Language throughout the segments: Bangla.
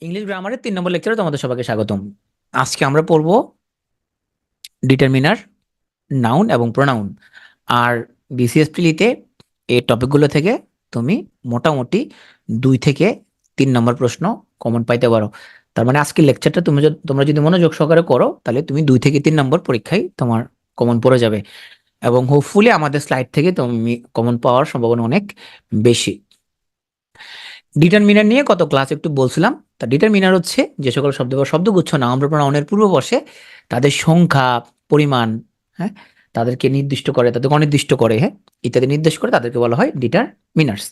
ইংলিশ গ্রামারের 3 নম্বর লেকচারে তোমাদের সবাইকে স্বাগতম। আজকে আমরা পড়বো ডিটারমিনার, নাউন এবং প্রোনাউন। আর বিসিএস প্রিলিতে এই টপিকগুলো থেকে তুমি মোটামুটি 2 থেকে 3 নম্বর প্রশ্ন কমন পাইতে পারো। তার মানে আজকের লেকচারটা তোমরা যদি মনোযোগ সহকারে করো তাহলে তুমি 2 থেকে 3 নম্বর পরীক্ষায় তোমার কমন পড়ে যাবে, এবং হোপফুলি আমাদের স্লাইড থেকে তুমি কমন পাওয়ার সম্ভাবনা অনেক বেশি। ডিটারমিনার নিয়ে কত ক্লাস একটু বলছিলাম। তা ডিটারমিনার হচ্ছে যে সকল শব্দ বা শব্দগুচ্ছ নাউন বা প্রোনাউনের পূর্ব বসে তাদের সংখ্যা, পরিমাণ, হ্যাঁ, তাদেরকে নির্দিষ্ট করে, তাদেরকে অনির্দিষ্ট করে, হ্যাঁ, ইত্যাদি নির্দেশ করে, তাদেরকে বলা হয় ডিটারমিনার্স।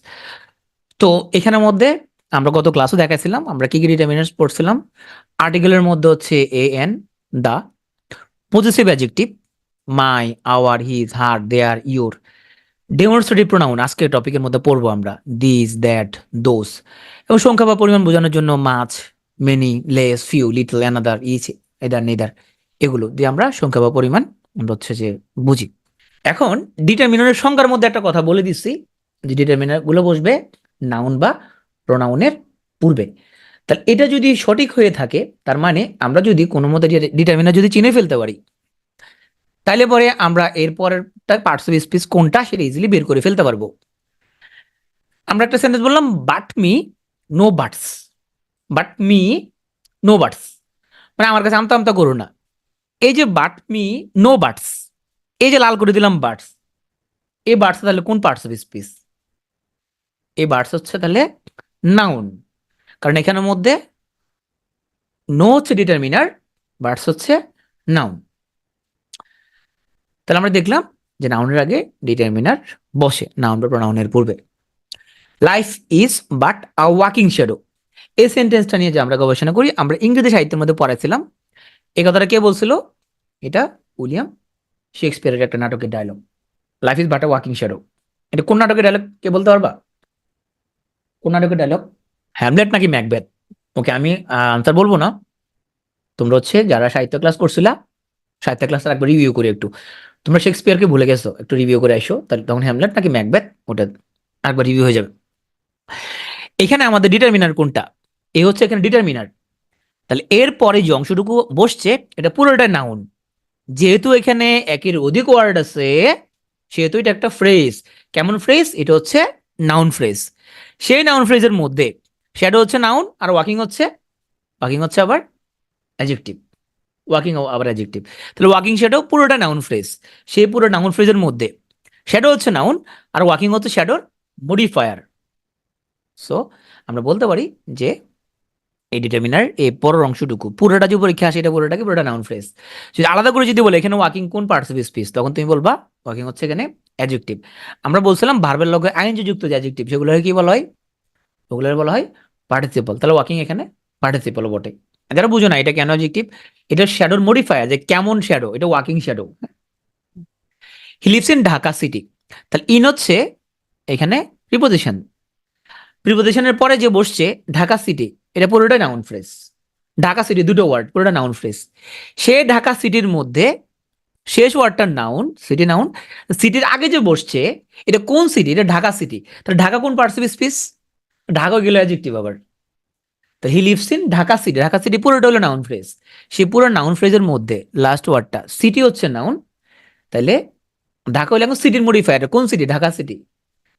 তো এখানের মধ্যে আমরা গত ক্লাসও দেখাইছিলাম আমরা কি কি ডিটারমিনার্স পড়ছিলাম। আর্টিকেলের মধ্যে হচ্ছে a an, the, possessive adjective my, our, his, her, their, your. Demonstrative pronoun আজকের টপিকের মধ্যে পড়বো আমরা, দিস, দ্যাট, দোস। এবং সংখ্যা বা পরিমাণ বোঝানোর জন্য much, many, less, few, little, another, each, either, neither, এগুলো দিয়ে আমরা সংখ্যা বা পরিমাণ আমরা হচ্ছে যে বুঝি। এখন ডিটারমিনারের সংখ্যার মধ্যে একটা কথা বলে দিচ্ছি, যে ডিটারমিনার গুলো বসবে নাউন বা প্রোনাউনের পূর্বে। তাহলে এটা যদি সঠিক হয়ে থাকে, তার মানে আমরা যদি কোনো মতে ডিটারমিনার যদি চিনে ফেলতে পারি, তাইলে পরে আমরা এর পরেরটা পার্টস অফ স্পিচ কোনটা সেটা ইজিলি বের করে ফেলতে পারবো। আমরা একটা সেন্টেন্স বললাম, but me no buts. But me no buts মানে আমার কাছে আমতা আমতা করো না। এই যে বাট মি নো বাটস, এই যে লাল করে দিলাম বাটস, এই বাটস তাহলে কোন পার্টস অফ স্পিচ? এই বাটস হচ্ছে তাহলে নাউন, কারণ এখানের মধ্যে নো হচ্ছে ডিটারমিনার, বাটস হচ্ছে নাউন। তাহলে আমরা দেখলাম যে নাউনের আগে ডিটারমিনার বসে, নাউন বা প্রোনাউনের পূর্বে। Life is but a walking shadow, এই সেন্টেন্সটা নিয়ে যে আমরা গবেষণা করি, আমরা ইংরেজি সাহিত্যের মধ্যে পড়াইছিলাম। এই কথাটা কে বলছিল? এটা উইলিয়াম শেক্সপিয়ারের একটা নাটকের dialogue, life is but a walking shadow. এটা কোন নাটকের ডায়লগ কে বলতে পারবা? কোন নাটকের ডায়লগ? হ্যামলেট নাকি ম্যাকবেথ? ওকে, আমি আনসার বলবো না। তোমরা হচ্ছে যারা সাহিত্য ক্লাস করছিলা, সাহিত্য ক্লাসটা একবার রিভিউ করে একটু, তোমরা শেক্সপিয়ারকে ভুলে গেছো, একটু রিভিউ করে আসো, তাহলে তখন হ্যামলেট নাকি ম্যাকবেথ ওটা একবার রিভিউ হয়ে যাবে। এখানে আমাদের ডিটারমিনার কোনটা? এ হচ্ছে এখানে ডিটারমিনার। তাহলে এর পরে যে অংশটুকু বসছে এটা পুরোটা নাউন। যেহেতু এখানে একের অধিক ওয়ার্ড আছে, সেহেতু এটা একটা ফ্রেজ। কেমন ফ্রেজ? এটা হচ্ছে নাউন ফ্রেজ। সেই নাউন ফ্রেজের মধ্যে শ্যাডো হচ্ছে নাউন, আর ওয়াকিং হচ্ছে আবার অ্যাডজেক্টিভ। ওয়াকিং আবার অ্যাডজেক্টিভ। তাহলে ওয়াকিং শ্যাডো পুরোটা নাউন ফ্রেজ। সেই পুরো নাউন ফ্রেজের মধ্যে শ্যাডো হচ্ছে নাউন, আর ওয়াকিং হচ্ছে শ্যাডোর মডিফায়ার। সো আমরা বলতে পারি যে এই ডিটারমিনার এই পরের অংশটুকু পুরোটা যে পরীক্ষা আসে, এটা পুরোটা নাউন ফ্রেজ। যদি আলাদা করে যদি বলে এখানে ওয়াকিং কোন পার্টস অফ স্পিচ, তখন তুমি বলবা ওয়াকিং হচ্ছে এখানে অ্যাডজেক্টিভ। আমরা বলছিলাম ভার্বের লগে আইএনজি যুক্ত যে অ্যাডজেক্টিভ, সেগুলো কি বলা হয়? ওগুলো বলা হয় পার্টিসিপল। তাহলে ওয়াকিং এখানে পার্টিসিপল বটে। যারা বুঝো না এটা কেন অ্যাডজেক্টিভ, এটা শ্যাডোর মডিফায়ার, যে কেমন শ্যাডো, এটা walking shadow. He lives in Dhaka city, তাহলে ইন হচ্ছে এখানে প্রিপোজিশন। প্রিপোজিশনের পরে যে বসছে ঢাকা সিটি, এটা পুরোটাই নাউন ফ্রেজ। ঢাকা সিটি দুটো ওয়ার্ড, পুরোটা নাউন ফ্রেজ। সে ঢাকা সিটির মধ্যে শেষ ওয়ার্ডটা নাউন, সিটি নাউন। সিটির আগে যে বসছে এটা কোন সিটি? এটা ঢাকা সিটি। তাহলে ঢাকা কোন পার্টস অফ স্পিচ? ঢাকা গেল অ্যাডজেক্টিভ আবার। তো he lives in Dhaka city, Dhaka city পুরোটা হলো নাউন ফ্রেজ। সেই পুরো নাউন ফ্রেজের মধ্যে লাস্ট ওয়ার্ডটা সিটি হচ্ছে নাউন। তাহলে ঢাকা হলে এখন সিটির মডিফায়ার, কোন সিটি? ঢাকা সিটি।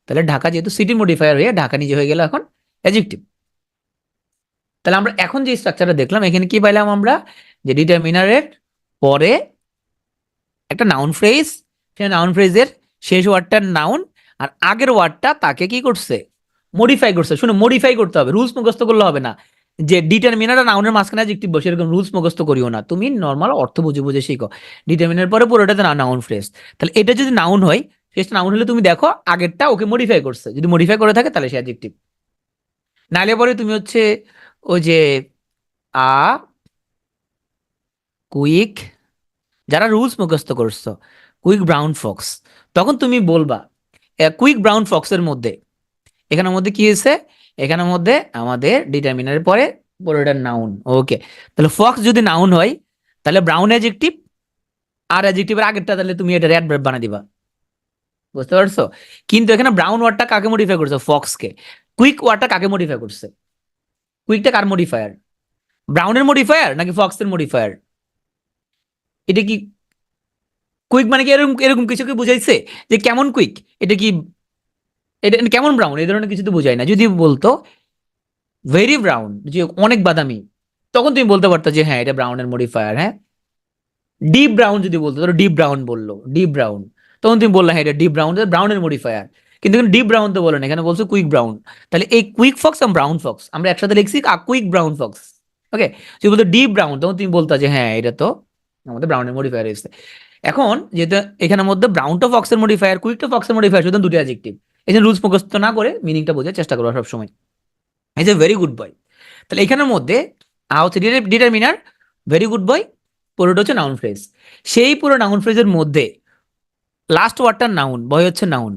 তাহলে ঢাকা যেহেতু সিটির মডিফায়ার হয়ে ঢাকা নিজে হয়ে গেল এখন অ্যাডজেক্টিভ। তাহলে আমরা এখন যে স্ট্রাকচারটা দেখলাম, এখানে কি পাইলাম আমরা? যে ডিটারমিনারের পরে একটা নাউন ফ্রেজ, সেই নাউন ফ্রেজের শেষ ওয়ার্ডটা নাউন, আর আগের ওয়ার্ডটা তাকে কি করছে? মডিফাই করছে। শুনে, মডিফাই করতে হবে, রুলস মুখস্থ করলে হবে না। যে ডিটারমিনার আর নাউনের মাঝখানে অ্যাডজেক্টিভ বসে এরকম রুলস মুখস্থ করিও না, তুমি নর্মাল অর্থ বুঝে বুঝে শিখো। ডিটারমিনার পরে পুরোটাতে নাউন ফ্রেজ। তাহলে এটা যদি নাউন হয়, শেষটা নাউন হলে তুমি দেখো আগেরটা ওকে মডিফাই করছে, যদি মডিফাই করে থাকে তাহলে সে অ্যাডজেক্টিভ। নাহলে পরে তুমি হচ্ছে ওই যে আ কুইক, যারা রুলস মুখস্থ করছো, কুইক ব্রাউন ফক্স, তখন তুমি বলবা কুইক ব্রাউন ফক্সের মধ্যে, এখানের মধ্যে কি হয়েছে? এখানের মধ্যে আমাদের ডিটারমিনারের পরে পুরোটা নাউন। ওকে, তাহলে ফক্স যদি নাউন হয়, তাহলে ব্রাউন অ্যাডজেক্টিভ, আর অ্যাডজেক্টিভের আগেরটা তাহলে তুমি এটা অ্যাডভার্ব বানিয়ে দিবা। বুঝতে পারছো? কিন্তু এখানে ব্রাউন ওয়ার্ডটা কাকে মডিফাই করছে? ফক্সকে। কুইক ওয়ার্ডটা কাকে মডিফাই করছে? কুইকটা কার মডিফায়ার? ব্রাউনের মডিফায়ার নাকি ফক্সের মডিফায়ার? এটা কি কুইক মানে কি এরকম এরকম কিছু কি বুঝাইছে যে কেমন কুইক? এটা কি এটা কেমন ব্রাউন এই ধরনের কিছু তো বোঝায় না। যদি বলতো ভেরি ব্রাউন, যে অনেক বাদামি, তখন তুমি বলতে পারতো যে হ্যাঁ এটা ব্রাউনের মডিফায়ার। হ্যাঁ, ডিপ ব্রাউন যদি বলতো, ধরো ডিপ ব্রাউন বললো, ডিপ ব্রাউন, তখন তুমি বললে হ্যাঁ এটা ডিপ ব্রাউন, ব্রাউনের মডিফায়ার। কিন্তু এখানে ডিপ ব্রাউন তো বলো না, এখানে বলছো কুইক ব্রাউন। তাহলে এই কুইক ফক্স আর ব্রাউন ফক্স আমরা একসাথে লিখছি কুইক ব্রাউন ফক্স। ওকে, যদি বলতো ডিপ ব্রাউন তখন তুমি বলতো যে হ্যাঁ এটা তো আমাদের ব্রাউনের মডিফায়ার এসেছে। এখন যেহেতু এখানের মধ্যে ব্রাউনটা ফক্সের মডিফায়ার, কুইকটা ফক্সের মডিফায়ার, শুধু দুটো অ্যাডজেক্টিভ। এই যে রুলস মুখস্থ না করে মিনিংটা বোঝার চেষ্টা করো সবসময়। এই যে ভেরি গুড বয়, তাহলে এখানের মধ্যে হচ্ছে ডিটারমিনার, ভেরি গুড বয়, পুরোটা হচ্ছে নাউন ফ্রেজ। সেই পুরো নাউন ফ্রেজের মধ্যে লাস্ট ওয়ার্ডটা নাউন, বয় হচ্ছে নাউন।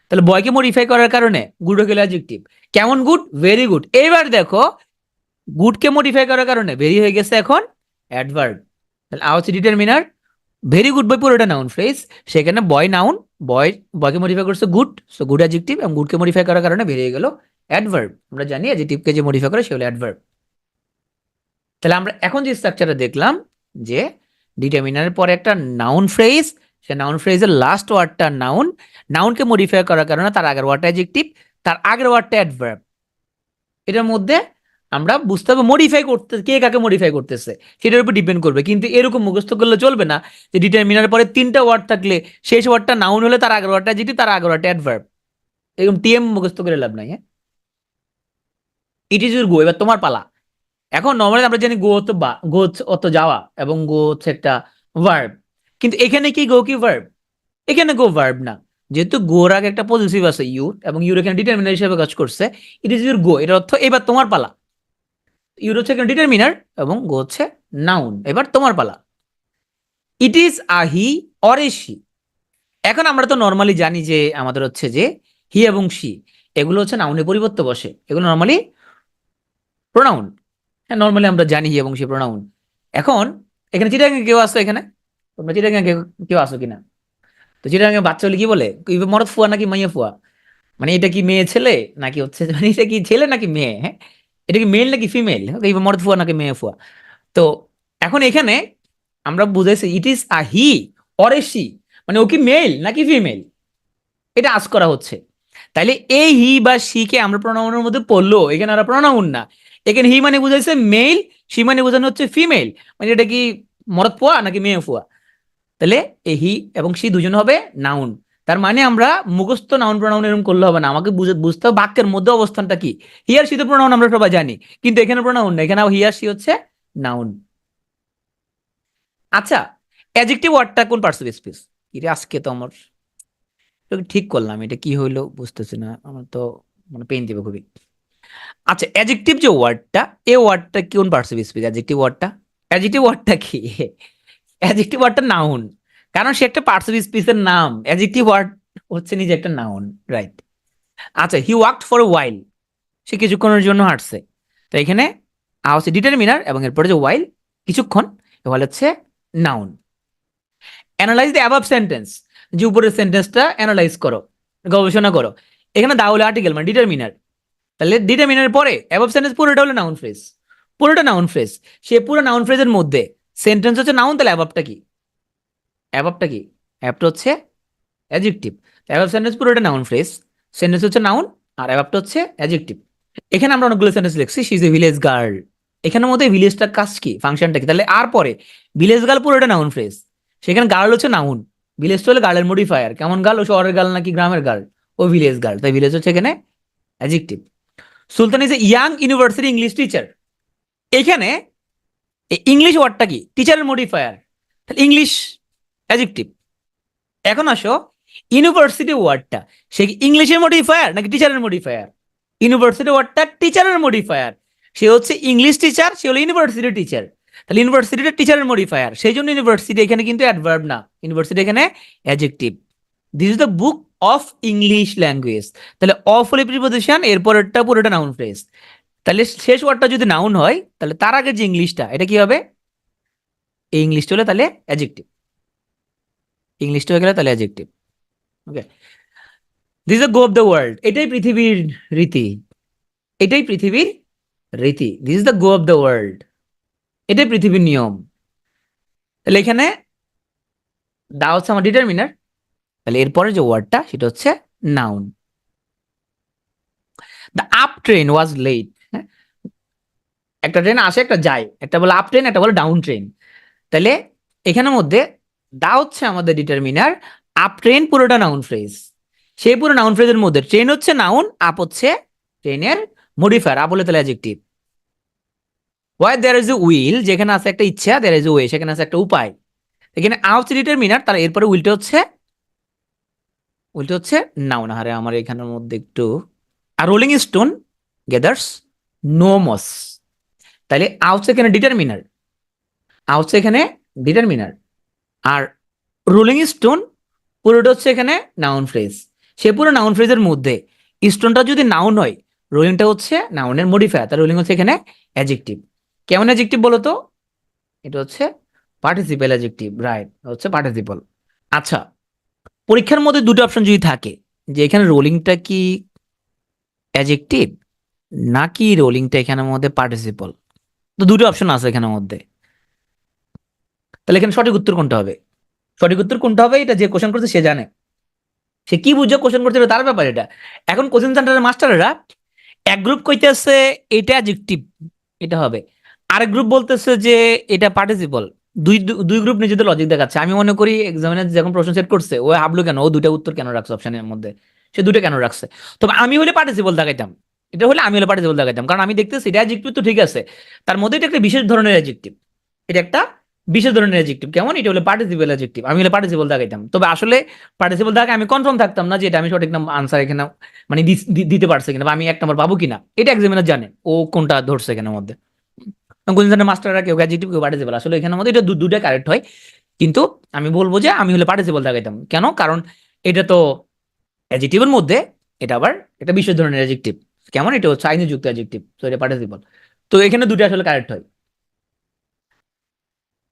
তাহলে বয়কে মডিফাই করার কারণে গুড হয়ে গেল অ্যাডজেক্টিভ। কেমন গুড? Very good. এবার দেখো গুডকে মডিফাই করার কারণে ভেরি হয়ে গেছে এখন অ্যাডভার্ব। তাহলে হচ্ছে ডিটারমিনার, ভেরি গুড বয় পুরোটা নাউন ফ্রেজ, সেখানে বয় নাউন, বয়কে মডিফাই করছে গুড, সো গুড অ্যাডজেক্টিভ, এবং গুডকে মডিফাই করার কারণে বেরিয়ে গেল অ্যাডভার্ব। আমরা জানি অ্যাডজেক্টিভকে যে মডিফাই করে সে হলো অ্যাডভার্ব। তাহলে আমরা এখন যে স্ট্রাকচারটা দেখলাম যে ডিটারমিনারের পরে একটা নাউন ফ্রেজ, সে নাউন ফ্রেজের লাস্ট ওয়ার্ডটা নাউন, নাউনকে মডিফাই করার কারণে তার আগের ওয়ার্ডটা অ্যাডজেক্টিভ, তার আগের ওয়ার্ডটা অ্যাডভার্ব। এটার মধ্যে আমরা বুঝতে হবে মডিফাই করতে কে কাকে মডিফাই করতেছে সেটার উপর ডিপেন্ড করবে। কিন্তু এরকম মুখস্থ করলে চলবে না যে ডিটারমিনারের পরে তিনটা ওয়ার্ড থাকলে শেষ ওয়ার্ডটা নাউন হলে তার আগের ওয়ার্ডটা অ্যাডজেক্টিভ, তার আগের ওয়ার্ডটা অ্যাডভার্ব। এরকম টিএম মুখস্থ করে লাভ নাই। হ্যাঁ, ইট ইজ ইউর গো, এবার তোমার পালা। এখন নর্মালি আমরা জানি গো হতো বা, গো অত যাওয়া, এবং গো হচ্ছে একটা ভার্ব। কিন্তু এখানে কি গো কি ভার্ব? এখানে গো ভার্ব না, যেহেতু গোর আগে একটা পজিটিভ আছে ইউ, এবং ইউর এখানে ডিটারমিনার হিসেবে কাজ করছে। ইট ইজ ইউর গো, এর অর্থ এবার তোমার পালা। ইউর হচ্ছে এখানে ডিটারমিনার এবং গো হচ্ছে নাউন, এবার তোমার পালা। ইট is a he or a she. এখন আমরা তো নর্মালি জানি যে আমাদের হচ্ছে যে হি এবং শি এগুলো হচ্ছে নাউনের পরিবর্তে বসে, এগুলো নর্মালি প্রোনাউন। হ্যাঁ, নর্মালি আমরা জানি হি এবং শি প্রোনাউন। এখন এখানে চিটাগাং কেউ আসো, এখানে তোমরা চিটাগাং কেউ কেউ আসো কিনা? তো চিটাগাং বাচ্চা হলে কি বলে, মরদ ফুয়া নাকি মাইয়া ফুয়া? মানে এটা কি মেয়ে ছেলে নাকি হচ্ছে, মানে এটা কি ছেলে নাকি মেয়ে? হ্যাঁ, এটা কি মেল নাকি ফিমেল? মরদ ফুয়া নাকি মেয়ে ফুয়া? তো এখন এখানে আমরা বুঝাইছি it is a he or a she, মানে ও কি মেল নাকি ফিমেল, এটা আজ করা হচ্ছে। তাইলে এই হি বা শি কে আমরা প্রোনাউনের মধ্যে পড়লো, এখানে আর প্রোনাউন না। এখানে হি মানে বুঝাইছে মেল, শি মানে বোঝানো হচ্ছে ফিমেল। মানে এটা কি মরদ ফুয়া নাকি মেয়ে ফুয়া? তাহলে এই হি এবং শি দুজন হবে নাউন। তার মানে আমরা মুখস্থ নাউন প্রোনাউন এরকম করলে হবে না, আমাকে বুঝতে হবে বাক্যের মধ্যে অবস্থানটা কি। হি আর শি তো প্রোনাউন আমরা সবাই জানি, কিন্তু এখানে প্রোনাউন না, এখানে হি আর শি হচ্ছে নাউন। আচ্ছা, অ্যাডজেক্টিভ ওয়ার্ডটা কোন পার্টস স্পেস? এটা আজকে তো আমার ঠিক করলাম, এটা কি হইলো বুঝতেছি না, আমার তো মানে পেন দিবে খুবই। আচ্ছা, অ্যাডজেক্টিভ যে ওয়ার্ডটা, এই ওয়ার্ডটা কোন পার্টস স্পেস? অ্যাডজেক্টিভ ওয়ার্ডটা, অ্যাডজেক্টিভ ওয়ার্ডটা কি? অ্যাডজেক্টিভ ওয়ার্ডটা নাউন, কারণ সে একটা পার্টস অফ স্পিচের নাম। অ্যাডজেক্টিভ ওয়ার্ড হচ্ছে নিজে একটা নাউন, রাইট? আচ্ছা, হি ওয়াকড ফর এ ওয়াইল, সে কিছুক্ষণের জন্য হাঁটছে। তো এখানে হচ্ছে ডিটারমিনার এবং এরপরে যে ওয়াইল, কিছুক্ষণ, এবার হচ্ছে noun. Analyse the above sentence, যে উপরের সেন্টেন্সটা অ্যানালাইজ করো, গবেষণা করো। এখানে দা হলো আর্টিকেল মানে ডিটারমিনার, তাহলে ডিটারমিনারের পরে অ্যাবাভ সেন্টেন্স পুরোটা হলো নাউন ফ্রেজ, পুরোটা নাউন ফ্রেজ। সে পুরো নাউন ফ্রেজের মধ্যে সেন্টেন্স হচ্ছে নাউন, তাহলে অ্যাবাভটা কি? অ্যাবাভটা কি? অ্যাবটা হচ্ছে অ্যাডজেক্টিভ। অ্যাবাভ সেন্টেন্স পুরোটা নাউন ফ্রেজ, সেন্টেন্স হচ্ছে নাউন, আর অ্যাবাভটা হচ্ছে অ্যাডজেক্টিভ। এখানে আমরা অনেকগুলো সেন্টেন্স লিখছি, she is a village girl. এখানের মধ্যে ভিলেজটার কাজ কি, ফাংশনটা কি? তাহলে আর পরে ভিলেজ গার্ল পুরোটা নাউন ফ্রেজ, সেখানে গার্ল হচ্ছে নাউন, ভিলেজ হলে গার্লের মডিফায়ার। কেমন গার্ল? ও শহরের গার্ল নাকি গ্রামের গার্ল? ও ভিলেজ গার্ল, তাই ভিলেজ হচ্ছে এখানে adjective. Sultan is a young university English teacher. এখানে ইংলিশ ওয়ার্ডটা কি? টিচারের মডিফায়ার, তাহলে ইংলিশ অ্যাডজেক্টিভ। এখন আসো ইউনিভার্সিটি ওয়ার্ডটা, সে কি ইংলিশের মডিফায়ার নাকি টিচারের মডিফায়ার? ইউনিভার্সিটি ওয়ার্ডটা টিচারের মডিফায়ার, সে হচ্ছে ইংলিশ টিচার, সে হলো ইউনিভার্সিটি টিচার। তাহলে ইউনিভার্সিটিটা টিচারের মডিফায়ার, সেই জন্য ইউনিভার্সিটি এখানে কিন্তু অ্যাডভার্ব না, ইউনিভার্সিটি এখানে adjective. This is the book of English language, তাহলে অফ হলে প্রিপোজিশন, এরপরেরটা পুরোটা নাউন ফ্রেজ। তাহলে শেষ ওয়ার্ডটা যদি নাউন হয়, তাহলে তার আগে যে ইংলিশটা, এটা কি হবে? এই ইংলিশটা হলে তাহলে অ্যাডজেক্টিভ, ইংলিশটা হয়ে গেলে তাহলে adjective. Okay, this is the go of the world, এটাই পৃথিবীর রীতি, এটাই পৃথিবীর রীতি। This is the go of the world. এটাই পৃথিবীর নিয়ম। তাহলে এখানে দা হচ্ছে আমার ডিটারমিনার, তাহলে এরপরে যে ওয়ার্ডটা সেটা হচ্ছে noun. The up train was late. একটা ট্রেন আসে একটা যায়, একটা বলে আপ ট্রেন, একটা বলে ডাউন ট্রেন। তাহলে এখানের মধ্যে দা হচ্ছে আমাদের ডিটারমিনার, আপ ট্রেন পুরোটা নাউন ফ্রেজ। সেই পুরো নাউন ফ্রেজের মধ্যে ট্রেন হচ্ছে নাউন, আপ হচ্ছে ট্রেনের মডিফায়ার, আপ হলে তাহলে adjective. Why there is a will, যেখানে আছে একটা ইচ্ছা, দেয়ার ইজ এ ওয়ে, সেখানে আছে একটা উপায়। এখানে আ হচ্ছে ডিটারমিনার, তার এরপরে উইলটা হচ্ছে নাউন। আরে আমার এখানের মধ্যে একটু, আর রোলিং স্টোন গেদার্স নো মস। তাহলে আ হচ্ছে এখানে ডিটারমিনার, আ হচ্ছে এখানে ডিটারমিনার, আর রোলিং স্টোন পুরোটা হচ্ছে এখানে নাউন ফ্রেজ। সে পুরো নাউন ফ্রেজের মধ্যে স্টোনটা যদি নাউন হয়, রোলিংটা হচ্ছে নাউনের মডিফায়ার, তার রোলিং হচ্ছে এখানে অ্যাডজেক্টিভ। কেমন অ্যাডজেক্টিভ বলো তো? এটা হচ্ছে পার্টিসিপেল অ্যাডজেক্টিভ, রাইট, হচ্ছে পার্টিসিপল। আচ্ছা, পরীক্ষার মধ্যে দুটো অপশন যদি থাকে, যে এখানে রোলিংটা কি অ্যাডজেক্টিভ নাকি রোলিংটা এখানের মধ্যে পার্টিসিপল, তো দুটো অপশন আছে এখানের মধ্যে। তাহলে এখানে সঠিক উত্তর কোনটা হবে? সঠিক উত্তর কোনটা হবে এটা যে কোশ্চেন করছে সে জানে, সে কি বুঝে কোশ্চেন করছে এটা তার ব্যাপার এটা। এখন কোচিং সেন্টারের মাস্টাররা এক গ্রুপ কইতেছে এটা অ্যাডজেক্টিভ, এটা হবে, আরেক গ্রুপ বলতেছে যে এটা পার্টিসিপল। দুই দুই গ্রুপ নিজেদের লজিক দেখাচ্ছে। আমি মনে করি এক্সামিনার যখন প্রশ্ন সেট করছে ও হাবলো কেন, ও দুটা উত্তর কেন রাখছে অপশনের মধ্যে, সে দুটো কেন রাখছে। তবে আমি হলে পার্টিসিপল দেখাইতাম, এটা হলে আমি হলে পার্টিসিপল দেখাইতাম, কারণ আমি দেখতেছি এটা অ্যাডজেক্টিভ তো ঠিক আছে, তার মধ্যে এটা একটা বিশেষ ধরনের অ্যাডজেক্টিভ, এটা একটা বিশেষ ধরনের অ্যাডজেক্টিভ। কেমন? এটা হলে পার্টিসিপল অ্যাডজেক্টিভ, আমি হলে পার্টিসিপল দেখাইতাম। তবে আসলে পার্টিসিপল দেখায় আমি কনফার্ম থাকতাম না যে এটা আমি সঠিক নাম আনসার এখানে মানে দিতে পারছে কিনা, বা আমি এক নম্বর পাবো কিনা, এটা এক্সামিনার জানে ও কোনটা ধরছে এখানের মধ্যে। গুঞ্জনের মাস্টাররা কেউ অ্যাডজেক্টিভ কেউ পার্টিসিপল, আসলে এখানের মধ্যে এটা দুটা কারেক্ট হয়। কিন্তু আমি বলবো যে আমি হলে পার্টিসিপল দেখাইতাম। কেন? কারণ এটা তো অ্যাডজেক্টিভের মধ্যে, এটা আবার একটা বিশেষ ধরনের অ্যাডজেক্টিভ। কেমন? এটা হচ্ছে আইনি যুক্ত অ্যাডজেক্টিভ, তো এটা পার্টিসিপল। তো এখানে দুটো আসলে কারেক্ট হয়।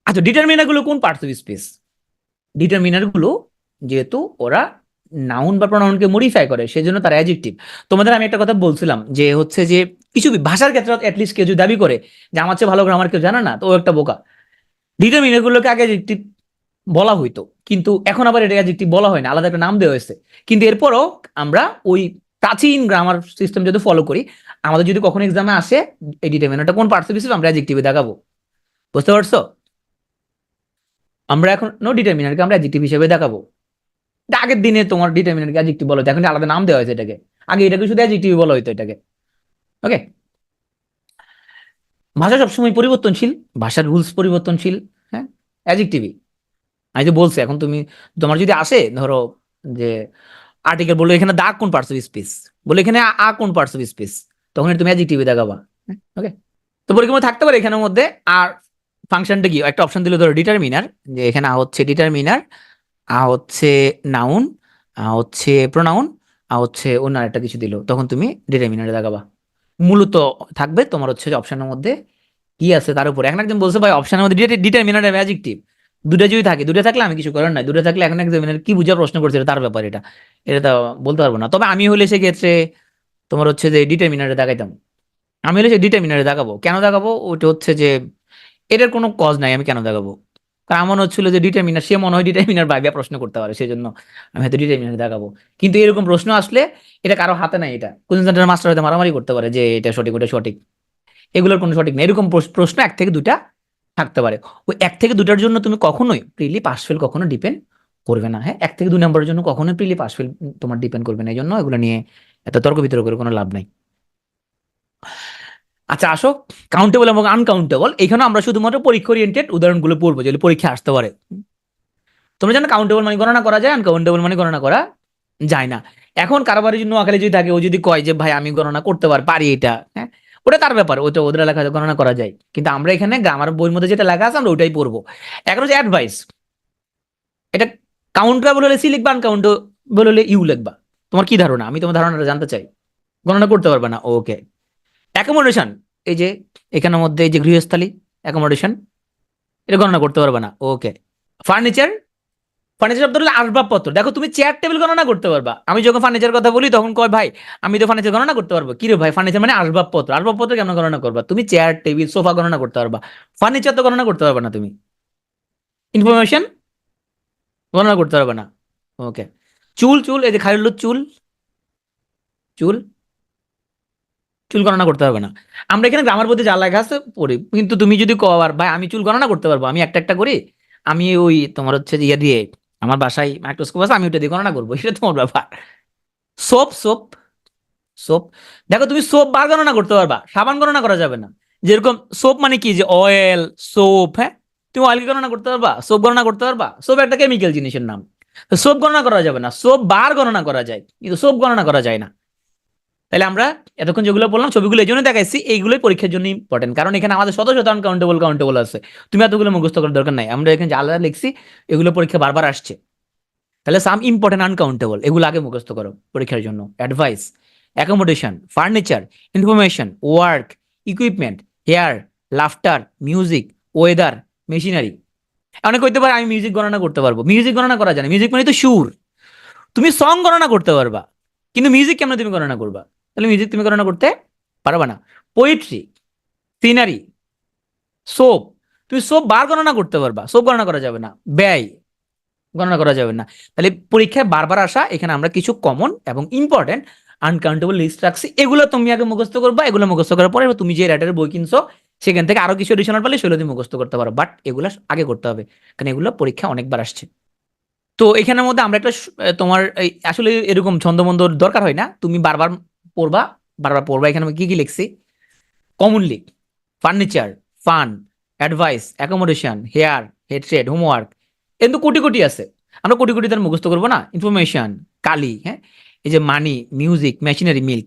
আচ্ছা, ডিটারমিনার গুলো কোন পার্টস অফ স্পিচ? ডিটারমিনার গুলো যেহেতু ওরা নাউন বা প্রনাউনকে মডিফাই করে, সেজন্য তার অ্যাডজেক্টিভ। তোমাদের আমি একটা কথা বলছিলাম যে হচ্ছে যে কিছু ভাষার ক্ষেত্রে অ্যাটলিস্ট কেউ যদি দাবি করে যে আমার চেয়ে ভালো গ্রামার কেউ জানে না, তো ও একটা বোকা। ডিটারমিনার গুলোকে আগে অ্যাডজেক্টিভ বলা হইতো, কিন্তু এখন আবার এটা অ্যাডজেক্টিভ বলা হয় না, আলাদা একটা নাম দেওয়া হয়েছে। কিন্তু এরপরও আমরা ওই প্রাচীন গ্রামার সিস্টেম যদি ফলো করি, আমাদের যদি কখনো এক্সামে আসে এই ডিটারমিনারটা কোন পার্টস অফ স্পিচ, আমরা অ্যাডজেক্টিভে দেখাবো। বুঝতে পারছো? আমরা এখন নো ডিটারমিনারকে আমরা অ্যাডজেক্টিভ হিসেবে দেখাবো। এটা আগের দিনে তোমার ডিটারমিনেন্টকে অ্যাডজেক্টিভ বলা হতো, এখন আলাদা নাম দেওয়া হয়েছে এটাকে। আগে এটাকে শুধু অ্যাডজেক্টিভ বলা হতো এটাকে। ওকে, ভাষা সবসময় পরিবর্তনশীল, ভাষার রুলস পরিবর্তনশীল। হ্যাঁ, অ্যাডজেক্টিভই। আমি যে বলছি, এখন তুমি, তোমার যদি আসে ধরো যে আর্টিকেল বললো এখানে দা কোন পার্টস অফ স্পিচ, বলে এখানে আ কোন পার্টস অফ স্পিচ, তখন তুমি অ্যাডজেক্টিভে দেখাবা। ওকে, তো পরীক্ষা থাকতে পারে এখানের মধ্যে। আর ফাংশনটা কি, একটা অপশন দিলে ধরো ডিটারমিনার, যে এখানে আ হচ্ছে ডিটারমিনার, আ হচ্ছে নাউন, আ হচ্ছে প্রোনাউন, আ হচ্ছে অন্য একটা কিছু দিল, তখন তুমি ডিটারমিনারে দেখাবা। মূলত থাকবে তোমার হচ্ছে অপশনের মধ্যে কি আছে তার উপরে। এখন একজন বলছে ভাই অপশনের মধ্যে ডিটারমিনার অ্যাডজেক্টিভ দুটো যদি থাকে, দুটো থাকলে আমি কিছু করার নাই, দুটো থাকলে এখন এক্সামিনার কি বুঝা প্রশ্ন করছে এটা তার ব্যাপার, এটা এটা তো বলতে পারবো না। তবে আমি হলে সেক্ষেত্রে তোমার হচ্ছে যে ডিটারমিনারে দেখাইতাম। আমি হলে সে ডিটারমিনারে দেখাবো। কেন দেখাবো? ওইটা হচ্ছে যে এটার কোনো কজ নাই আমি কেন দেখাবো, কারণ আমার হচ্ছিল যে ডিটারমিনার, সে মনে হয় ডিটারমিনার ভাইবা প্রশ্ন করতে পারে, সেই জন্য আমি হয়তো ডিটারমিনার দেখাবো। কিন্তু এরকম প্রশ্ন আসলে এটা কারো হাতে নাই, এটা কোচিং সেন্টারের মাস্টার হয়তো মারামারি করতে পারে যে এটা সঠিক ওটা সঠিক, এগুলোর কোনো সঠিক নেই। এরকম প্রশ্ন এক থেকে দুটা থাকতে পারে। ওই এক থেকে দুটার জন্য তুমি কখনোই প্রিলি পাস ফেল কখনো ডিপেন্ড করবে না। হ্যাঁ, এক থেকে দুই নম্বরের জন্য কখনোই প্রিলি পাস ফেল তোমার ডিপেন্ড করবে না, এই জন্য এগুলো নিয়ে এত তর্ক বিতর্ক করে কোনো লাভ নাই। আচ্ছা আসো, কাউন্টেবল এবং আনকাউন্টেবল, এখানে আমরা শুধুমাত্র পরীক্ষা ওরিয়েন্টেড উদাহরণগুলো পড়বো যেগুলো পরীক্ষা আসতে পারে। তোমরা জানো কাউন্টেবল মানে গণনা করা যায়, আনকাউন্টেবল মানে গণনা করা যায় না। এখন কারোবারের জন্য নোয়াখালী যদি থাকে, ও যদি কয় যে ভাই আমি গণনা করতে পারি এটা, হ্যাঁ, ওটা তার ব্যাপার, ওটা ওদের এলাকায় গণনা করা যায়। কিন্তু আমরা এখানে গ্রামার বইয়ের মধ্যে যেটা লেখা আছে আমরা ওটাই পড়বো। এখন হচ্ছে অ্যাডভাইস, এটা কাউন্টেবল হলে সি লিখবা, আনকাউন্টেবল হলে ইউ লিখবা। তোমার কি ধারণা? আমি তোমার ধারণাটা জানতে চাই। গণনা করতে পারবে না, ওকে। অ্যাকোমোডেশন, এই যে এখানের মধ্যে এই যে গৃহস্থালী অ্যাকোমোডেশন, এটা গণনা করতে পারবে না, ওকে। ফার্নিচার, ফার্নিচার শব্দ হলো আসবাবপত্র। দেখো তুমি চেয়ার টেবিল গণনা করতে পারবা, আমি যখন ফার্নিচার কথা বলি তখন কয় ভাই আমি তো ফার্নিচার গণনা করতে পারবো, কি রে ভাই ফার্নিচার মানে আসবাবপত্র, আসবাবপত্র কেমন গণনা করবা? তুমি চেয়ার টেবিল সোফা গণনা করতে পারবা, ফার্নিচার তো গণনা করতে পারবা না তুমি। ইনফরমেশন গণনা করতে পারবে না। ওকে, চুল, চুল এই যে খাইরুল চুল, চুল চুল গণনা করতে পারবে না। আমরা এখানে গ্রামার বইতে যা লেখা আছে পড়ি, কিন্তু তুমি যদি কও আর ভাই আমি চুল গণনা করতে পারবো, আমি একটা একটা করি, আমি ওই তোমার হচ্ছে যে ইয়ে দিয়ে আমার বাসায় মাইক্রোস্কোপ আছে আমি ওটা দিয়ে গণনা করবো, এটা তোমার ব্যাপার। সোপ, সোপ, সোপ, দেখো তুমি সোপ বার গণনা করতে পারবা, সাবান গণনা করা যাবে না। যেরকম সোপ মানে কি, যে অয়েল সোপ, হ্যাঁ তুমি অয়েল গণনা করতে পারবা, সোপ গণনা করতে পারবা? সোপ একটা কেমিক্যাল জিনিসের নাম, তো সোপ গণনা করা যাবে না, সোপ বার গণনা করা যায় কিন্তু সোপ গণনা করা যায় না। তাহলে আমরা এতক্ষণ যেগুলো বললাম ছবিগুলো এই জন্য দেখাইছি, এইগুলোই পরীক্ষার জন্য ইম্পর্টেন্ট, কারণ এখানে আমাদের শত শত আনকাউন্টেবল কাউন্টেবল আছে, তুমি এতগুলো মুখস্থ করার দরকার নাই, আমরা এখানে যা আলাদা লিখছি এগুলো পরীক্ষা বারবার আসছে। তাহলে সাম ইম্পর্টেন্ট আনকাউন্টেবল এগুলো আগে মুখস্থ করো পরীক্ষার জন্য। Advice, accommodation, furniture, information, work, equipment, hair, laughter, music, weather, machinery. অনেকে হইতে পারে আমি মিউজিক গণনা করতে পারবো, মিউজিক গণনা করা যায় না, মিউজিক মানে তো সুর। তুমি সং গণনা করতে পারবা কিন্তু মিউজিক কেমন তুমি গণনা করবা? তাহলে মিউজিক তুমি গণনা করতে পারবা না। পোয়েট্রি, সিনারি, সোপ, তুমি সোপ বার গণনা করতে পারবা, সোপ গণনা করা যাবে না। ব্যয় গণনা করা যাবে না। তাহলে পরীক্ষায় বারবার আসা এখানে আমরা কিছু কমন এবং ইম্পর্টেন্ট আনকাউন্টেবল লিস্ট রাখছি, এগুলো তুমি আগে মুখস্থ করবা, এগুলো মুখস্থ করার পরে তুমি যে রাইটারের বই কিনছো সেখান থেকে আরো কিছু এডিশনাল পালে সেগুলো তুমি মুখস্থ করতে পারো, বাট এগুলো আগে করতে হবে কারণ এগুলো পরীক্ষা অনেকবার আসছে। তো এখানের মধ্যে আমরা একটা তোমার আসলে এরকম ছন্দমন্দ দরকার হয় না, তুমি বারবার পড়বা, বারবার পড়বা। এখানে আমি কি কি লিখছি, commonly, furniture, fun, advice, accommodation, hair, headset, homework, কিন্তু কোটি কোটি আছে, আমরা কোটি কোটি তার মুখস্থ করবো না। ইনফরমেশন, কালি, হ্যাঁ এই যে মানি, মিউজিক, মেশিনারি, মিল্ক।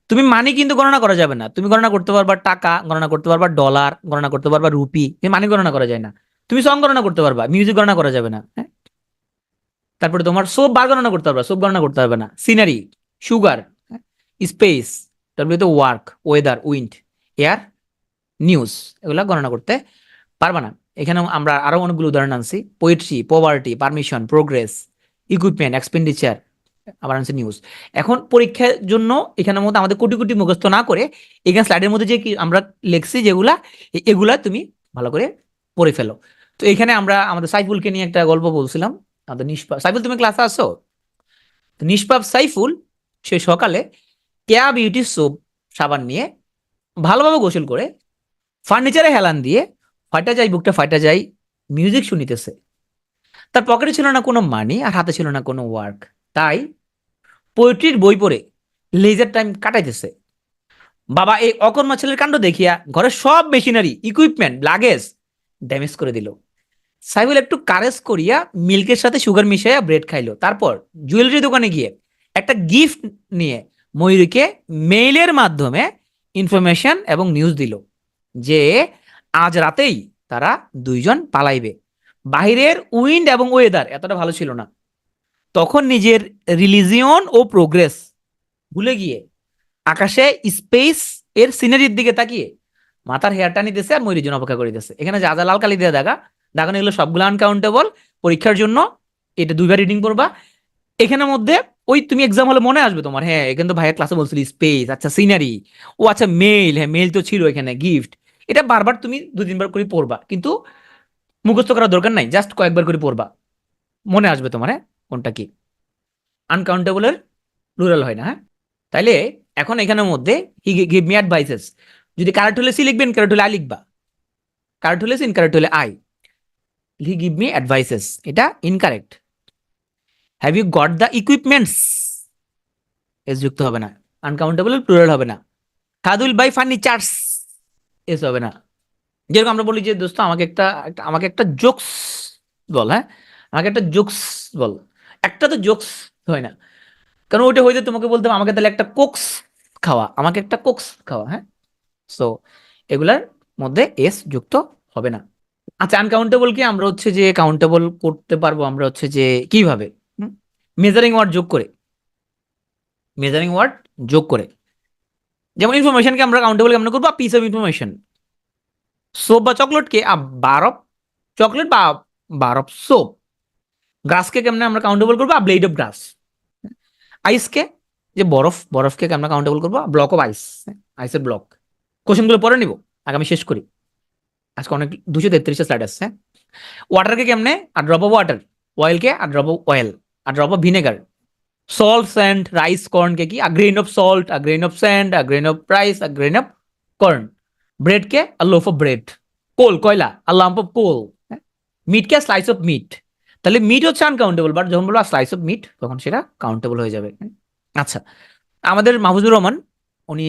তুমি মানি কিন্তু গণনা করা যাবে না, তুমি গণনা করতে পারবা টাকা, গণনা করতে পারবা ডলার, গণনা করতে পারবা রুপি, মানি গণনা করা যায় না। তুমি সং গণনা করতে পারবা, মিউজিক গণনা করা যাবে না, হ্যাঁ। তারপরে তোমার সোপ বার গণনা করতে পারবা, সোপ গণনা করতে পারবে না। সিনারি, সুগার, স্পেস, তারপরে তো work, weather, wind, air, news, এগুলা গণনা করতে পারবা না। এখানে আমরা আরো অনেকগুলো উদাহরণ আনছি, poetry, poverty, permission, progress, equipment, expenditure, আবার আনছি নিউজ। এখন পরীক্ষার জন্য এখানের মধ্যে আমাদের কোটি কোটি মুখস্থ না করে এখানে স্লাইডের মধ্যে যে আমরা লিখছি যেগুলা এগুলা তুমি ভালো করে পড়ে ফেলো। তো এখানে আমরা আমাদের সাইফুলকে নিয়ে একটা গল্প বলছিলাম, আমাদের নিষ্পাপ সাইফুল, তুমি ক্লাসে আসো? তো নিষ্পাপ সাইফুল সে সকালে কেয়া বিউটি সোপ সাবান নিয়ে ভালোভাবে গোসল করে ফার্নিচারে হেলান দিয়ে ফাটা যায় বুকটা ফাটা যায় মিউজিক শুনিতেছে। তার পকেটে ছিল না কোনো মানি আর হাতে ছিল না কোনো ওয়ার্ক, তাই পোয়েট্রির বই পড়ে লেজার টাইম কাটাইতেছে। বাবা এই অকর্মা ছেলের কাণ্ড দেখিয়া ঘরের সব মেশিনারি, ইকুইপমেন্ট, লাগেজ ড্যামেজ করে দিল। সাইবুল একটু কারেজ করিয়া মিল্কের সাথে সুগার মিশাইয়া ব্রেড খাইলো, তারপর জুয়েলারি দোকানে গিয়ে একটা গিফট নিয়ে ময়ূরীকে মেইলের মাধ্যমে ইনফরমেশন এবং নিউজ দিল যে আজ রাতেই তারা দুইজন পালাইবে। বাহিরের উইন্ড এবং ওয়েদার এতটা ভালো ছিল না, তখন নিজের রিলিজিয়ন ও প্রোগ্রেস ভুলে গিয়ে আকাশে স্পেস এর সিনারির দিকে তাকিয়ে মাথার হেয়ার টানি দিতেছে আর ময়ূরীর জন্য অপেক্ষা করিতেছে। এখানে যা যা লাল কালি দিয়ে দেখা দেখানো এগুলো সবগুলো আনকাউন্টেবল পরীক্ষার জন্য, এটা দুইবার রিডিং করবা। এখানের মধ্যে ওই তুমি এক্সাম হলে মনে আসবে তোমার, হ্যাঁ এখানে তো ভাইয়ের ক্লাসে বলছিলি স্পেস, আচ্ছা সিনারি, ও আচ্ছা মেইল, হ্যাঁ মেইল তো ছিল এখানে, গিফট, এটা বারবার তুমি দু তিনবার করে পড়বা কিন্তু মুখস্থ করার দরকার নাই, জাস্ট কয়েকবার করে পড়বা, মনে আসবে তোমার, হ্যাঁ কোনটা কি। আনকাউন্টেবলের প্লুরাল হয় না, হ্যাঁ। তাইলে এখন এখানের মধ্যে হি গিভ মি অ্যাডভাইসেস, যদি কারেক্ট হলে সি লিখবেন, কারেক্ট হলে আই লিখবা, কারেক্ট হলে সিন, কারেক্ট হলে I. He give me advices এটা incorrect. Have you got the equipments, S যুক্ত হবে না, আনকাউন্টেবল প্লুরাল হবে না। খাদুল বাই ফার্নিচার্স, এস হবে না। যেরকম আমরা বলি যে দোস্ত আমাকে একটা জোকস বল, হ্যাঁ আমাকে একটা জোকস বল, একটা তো জোকস হয় না, কারণ ওইটা হইতে তোমাকে বলতে হবে আমাকে তাহলে একটা কোকস খাওয়া, আমাকে একটা কোকস খাওয়া, হ্যাঁ। সো এগুলার মধ্যে এস যুক্ত হবে না। আচ্ছা আনকাউন্টেবল কি আমরা হচ্ছে যে কাউন্টেবল করতে পারবো আমরা হচ্ছে যে কিভাবে, মেজারিং ওয়ার্ড যোগ করে, মেজারিং ওয়ার্ড যোগ করে। যেমন ইনফরমেশনকে আমরা কাউন্টেবল কেমন করবো, পিস অফ ইনফরমেশন। সোপ বা চকলেটকে বার অফ চকলেট বা বার অফ সোপ। গ্রাসকে কেমনে আমরা কাউন্টেবল করবো? ব্লেড অফ গ্রাস। আইসকে, যে বরফকে কেমনে কাউন্টেবল করবো? ব্লক অফ আইস, আইসের ব্লক। কোশ্চেনগুলো পরে নিব, আগামী শেষ করি, আজকে অনেক 233টা স্লাইড আসছে। ওয়াটারকে কেমনে? A drop of water. অয়েলকে a drop of oil, a drop of vinegar. Salt, sand, rice, কর্নকে কি? A grain of salt, a grain of sand, a grain of rice, a grain of corn. ব্রেডকে a loaf of bread. Coal, কয়লা, আ লাম্প অফ কোল। মিটকে স্লাইস অফ মিট। তাহলে মিট হচ্ছে আনকাউন্টেবল, বাট যখন বলবো স্লাইস অফ মিট তখন সেটা কাউন্টেবল হয়ে যাবে। আচ্ছা, আমাদের মাহফুজুর রহমান, উনি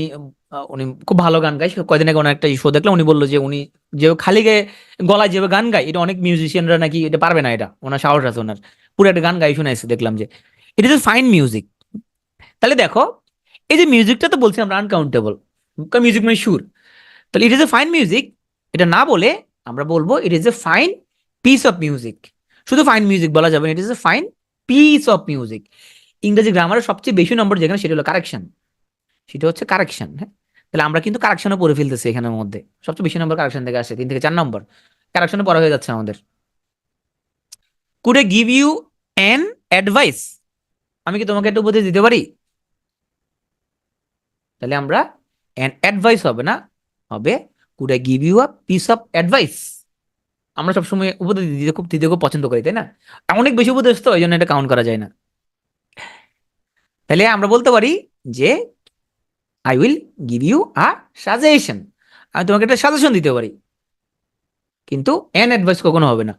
উনি খুব ভালো গান গায়। কয়দিন আগে ওনার একটা শো দেখলাম, উনি বললো যে উনি যে খালি গলায় যেভাবে গান গায়, এটা অনেক মিউজিশিয়ানরা নাকি এটা পারবে না, এটা ওনার সাহস আছে ওনার। পুরো একটা গান গাই শুনে এসে দেখলাম যে ইট ইজ এ ফাইন মিউজিক। তাহলে দেখো, এই যে মিউজিকটা তো বলছি আমরা আনকাউন্টেবল, মিউজিক মানে সুর। তাহলে ইট ইজ এ ফাইন মিউজিক, এটা না বলে আমরা বলবো ইট is A fine piece of music. শুধু ফাইন মিউজিক বলা যাবে না, it is A fine piece of music. ইংরেজি গ্রামারের সবচেয়ে বেশি নম্বর যেখানে, সেটা হলো কারেকশন, সেটা হচ্ছে কারেকশন। হ্যাঁ, তাহলে আমরা কিন্তু কারেকশনও পড়ে ফেলতেছি এখানের মধ্যে। সবচেয়ে বেশি নম্বর কারেকশন থেকে আসে, 3 থেকে 4 নম্বর কারেকশনে পড়া হয়ে যাচ্ছে আমাদের। Could I give you an advice? আমি কি তোমাকে একটা উপদেশ দিতে পারি? তাহলে আমরা অ্যান অ্যাডভাইস হবে না, হবে could I give you a piece of advice. আমরা সবসময় উপদেশ দিতে খুব পছন্দ করি, তাই না? অনেক বেশি উপদেশ তো, এই জন্য এটা কাউন্ট করা যায় না। তাহলে আমরা বলতে পারি যে I will give you a suggestion, আমি তোমাকে একটা সাজেশন দিতে পারি, কিন্তু অ্যান অ্যাডভাইস কখনো হবে না।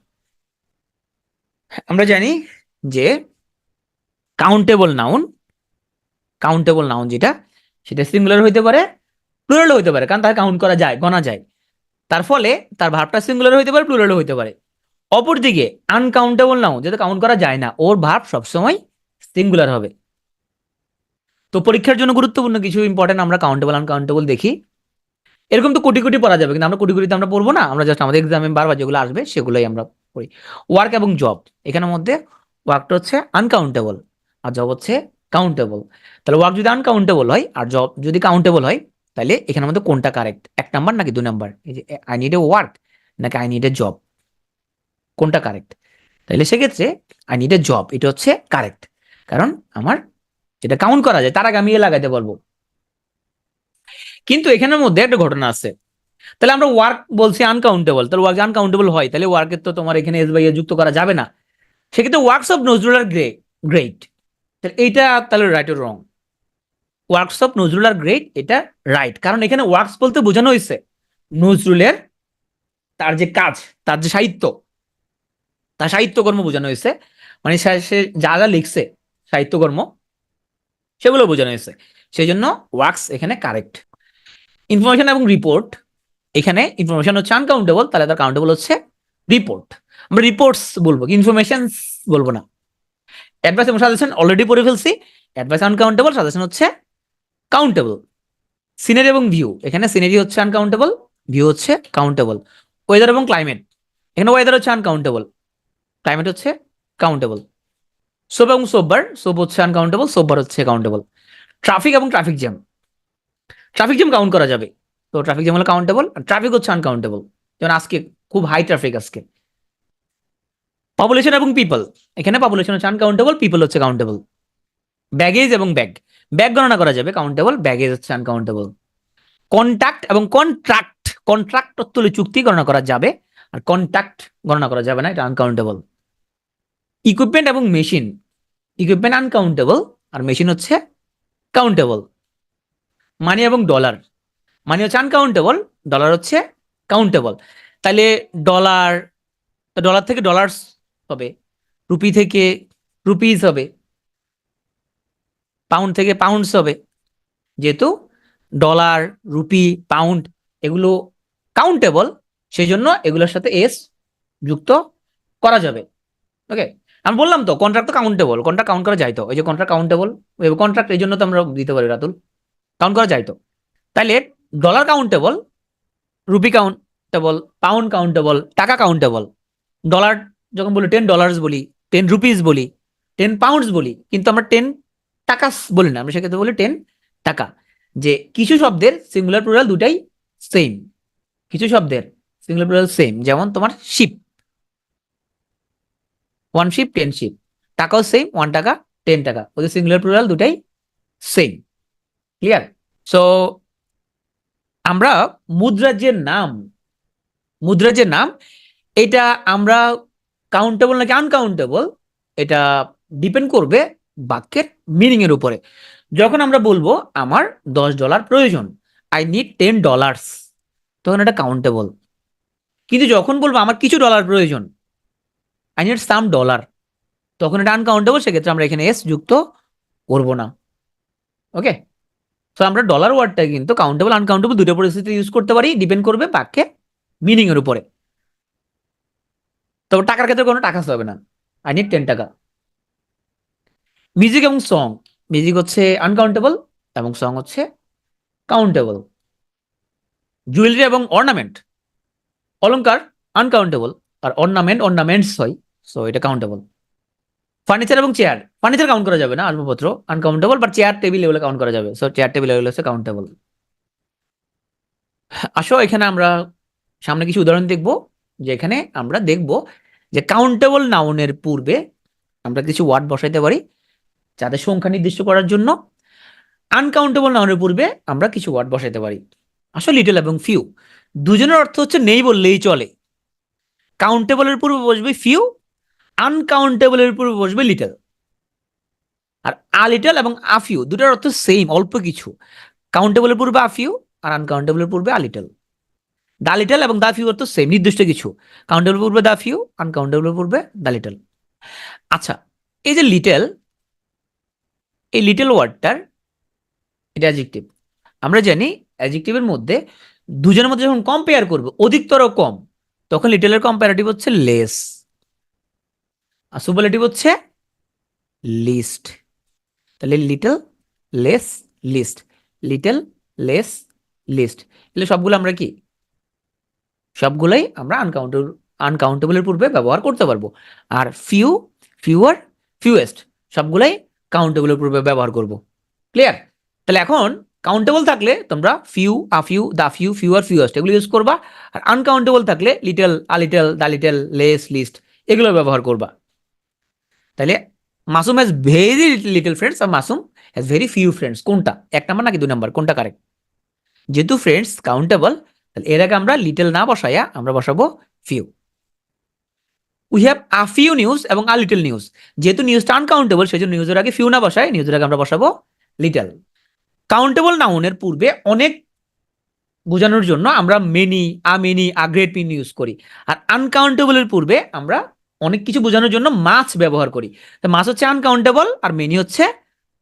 আমরা জানি যে কাউন্টেবল নাউন, কাউন্টেবল নাউন যেটা, সেটা সিঙ্গুলার হইতে পারে, প্লুরাল হইতে পারে, কারণ তাকে কাউন্ট করা যায়, গণা যায়। তার ফলে তার ভার্বটা সিঙ্গুলার হইতে পারে, প্লুরাল হইতে পারে। অপরদিকে আনকাউন্টেবল নাউন, যেটা কাউন্ট করা যায় না, ওর ভার্ব সবসময় সিঙ্গুলার হবে। তো পরীক্ষার জন্য গুরুত্বপূর্ণ কিছু ইম্পর্টেন্ট আমরা কাউন্টেবল আনকাউন্টেবল দেখি। এরকম তো কোটি কোটি পড়া যাবে, কিন্তু আমরা কোটি কোটিতে আমরা পড়বো না, আমরা জাস্ট আমাদের এক্সামে বারবার যেগুলো আসবে সেগুলোই আমরা পড়ি। ওয়ার্ক এবং জব, এখানের মধ্যে ওয়ার্কটা হচ্ছে আনকাউন্টেবল আর জব হচ্ছে কাউন্টেবল। তাহলে ওয়ার্ক যদি আনকাউন্টেবল হয় আর জব যদি কাউন্টেবল হয়, তাহলে এখানের মধ্যে কোনটা কারেক্ট? 1 নাম্বার নাকি 2 নাম্বার? এই যে আই নিড এ ওয়ার্ক নাকি আই নিড এ জব, কোনটা কারেক্ট? তাহলে সেক্ষেত্রে আই নিড এ জব, এটা হচ্ছে কারেক্ট, কারণ আমার যেটা কাউন্ট করা যায় তার আগে আমি এ লাগাইতে পারবো। কিন্তু এখানের মধ্যে একটা ঘটনা আছে। তাহলে আমরা ওয়ার্ক বলছি আনকাউন্টেবল, তাহলে ওয়ার্ক আনকাউন্টেবল হয়, তাহলে ওয়ার্কের তো তোমার এখানে এস বাই এ যুক্ত করা যাবে না। সেক্ষেত্রে works of Nazrul are great, তাহলে এইটা তাহলে right wrong? Works of Nazrul are great, এটা রাইট, কারণ এখানে ওয়ার্কস বলতে বোঝানো হয়েছে নজরুলের তার যে কাজ, তার যে সাহিত্য, তার সাহিত্যকর্ম বোঝানো হয়েছে, মানে সে যা যা লিখছে সাহিত্যকর্ম, সেগুলো বোঝানো হয়েছে। সেই জন্য ওয়ার্কস এখানে কারেক্ট। ইনফরমেশন এবং রিপোর্ট, এখানে ইনফরমেশন হচ্ছে আনকাউন্টেবল, তাহলে তার কাউন্টেবল হচ্ছে রিপোর্ট। আমরা রিপোর্টস বলবো, ইনফরমেশন বলবো না। অ্যাডভাইস এবং সাজেশন অলরেডি পড়ে ফেলছি, অ্যাডভাইস আনকাউন্টেবল, সাজেশন হচ্ছে কাউন্টেবল। সিনারি এবং ভিউ, এখানে সিনারি হচ্ছে আনকাউন্টেবল, ভিউ হচ্ছে কাউন্টেবল। ওয়েদার এবং ক্লাইমেট, এখানে ওয়েদার হচ্ছে আনকাউন্টেবল, ক্লাইমেট হচ্ছে কাউন্টেবল। সোপ এবং সোববার, সোপ হচ্ছে আনকাউন্টেবল, সোববার হচ্ছে কাউন্টেবল। ট্রাফিক এবং traffic jam, traffic jam count করা যাবে, তো ট্রাফিক জ্যাম হলো কাউন্টেবল, আর ট্রাফিক হচ্ছে আনকাউন্টেবল। যেমন আজকে খুব হাই ট্রাফিক আজকে। পপুলেশন এবং পিপল, এখানে পপুলেশন হচ্ছে আনকাউন্টেবল, পিপল হচ্ছে কাউন্টেবল। ব্যাগেজ এবং ব্যাগ, ব্যাগ গণনা করা যাবে, কাউন্টেবল, ব্যাগেজ হচ্ছে আনকাউন্টেবল। কন্ট্যাক্ট এবং কন্ট্রাক্ট, কন্ট্রাক্ট অর্থলে চুক্তি গণনা করা যাবে, আর কন্ট্যাক্ট গণনা করা যাবে না, এটা আনকাউন্টেবল। ইকুইপমেন্ট এবং মেশিন, ইকুইপমেন্ট আনকাউন্টেবল আর মেশিন হচ্ছে কাউন্টেবল। মানি এবং ডলার, মানি হচ্ছে আনকাউন্টেবল, ডলার হচ্ছে কাউন্টেবল। তাহলে ডলার, ডলার থেকে ডলার্স হবে, রুপি থেকে রুপিস হবে, পাউন্ড থেকে পাউন্ডস হবে। যেহেতু ডলার, রুপি, পাউন্ড এগুলো কাউন্টেবল, সেই জন্য এগুলোর সাথে এস যুক্ত করা যাবে। ওকে, আমি বললাম তো কন্ট্রাক্ট তো কাউন্টেবল, কন্ট্রাক্ট কাউন্ট করা যায় তো, এই যে কন্ট্রাক্ট কাউন্টেবল, কন্ট্রাক্ট এই জন্য তো আমরা দিতে পারি রাতুল, কাউন্ট করা যায় তো। তাইলে dollar countable, rupee countable, pound countable, টাকা কাউন্টেবল। ডলার যখন বলি $10 বলি, 10 রুপিস বলি, 10 পাউন্ডস বলি, কিন্তু আমরা 10 টাকাস বলি না, আমরা সেক্ষেত্রে বলি 10 টাকা। যে কিছু শব্দের সিঙ্গুলার প্লুরাল দুটাই সেম, কিছু শব্দের সিঙ্গুলার প্লুরাল সেম, যেমন তোমার শিপ, ওয়ান শিপ 10 শিপ, টাকাও সেম, 1 টাকা 10 টাকা, ওদের সিঙ্গুলার প্লুরাল দুটাই সেম। ক্লিয়ার? সো আমরা মুদ্রার যে নাম, মুদ্রার যে নাম, এটা আমরা কাউন্টেবল নাকি আনকাউন্টেবল, এটা ডিপেন্ড করবে বাক্যের মিনিং এর উপরে। যখন আমরা বলবো আমার $10 প্রয়োজন, আই নিড $10, তখন এটা কাউন্টেবল। কিন্তু যখন বলবো আমার কিছু ডলার প্রয়োজন, আই নিড সাম ডলার, তখন এটা আনকাউন্টেবল, সেক্ষেত্রে আমরা এখানে এস যুক্ত করবো না। ওকে, তো আমরা ডলার ওয়ার্ডটা কিন্তু কাউন্টেবল আনকাউন্টেবল দুটো পরিস্থিতি ইউজ করতে পারি, ডিপেন্ড করবে বাক্যে মিনিং এর উপরে। তবে টাকার ক্ষেত্রে কোনো টাকা হবে না, আই নিড 10 টাকা। মিউজিক এবং সং, মিউজিক হচ্ছে আনকাউন্টেবল এবং সং হচ্ছে কাউন্টেবল। জুয়েলারি এবং অর্নামেন্ট, অলংকার আনকাউন্টেবল, আর অর্নামেন্টস হয়, সো এটা কাউন্টেবল। ফার্নিচার এবং চেয়ার, ফার্নিচার কাউন্ট করা যাবে না, আসবাবপত্র আনকাউন্টেবল, বাট চেয়ার টেবিল এগুলো কাউন্ট করা যাবে, সো চেয়ার টেবিল এগুলো হচ্ছে কাউন্টেবল। আসো এখানে আমরা সামনে কিছু উদাহরণ দেখব, যে এখানে আমরা দেখব যে কাউন্টেবল নাউনের পূর্বে আমরা কিছু ওয়ার্ড বসাইতে পারি যাদের সংখ্যা নির্দিষ্ট করার জন্য। আনকাউন্টেবল নাউনের পূর্বে আমরা কিছু ওয়ার্ড বসাইতে পারি। আসলে লিটল এবং ফিউ দুজনের অর্থ হচ্ছে নেই বললেই চলে। কাউন্টেবলের পূর্বে বসবে ফিউ, আনকাউন্টেবলের পূর্বে বসবে লিটল। আর আ লিটল এবং আ ফিউ দুটার অর্থ সেম, অল্প কিছু। কাউন্টেবলের পূর্বে আ ফিউ আর আনকাউন্টেবলের পূর্বে আ লিটল। দা লিটল এবং দা ফিউ অর্থ সেম, নির্দিষ্ট কিছু। কাউন্টেবল পূর্বে দা ফিউ, আনকাউন্টেবল পূর্বে দা লিটল। আচ্ছা, এই যে লিটল, এই লিটল ওয়ার্ডটার এটা অ্যাডজেক্টিভ। আমরা জানি অ্যাডজেক্টিভের মধ্যে দুজনের মধ্যে যখন কম্পেয়ার করবো অধিকতর কম, তখন লিটলের কম্পারেটিভ হচ্ছে লেস, আর সুপারলেটিভ হচ্ছে লিস্ট। তাহলে little, less, least, little, less, least, এগুলো সবগুলো আমরা কি, সবগুলোই আমরা আনকাউন্টেবলের পূর্বে ব্যবহার করতে পারবো। আর ফিউ, ফিউয়ার, ফিউয়েস্ট সবগুলাই কাউন্টেবলের পূর্বে ব্যবহার করব। ক্লিয়ার? তাহলে এখন কাউন্টেবল থাকলে তোমরা few, a few, the few, fewer, fewest এগুলো ইউজ করবা। আর আনকাউন্টেবল থাকলে little, a little, the little, less, least এগুলো ব্যবহার করবা। তাহলে Masum has very little friends আর Masum has very few friends, কোনটা 1 নাম্বার নাকি 2 নাম্বার, কোনটা কারেক্ট? যেহেতু ফ্রেন্ডস কাউন্টেবল, তাহলে এর আগে আমরা লিটল না বসাইয়া আমরা বসাবো few. We have a few news এবং আ লিটল নিউজ, যেহেতু নিউজটা আনকাউন্টেবল সেজন্য নিউজের আগে ফিউ না বসাই, নিউজের আগে আমরা বসাবো লিটল। কাউন্টেবল নাউনের পূর্বে অনেক বোঝানোর জন্য আমরা many, a many, a great many use করি। আর আনকাউন্টেবলের পূর্বে আমরা অনেক কিছু বোঝানোর জন্য মাছ ব্যবহার করি। তো মাছ হচ্ছে আনকাউন্টেবল আর মেনি হচ্ছে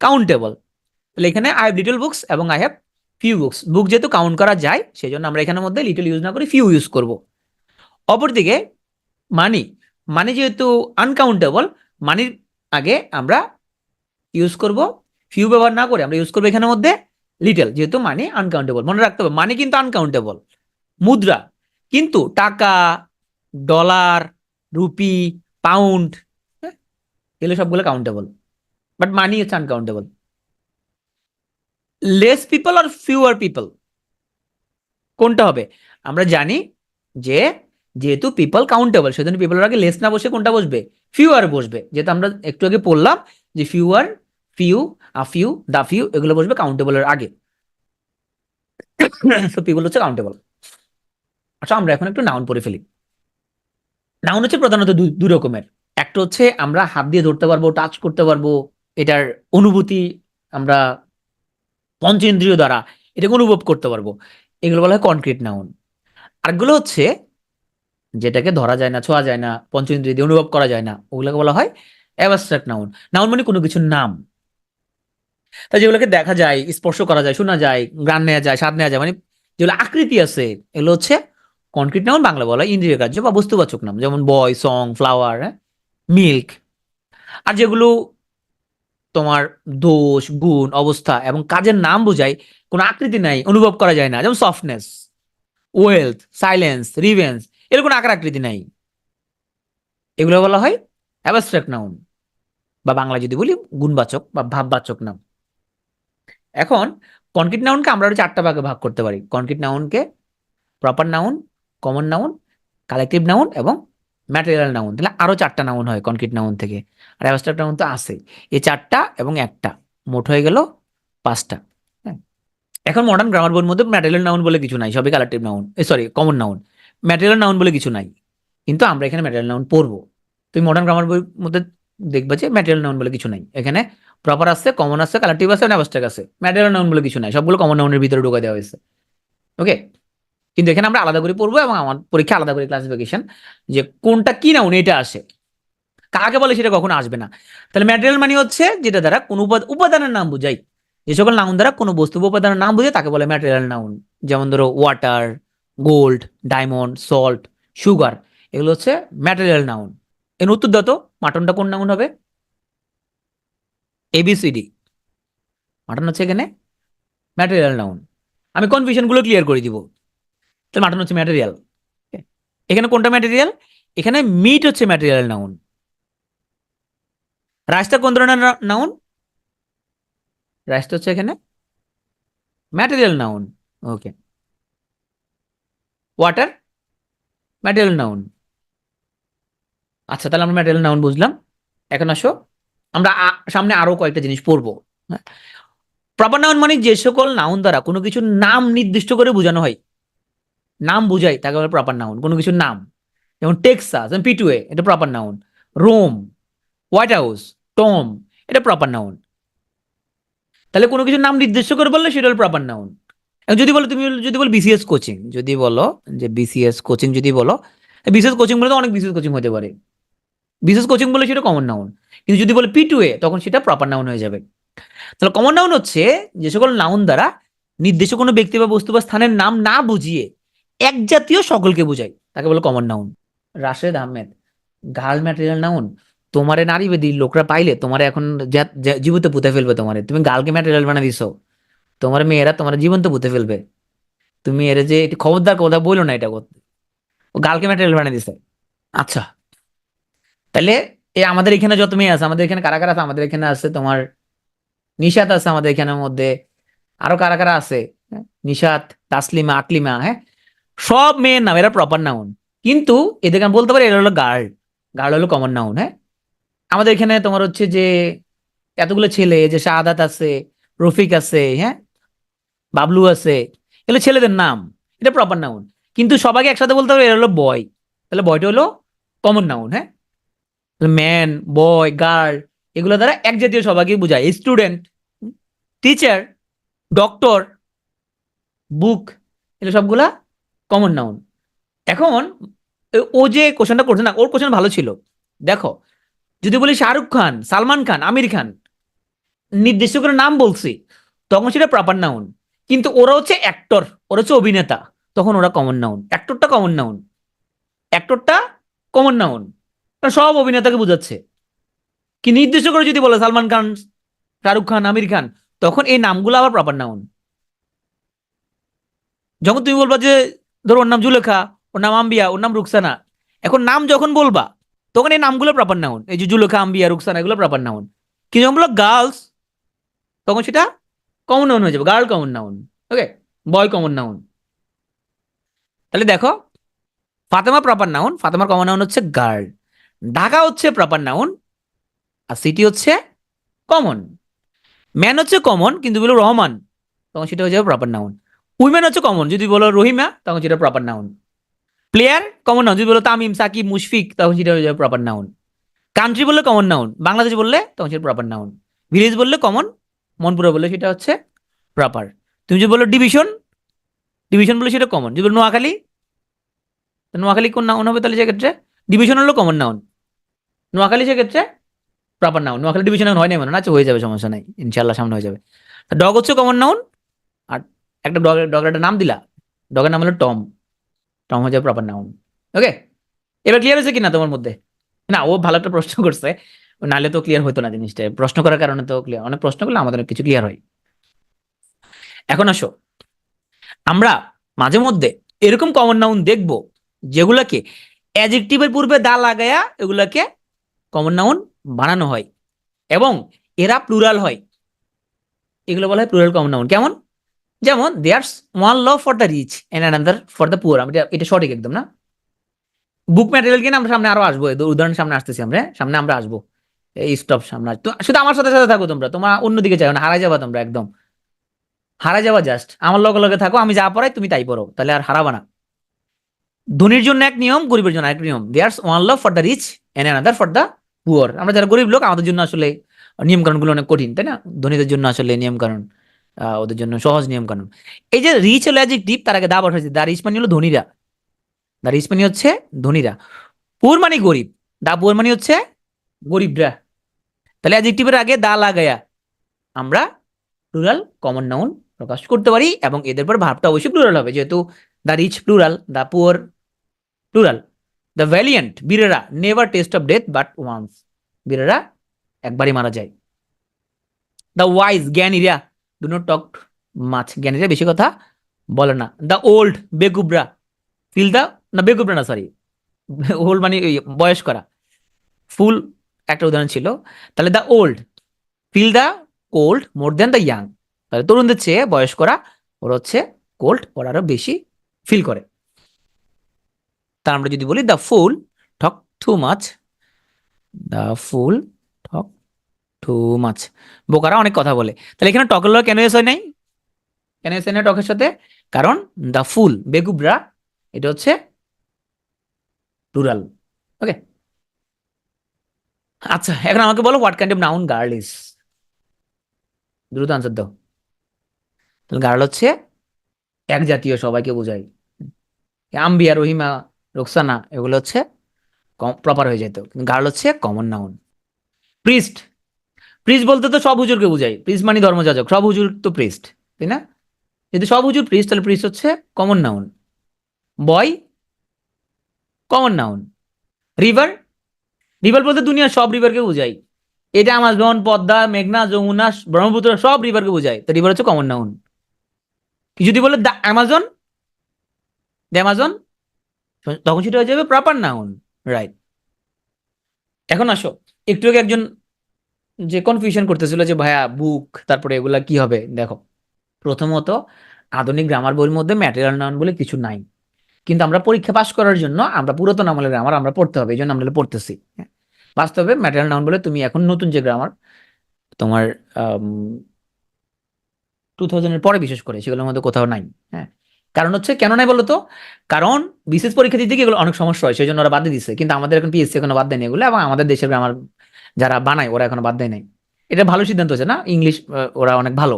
কাউন্টেবল। তাহলে এখানে আই হ্যাভ লিটল বুকস এবং আই হ্যাভ ফিউ বুকস, বুক যেহেতু কাউন্ট করা যায় সেই জন্য আমরা এখানের মধ্যে লিটল ইউজ না করি ফিউ ইউজ করব। অপরদিকে মানি, মানি যেহেতু আনকাউন্টেবল, মানির আগে আমরা ইউজ করব ফিউ ব্যবহার না করে আমরা ইউজ করবো এখানের মধ্যে লিটল, যেহেতু মানি আনকাউন্টেবল। মনে রাখতে হবে মানি কিন্তু আনকাউন্টেবল, মুদ্রা, কিন্তু টাকা, ডলার, রুপি, পাউন্ড এগুলো সবগুলো কাউন্টেবল, বাট মানি হচ্ছে আনকাউন্টেবল। লেস পিপল আর ফিউয়ার পিপল কোনটা হবে? আমরা জানি যে যেহেতু পিপল কাউন্টেবল সেজন্য পিপলের আগে লেস না বসে কোনটা বসবে? ফিউয়ার বসবে, যেহেতু আমরা একটু আগে পড়লাম যে fewer, few, a few, the few এগুলো বসবে কাউন্টেবলের আগে। তো পিপল হচ্ছে কাউন্টেবল। আচ্ছা, আমরা এখন একটু নাউন পড়ে ফেলি। নাউন হচ্ছে প্রধানত দুই রকমের। একটা হচ্ছে আমরা হাত দিয়ে ধরতে পারবো, টাচ করতে পারবো, এটার অনুভূতি আমরা পঞ্চেন্দ্রিয় দ্বারা এটাকে অনুভব করতে পারবো, এগুলো বলা হয় কনক্রিট নাউন। আরেকগুলো হচ্ছে যেটাকে ধরা যায় না, ছোঁয়া যায় না, পঞ্চেন্দ্রিয় দিয়ে অনুভব করা যায় না, ওগুলোকে বলা হয় অ্যাবস্ট্রাক্ট নাউন। নাউন মানে কোনো কিছুর নাম, তাই যেগুলোকে দেখা যায়, স্পর্শ করা যায়, শোনা যায়, ঘ্রাণ নেওয়া যায়, স্বাদ নেওয়া যায়, মানে যেগুলো আকৃতি আছে এগুলো হচ্ছে কনক্রিট নাউন, বাংলা বলা হয় ইন্দ্রিয় গ্রাহ্য বা বস্তুবাচক নাম, যেমন বয়, সং, ফ্লাওয়ার, মিল্ক। আর যেগুলো তোমার দোষ, গুণ, অবস্থা এবং কাজের নাম বোঝায়, কোনো আকৃতি নাই, অনুভব করা যায় না, যেমন সফটনেস, ওয়েলথ, সাইলেন্স, রিভেন্স, এর কোনো আকার আকৃতি নাই, এগুলো বলা হয় অ্যাবস্ট্রাক্ট নাউন, বা বাংলা যদি বলি গুণবাচক বা ভাববাচক নাম। এখন কনক্রিট নাউনকে আমরা আরো 4টা ভাগে ভাগ করতে পারি। কনক্রিট নাউনকে proper noun, common noun, collective noun এবং ম্যাটেরিয়াল নাউন, তাহলে আরো 4টা নাউন হয় কনক্রিট নাউন থেকে, আর অ্যাবস্ট্রাক্ট নাউন তো আছে, এই 4টা এবং একটা মোট হয়ে গেল 5টা। হ্যাঁ, এখন মডার্ন গ্রামার বইয়ের মধ্যে ম্যাটেরিয়াল নাউন বলে কিছু নাই, সবই collective noun, sorry common noun. Material noun বলে কিছু নাই, কিন্তু আমরা এখানে ম্যাটেরিয়াল নাউন পড়বো। তুমি মডার্ন গ্রামার বইয়ের মধ্যে দেখবে যে ম্যাটেরিয়াল নাউন বলে কিছু নাই, এখানে প্রপার আছে, কমন আছে, কালেক্টিভ আছে, অ্যাবস্ট্রাক্ট আছে, ম্যাটেরিয়াল নাউন বলে কিছু নাই, সবগুলো কমন নাউনের ভিতরে ঢুকে দেওয়া হয়েছে। ওকে, কিন্তু এখানে আমরা আলাদা করে পড়বো এবং আমার পরীক্ষা আলাদা করে ক্লাসিফিকেশন যে কোনটা কি নাউন এটা আসে, কাকে বলে সেটা কখনো আসবে না। তাহলে ম্যাটেরিয়াল মানে হচ্ছে যেটা দ্বারা কোনো উপাদানের নাম বুঝাই, যে সকল নাউন দ্বারা কোনো বস্তু বা উপাদানের নাম বুঝে তাকে বলে ম্যাটেরিয়াল নাউন। যেমন ধরো water, gold, diamond, salt, sugar, এগুলো হচ্ছে ম্যাটেরিয়াল নাউন। এর উত্তর দাও তো, মাটনটা কোন নাউন হবে? এবিসিডি, মাটন হচ্ছে এখানে ম্যাটেরিয়াল নাউন। আমি কনফিউশন গুলো ক্লিয়ার করে দিব। তাহলে মাটন হচ্ছে ম্যাটেরিয়াল, এখানে কোনটা ম্যাটেরিয়াল? এখানে মিট হচ্ছে ম্যাটেরিয়াল নাউন। রাইসটা কোন ধরনের নাউন? রাইসটা হচ্ছে এখানে ম্যাটেরিয়াল নাউন। ওকে, ওয়াটার ম্যাটেরিয়াল নাউন। আচ্ছা, তাহলে আমরা ম্যাটেরিয়াল নাউন বুঝলাম। এখন আসো, আমরা সামনে আরো কয়েকটা জিনিস পড়বো। প্রপার নাউন মানে যে সকল নাউন দ্বারা কোনো কিছুর নাম নির্দিষ্ট করে বোঝানো হয়, নাম বুঝাই তাকে বলে প্রপার নাউন, কোনো কিছুর নাম। যেমন টেক্সাস, পিটুয়ে, এটা proper noun. Rome, White House, Tom, এটা প্রপার নাউন। তাহলে কোনো কিছুর নাম নির্দিষ্ট করে বললে সেটা হলো প্রপার নাউন। যদি বলো, তুমি যদি বলো বিসিএস কোচিং, যদি বলো যে বিসিএস কোচিং, যদি বলো বিসিএস কোচিং বলে তো অনেক বিসিএস কোচিং হতে পারে, বিসিএস কোচিং বলে সেটা কমন নাউন। কিন্তু যদি বলে পিটুয়ে, তখন সেটা প্রপার নাউন হয়ে যাবে। তাহলে কমন নাউন হচ্ছে যে সকল নাউন দ্বারা নির্দিষ্ট কোনো ব্যক্তি বা বস্তু বা স্থানের নাম না বুঝিয়ে এক জাতীয় সকলকে বোঝায় তাকে বলে common noun. Rashed Ahmed, girl material noun? তোমারে নারীবাদী লোকরা পাইলে তোমার এখন জীবিত পুঁতে ফেলবে, তোমারে, তুমি গার্লকে ম্যাটেরিয়াল বানা দিছো, তোমার মেয়েরা তোমার জীবন্ত পুঁতে ফেলবে। তুমি এর যে খবরদার কথা বলো না এটা করতে, ও গার্লকে ম্যাটেরিয়াল বানিয়ে দিছে। আচ্ছা, তাহলে এই আমাদের এখানে যত মেয়ে আছে, আমাদের এখানে কারা কারা আছে? আমাদের এখানে আছে তোমার নিশাত আছে, আমাদের এখানের মধ্যে আরো কারা কারা আছে? হ্যাঁ, নিশাত, তাসলিমা, আকলিমা, হ্যাঁ, সব মেয়ের নাম, এরা প্রপার নাউন। কিন্তু এদেরকে আমি বলতে পারি এরা হলো গার্ল, গার্ল হলো কমন নাউন। হ্যাঁ, আমাদের এখানে তোমার হচ্ছে যে এতগুলো ছেলে, যে শাহাদাত আছে, রফিক আছে, হ্যাঁ, বাবলু আছে, এগুলো ছেলেদের নাম, এটা প্রপার নাউন। কিন্তু সবাইকে একসাথে বলতে হবে এরা হলো বয়, তাহলে বয়টা হলো কমন নাউন। হ্যাঁ, ম্যান, বয়, গার্ল, এগুলো দ্বারা এক জাতীয় সবাইকে বোঝায়। স্টুডেন্ট, টিচার, ডক্টর, বুক, এগুলো সবগুলা কমন নাউন। এখন ও যে কোশ্চেনটা করছে না, ওর কোশ্চেন ভালো ছিল। দেখো, যদি বলি শাহরুখ খান, সালমান খান, আমির খান, নির্দিষ্ট করে নাম বলছি, তখন সেটা প্রপার নাউন। কিন্তু ওরা হচ্ছে অ্যাক্টর, ওরা হচ্ছে অভিনেতা, তখন ওরা কমন নাউন। অ্যাক্টরটা কমন নাউন, অ্যাক্টরটা কমন নাউন, সব অভিনেতাকে বোঝাচ্ছে। কি নির্দিষ্ট করে যদি বলে সালমান খান, শাহরুখ খান, আমির খান, তখন এই নামগুলো আবার প্রপার নাউন। যখন তুমি বলবা যে ধরো ওর নাম জুলেখা, ওর নাম আম্বিয়া, ওর নাম রুকসানা, এখন নাম যখন বলবা তখন এই নামগুলো প্রপার নাউন, এই যে জুলেখা, আম্বিয়া, রুকসানা, এগুলো প্রপার নাউন। কিন্তু যখন বলো গার্লস, তখন সেটা কমন নাউন হয়ে যাবে, গার্ল কমন নাউন। ওকে, বয় কমন নাউন। তাহলে দেখো, ফাতেমা প্রপার নাউন, ফাতেমার কমন নাউন হচ্ছে গার্ল। ঢাকা হচ্ছে প্রপার নাউন, আর সিটি হচ্ছে কমন। ম্যান হচ্ছে কমন, কিন্তু বলো রহমান, তখন সেটা হয়ে যাবে প্রপার নাউন। উইমেন হচ্ছে কমন, যদি বলো রহিমা, তখন সেটা proper noun. Player common noun, যদি বলো তামিম, সাকিব, মুশফিক, তখন সেটা হয়ে যাবে প্রপার নাউন। কান্ট্রি বললে কমন নাউন, বাংলাদেশ বললে তখন সেটা প্রপার নাউন। ভিলেজ বললে কমন, মনপুরা বললে সেটা হচ্ছে প্রপার। তুমি যদি বলো ডিভিশন, ডিভিশন বললে সেটা কমন। যদি বলো নোয়াখালী, নোয়াখালী কোন নাউন হবে তাহলে সেক্ষেত্রে? ডিভিশন হলো কমন নাউন, নোয়াখালী সেক্ষেত্রে প্রপার নাউন। নোয়াখালী ডিভিশন হয় না মানে, আচ্ছা হয়ে যাবে, সমস্যা নাই, ইনশাল্লাহ সামনে হয়ে যাবে। ডগ হচ্ছে কমন নাউন, আর একটা ডগের একটা নাম দিলা, ডগের নাম হলো টম, টম হয়ে যাবে প্রপার নাউন। ওকে, এবার ক্লিয়ার হয়েছে কিনা তোমার মধ্যে? না, ও ভালো একটা প্রশ্ন করছে, নাহলে তো ক্লিয়ার হতো না জিনিসটা, প্রশ্ন করার কারণে তো ক্লিয়ার, অনেক প্রশ্ন করলে আমাদের কিছু ক্লিয়ার হয়। এখন আসো, আমরা মাঝে মধ্যে এরকম কমন নাউন দেখবো যেগুলাকে অ্যাডজেক্টিভের পূর্বে দা লাগায়া এগুলাকে কমন নাউন বানানো হয় এবং এরা প্লুরাল হয়, এগুলো বলা হয় প্লুরাল কমন নাউন। কেমন? যেমন there's one law for the rich and another for the poor. এটা সঠিক একদম না? বুক ম্যাটেরিয়াল কিনা আমরা সামনে আরো আসবো, উদাহরণ সামনে আসতেছি, আমরা সামনে আমরা আসবো। এই স্টপ, সামনে তো শুধু আমার সাথে সাথে থাকো তোমরা, তোমার অন্যদিকে যাও না, হারাই যাবা তোমরা, একদম হারাই যাবা। জাস্ট আমার লগে লগে থাকো, আমি যা পড়াই তুমি তাই পড়ো, তাহলে আর হারাবা না। ধনীর জন্য এক নিয়ম, গরিবের জন্য এক নিয়ম। There's one law for the rich and another for the poor. আমরা যারা গরিব লোক, আমাদের জন্য আসলে নিয়ম কানুন গুলো অনেক কঠিন, তাই না? ধনীদের জন্য আসলে নিয়ম কানুন ওদের জন্য সহজ নিয়ম কানুন। এই যে রিচ হলো অ্যাডজেক্টিভ, তার আগে দা বসাইছে, দা রিচ মানে হলো ধনীরা, দা রিচ মানে হচ্ছে ধনীরা, পুর মানে গরিব, দা পুয়ার মানে হচ্ছে গরিবরা। তাহলে অ্যাডজেক্টিভের আগে দা লাগায়া আমরা প্লুরাল কমন নাউন প্রকাশ করতে পারি, এবং এদের পর ভার্বটা অবশ্যই প্লুরাল হবে, যেহেতু the rich plural, the poor plural. The valiant বীরেরা never taste of death but once, বীরেরা একবারই মারা যায়। দ্য ওয়াইজ জ্ঞানীরা ডু নট টক মাছ, জ্ঞানীরা বেশি কথা বলে না। দ্য ওল্ড বেকুবরা ফিল দ্য, না বেকুবরা না সরি, ওল্ড মানে বয়স করা, ফুল একটা উদাহরণ ছিল। তাহলে the old feel the cold more than the young, তাহলে তরুণদের চেয়ে বয়স্করা ওরা হচ্ছে কোল্ড, ওরা আরো বেশি ফিল করে। তার আমরা যদি বলি the fool talk too much, the fool talk too much, বোকারা অনেক কথা বলে। তাহলে এখানে টকের লগে কেন এস হয় নাই, কেন এস হয় না টকের সাথে? কারণ দ্য ফুল বেকুবরা এটা হচ্ছে প্লুরাল। ওকে, আচ্ছা এখন আমাকে বলো what kind of noun girl is, দ্রুত আনসার দাও। তাহলে গার্ল হচ্ছে এক জাতীয়, সবাইকে বোঝায়। আম্বিয়া, রহিমা, রোকসানা এগুলো হচ্ছে প্রপার হয়ে যেত, কিন্তু গার্ল হচ্ছে কমন নাউন। প্রিস্ট, প্রিস্ট বলতে তো সব হুজুরকে বুঝাই, প্রিস্ট মানে ধর্মযাজক, সব হুজুর তো প্রিস্ট, তাই না? যদি সব হুজুর প্রিস্ট, তাহলে প্রিস্ট হচ্ছে কমন নাউন। বয় কমন নাউন। রিভার, রিভার বলতে দুনিয়ার সব রিভারকে বুঝাই, এটা আমাজন, পদ্মা, মেঘনা, যমুনা, ব্রহ্মপুত্র সব রিভারকে বুঝায়, তো রিভার হচ্ছে কমন নাউন। যদি বলে দ্য অ্যামাজন, দ্য অ্যামাজন, তখন সেটা হয়ে যাবে প্রপার নাউন, রাইট। এখন আসো, একটু আগে একজন যে কনফিউশন করতেছিল যে ভাইয়া বুক তারপরে এগুলা কি হবে, দেখো প্রথমত আধুনিক গ্রামার বইয়ের মধ্যে ম্যাটেরিয়াল নাউন বলে কিছু নাই, কিন্তু আমরা পরীক্ষা পাস করার জন্য আমরা পুরাতন আমলের গ্রামার আমরা পড়তে হবে, এই জন্য আমরা পড়তেছি। হ্যাঁ, বাস্তবে ম্যাটেরিয়াল নাউন বলে তুমি এখন নতুন যে গ্রামার তোমার 2000-এর পরে বিশেষ করে সেগুলোর মধ্যে কোথাও নাই। হ্যাঁ, কারণ হচ্ছে কেন নাই বলতো, কারণ বিশেষ পরীক্ষা দিতে গিয়ে এগুলো অনেক সমস্যা হয়, সেই জন্য ওরা বাদ দিয়ে দিচ্ছে, কিন্তু আমাদের এখন পিএসসি এখনো বাদ দেয়নি এগুলো, এবং আমাদের দেশের গ্রামার যারা বানায় ওরা এখনো বাদ দেয় নাই। এটা ভালো সিদ্ধান্ত হচ্ছে না, ইংলিশ ওরা অনেক ভালো,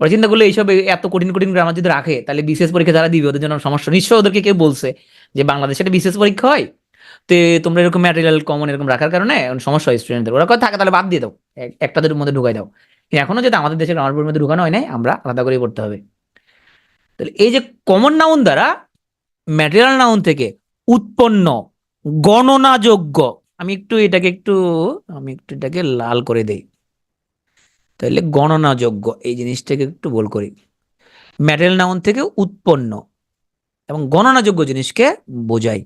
ওরা চিন্তা করলে এইসব এত কঠিন কঠিন গ্রামার যদি রাখে তাহলে বিশেষ পরীক্ষা যারা দিবে ওদের জন্য সমস্যা। নিশ্চয়ই ওদেরকে কেউ বলছে যে বাংলাদেশে একটা বিশেষ পরীক্ষা হয়, তো তোমরা এরকম ম্যাটেরিয়াল কমন এরকম রাখার কারণে সমস্যা হয় স্টুডেন্টদের, ওরা কথা থাকে তাহলে বাদ দিয়ে দাও, একটা দুটোর মধ্যে ঢুকাই দাও। এখনো যেটা আমাদের দেশের গ্রামার বইয়ের মধ্যে ঢুকানো হয় নাই, আমরা আলাদা করে পড়তে হবে। তাহলে এই যে কমন নাউন দ্বারা ম্যাটেরিয়াল নাউন থেকে উৎপন্ন গণনাযোগ্য, আমি একটু এটাকে একটু আমি একটু এটাকে লাল করে দেই, তাহলে গণনাযোগ্য এই জিনিসটাকে একটু বল করি। ম্যাটেরিয়াল নাউন থেকে উৎপন্ন এবং গণনাযোগ্য জিনিসকে বোঝাই,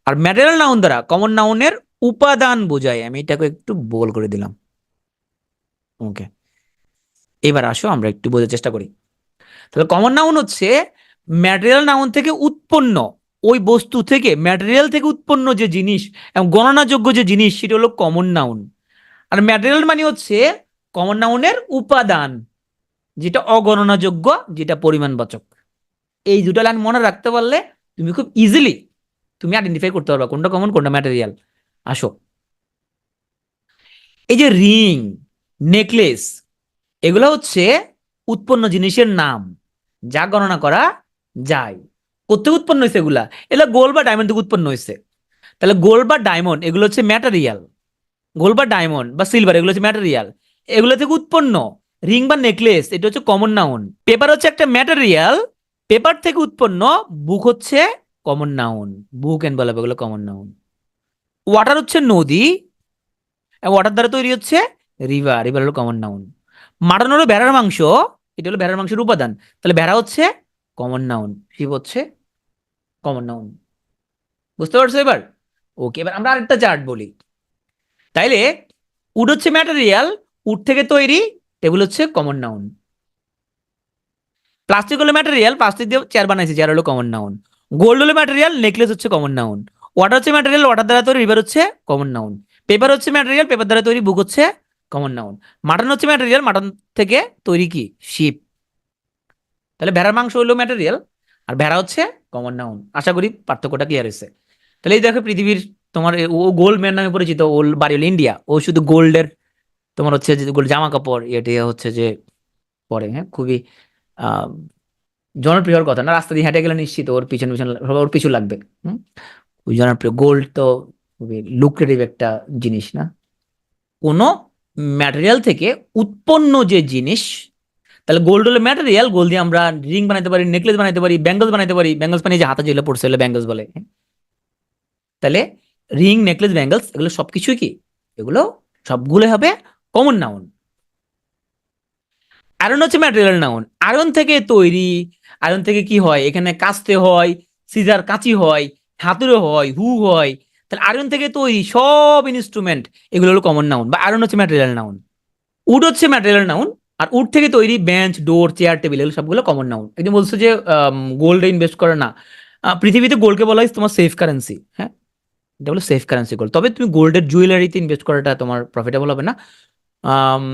আর ম্যাটেরিয়াল নাউন দ্বারা কমন নাউনের উপাদান বোঝায়, আমি এটাকে একটু বল করে দিলাম। ওকে, এবার আসো আমরা একটু বোঝার চেষ্টা করি। তাহলে কমন নাউন হচ্ছে ম্যাটেরিয়াল নাউন থেকে উৎপন্ন, ওই বস্তু থেকে ম্যাটেরিয়াল থেকে উৎপন্ন যে জিনিস এবং গণনাযোগ্য যে জিনিস সেটা হলো কমন নাউন। আর ম্যাটেরিয়াল মানে হচ্ছে কমন নাউনের উপাদান, যেটা অগণনাযোগ্য, যেটা পরিমাণবাচক। এই দুটো লাইন মনে রাখতে পারলে তুমি খুব ইজিলি তুমি আইডেন্টিফাই করতে পারবা কোনটা কমন কোনটা ম্যাটেরিয়াল। আসো, এই যে রিং, নেকলেস, এগুলো হচ্ছে উৎপন্ন জিনিসের নাম যা গণনা করা যায়। কোথেকে উৎপন্ন হয়েছে এগুলা? এগুলো গোল্ড বা ডায়মন্ড থেকে উৎপন্ন হয়েছে। তাহলে গোল্ড বা ডায়মন্ড এগুলো হচ্ছে ম্যাটেরিয়াল, গোল্ড বা ডায়মন্ড বা সিলভার এগুলো হচ্ছে ম্যাটেরিয়াল, এগুলো থেকে উৎপন্ন। রিং বা নেকলেস এটা হচ্ছে কমন নাউন। পেপার হচ্ছে একটা ম্যাটেরিয়াল, পেপার থেকে উৎপন্ন। বুক হচ্ছে কমন নাউন, বুক এন্ড বলা এগুলো কমন নাউন। ওয়াটার হচ্ছে নদী, ওয়াটার দ্বারা তৈরি হচ্ছে রিভার, রিভার হলো কমন নাউন। মাটন হলো ভেড়ার মাংস, এটা হলো ভেড়ার মাংসের উপাদান, তাহলে ভেড়া হচ্ছে কমন নাউন, শিব হচ্ছে কমন নাউন। বুঝতে পারছো এবার? ওকে, এবার আমরা আরেকটা চার্ট বলি। তাইলে উড হচ্ছে ম্যাটেরিয়াল, উড থেকে তৈরি, টেবিল হচ্ছে কমন নাউন। প্লাস্টিক হলো ম্যাটেরিয়াল, প্লাস্টিক দিয়ে চেয়ার বানাইছে, চেয়ার হলো কমন নাউন। গোল্ড হলো ম্যাটেরিয়াল, নেকলেস হচ্ছে কমন নাউন। ওয়াটার হচ্ছে ম্যাটেরিয়াল, ওয়াটার দ্বারা তৈরি, রিভার হচ্ছে কমন নাউন। পেপার হচ্ছে ম্যাটেরিয়াল, পেপার দ্বারা তৈরি, বুক হচ্ছে কমন নাউন। মাটন হচ্ছে ম্যাটেরিয়াল, মাটন থেকে তৈরি কি শিপ। তাহলে ভেড়ার মাংস হলো ম্যাটেরিয়াল আর ভেড়া হচ্ছে কমন নাউন। আশা করি পার্থক্যটা ক্লিয়ার হয়েছে। তাহলে এই দেখো পৃথিবীর তোমার ও গোল্ড ম্যান নামে পরিচিত, ওর বাড়ি হলো ইন্ডিয়া, ও শুধু গোল্ডের তোমার হচ্ছে যে গোল্ড জামা কাপড় এটি হচ্ছে যে পরে, হ্যাঁ খুবই আহ জনপ্রিয়র কথা না, রাস্তা দিয়ে হেঁটে গেলে নিশ্চিত ওর পিছনে পিছনে ওর পিছু লাগবে। হুম, ওই জনপ্রিয় গোল্ড তো খুবই লুক্রেটিভ একটা জিনিস না। কোনো ম্যাটেরিয়াল থেকে উৎপন্ন যে জিনিস, তাহলে গোল্ড হলো ম্যাটেরিয়াল, গোল্ড দিয়ে আমরা রিং বানাতে পারি, নেকলেস বানাতে পারি, ব্যাঙ্গলস বানাতে পারি। ব্যাঙ্গলস মানে যে হাতে যেগুলো পড়ছে হলো ব্যাঙ্গলস বলে। তাহলে রিং, নেকলেস, ব্যাঙ্গলস এগুলো সবকিছুই কি, এগুলো সবগুলো হবে কমন নাউন। আয়রন হচ্ছে ম্যাটেরিয়াল নাউন, আয়রন থেকে তৈরি। আয়রন থেকে কি হয়, এখানে কাস্তে হয়, সিজার কাঁচি হয়, হাতুড়ে হয়, হু হয়। তাহলে আয়রন থেকে তৈরি সব ইনস্ট্রুমেন্ট এগুলো হলো কমন নাউন বা আয়রন হচ্ছে ম্যাটেরিয়াল নাউন। উড হচ্ছে ম্যাটেরিয়াল নাউন, আর উড থেকে তৈরি বেঞ্চ, ডোর, চেয়ার, টেবিল এগুলো সবগুলো কমন নাউন। একদম বলছো যে গোল্ডে ইনভেস্ট করে না, পৃথিবীতে গোল্ডকে বলা হয় তোমার সেফ কারেন্সি। হ্যাঁ, এটা হলো সেফ কারেন্সি গোল্ড। তবে তুমি গোল্ডের জুয়েলারিতে ইনভেস্ট করাটা তোমার প্রফিটেবল হবে না। আম,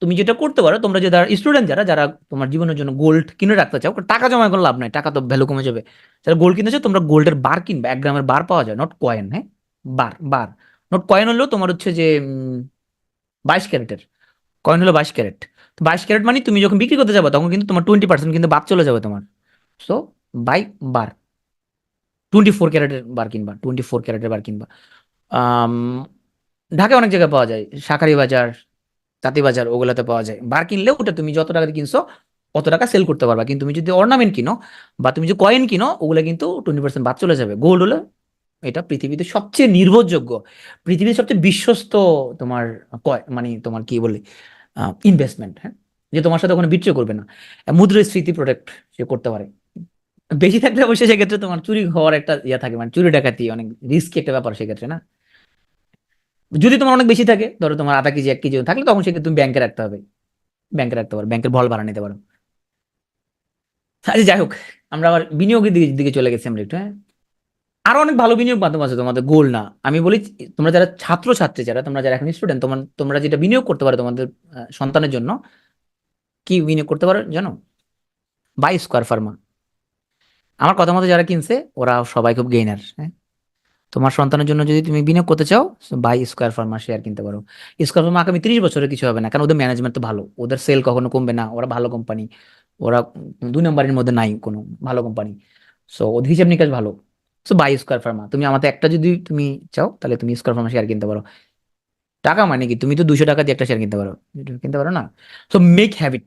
তুমি যেটা করতে পারো, তোমরা যে যারা স্টুডেন্ট, যারা যারা তোমার জীবনের জন্য গোল্ড কিনে রাখতে চাও, কারণ টাকা জমায় কোনো লাভ নাই, টাকা তো ভ্যালু কমে যাবে। যারা গোল্ড কিনতে চাও তোমরা গোল্ডের বার কিনবে, 1 গ্রামের বার পাওয়া যায়, নট কয়েন। হ্যাঁ, বার বার, নট কয়েন হলেও তোমার হচ্ছে যে 22 ক্যারেটের কয়েন হলো 22 ক্যারেট। তো 22 ক্যারেট মানে তুমি যখন বিক্রি করতে যাবে তখন কিন্তু তোমার 20% কিন্তু বাদ চলে যাবে তোমার। সো বাই বার, 24 ক্যারেটের বার কিনবা, 24 ক্যারেটের বার কিনবা। আম, ঢাকায় অনেক জায়গায় পাওয়া যায়, শাঁখারী বাজার, তাঁতি বাজার, ওগুলাতে পাওয়া যায়। বার কিনলে ওটা তুমি যত টাকা দিয়ে কিনছো অত টাকা সেল করতে পারবা। কিন্তু তুমি যদি অর্নামেন্ট কিনো বা তুমি যদি কয়েন কিনো, ওগুলো কিন্তু 20% বাদ চলে যাবে। গোল্ড হলো এটা পৃথিবীতে সবচেয়ে নির্ভরযোগ্য, পৃথিবীর সবচেয়ে বিশ্বস্ত তোমার মানে তোমার কি বলে ইনভেস্টমেন্ট। হ্যাঁ, যে তোমার সাথে ওখানে বিট্রে করবে না, মুদ্রাস্ফীতি প্রোটেক্ট সে করতে পারে। বেশি থাকলে অবশ্যই সেক্ষেত্রে তোমার চুরি হওয়ার একটা ইয়ে থাকে, মানে চুরি ডাকাতি অনেক রিস্কি একটা ব্যাপার সেক্ষেত্রে না। যদি তোমার অনেক বেশি থাকে, ধরো তোমার আধা কেজি 1 কেজি থাকলে, তখন সেক্ষেত্রে তুমি ব্যাংকে রাখতে হবে, ব্যাংকে রাখতে পারো, ব্যাংকের ভল ভাড়া নিতে পারো। আচ্ছা যাই হোক, আমরা আবার বিনিয়োগের দিকে দিকে চলে গেছি আমরা একটু। হ্যাঁ, আরো অনেক ভালো বিনিয়োগ মাধ্যম আছে তোমাদের, গোল না। আমি বলি তোমরা যারা ছাত্র ছাত্রী, যারা তোমরা যারা এখন স্টুডেন্ট, তোমরা যেটা বিনিয়োগ করতে পারো তোমাদের সন্তানের জন্য, কি বিনিয়োগ করতে পারো জানো? বাই স্কোয়ার ফার্মা। আমার কথা মতো যারা কিনছে ওরা সবাই খুব গেইনার। হ্যাঁ, তোমার সন্তানের জন্য যদি তুমি বিনিয়োগ করতে চাও, বাই স্কোয়ার ফার্মা শেয়ার কিনতে পারো। স্কোয়ার ফার্মা আগামী 30 বছরে কিছু হবে না, কারণ ওদের ম্যানেজমেন্ট তো ভালো, ওদের সেল কখনো কমবে না, ওরা ভালো কোম্পানি, ওরা 2 নম্বরের মধ্যে নাই কোনো, ভালো কোম্পানি। সো ওদের হিসাব নিকাশ ভালো। সো বাই স্কোয়ার ফার্মা, তুমি আমাদের একটা যদি তুমি চাও তাহলে তুমি স্কোয়ার ফার্মা শেয়ার কিনতে পারো। টাকা মানে কি, তুমি তো 200 টাকা দিয়ে একটা শেয়ার কিনতে পারো, কিনতে পারো না? সো মেক হ্যাবিট,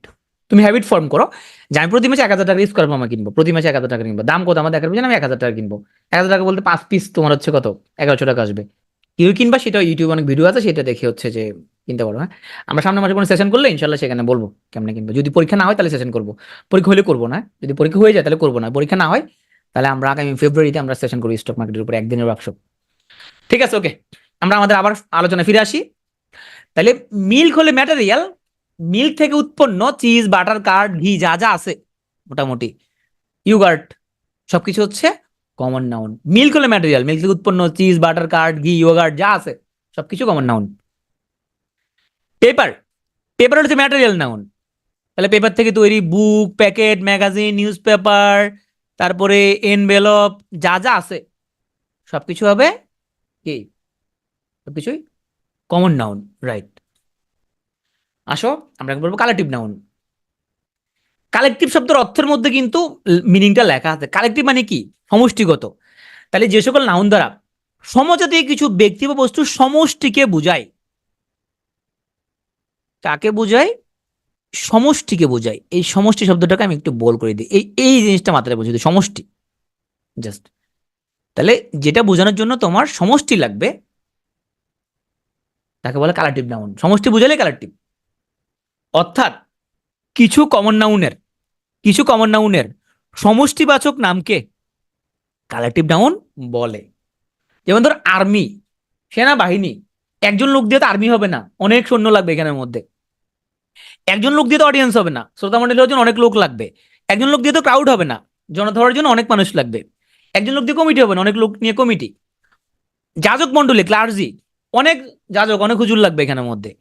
তুমি হ্যাবিট ফর্ম করো যে আমি প্রতি মাসে 1,000 টাকা স্কোয়ার ফার্মা কিনবো, প্রতি মাসে 1,000 টাকা কিনবো। দাম কত আমার দেখার পিছনে আমি 1,000 টাকা কিনবো। 1,000 টাকা বলতে 5 পিস তোমার হচ্ছে কত, 1100 টাকা আসবে। কেউ কিনবা, সেটা ইউটিউবে অনেক ভিডিও আছে, সেটা দেখে হচ্ছে যে কিনতে পারো। হ্যাঁ, আমরা সামনে মাসে কোনো সেশন করলে ইনশাল্লাহ সেখানে বলবো কেমনে কিনবো। যদি পরীক্ষা না হয় তাহলে সেশন করবো, পরীক্ষা হলে করবো না। যদি পরীক্ষা হয়ে যায় তাহলে করবো না, পরীক্ষা না হয় তাহলে আমরা আগামী ফেব্রুয়ারিতে আমরা সেশন করি স্টক মার্কেটের উপর, একদিনের ওয়ার্কশপ। ঠিক আছে, ওকে, আমরা আমাদের আবার আলোচনায় ফিরে আসি। তাহলে মিল্ক হলে ম্যাটেরিয়াল, মিল্ক থেকে উৎপন্ন চিজ, বাটার, কার্ড, ঘি যা যা আছে মোটামুটি, ইউগার্ট, সবকিছু হচ্ছে কমন নাউন। মিল্ক হলে ম্যাটেরিয়াল, মিল্ক থেকে উৎপন্ন চিজ, বাটার, কার্ড, ঘি, ইয়োগার্ট যা আছে সবকিছু কমন নাউন। পেপার, পেপার হচ্ছে ম্যাটেরিয়াল নাউন। তাহলে পেপার থেকে তৈরি বুক, প্যাকেট, ম্যাগাজিন, নিউজ পেপার, তারপরে এনভেলপ যা যা আছে সবকিছু হবে কি, সবকিছুই কমন নাউন। রাইট, আসো আমরা বলবো কালেকটিভ নাউন। কালেকটিভ শব্দের অর্থের মধ্যে কিন্তু মিনিংটা লেখা আছে। কালেকটিভ মানে কি, সমষ্টিগত। তাহলে যে সকল নাউন দ্বারা সমজাতীয় কিছু ব্যক্তি বা বস্তুর সমষ্টিকে বোঝায়, কাকে বোঝায়, সমষ্টিকে বোঝায়। এই সমষ্টি শব্দটাকে আমি একটু বল করে দিই, এই এই জিনিসটা মাথায় বুঝে দিই, সমষ্টি জাস্ট। তাহলে যেটা বোঝানোর জন্য তোমার সমষ্টি লাগবে তাকে বলে কালেকটিভ নাউন। সমষ্টি বোঝালে কালেকটিভ। অর্থাৎ কিছু কমন নাউনের, কিছু কমন নাউনের সমষ্টিবাচক নামকে কালেকটিভ নাউন বলে। যেমন ধর আর্মি, সেনাবাহিনী, একজন লোক দিয়ে তো আর্মি হবে না, অনেক সৈন্য লাগবে এখানের মধ্যে। একজন লোক দিয়ে তো অডিয়েন্স হবে না, শ্রোতা মন্ডলীর জন্য অনেক লোক লাগবে। একজন লোক দিয়ে তো ক্রাউড হবে না, জনতা হওয়ার জন্য অনেক মানুষ লাগবে। একজন লোক দিয়ে কমিটি হবে না, অনেক লোক নিয়ে কমিটি। যাজক মন্ডলী, ক্লার্জি, অনেক যাজক, অনেক হুজুর লাগবে এখানের মধ্যে।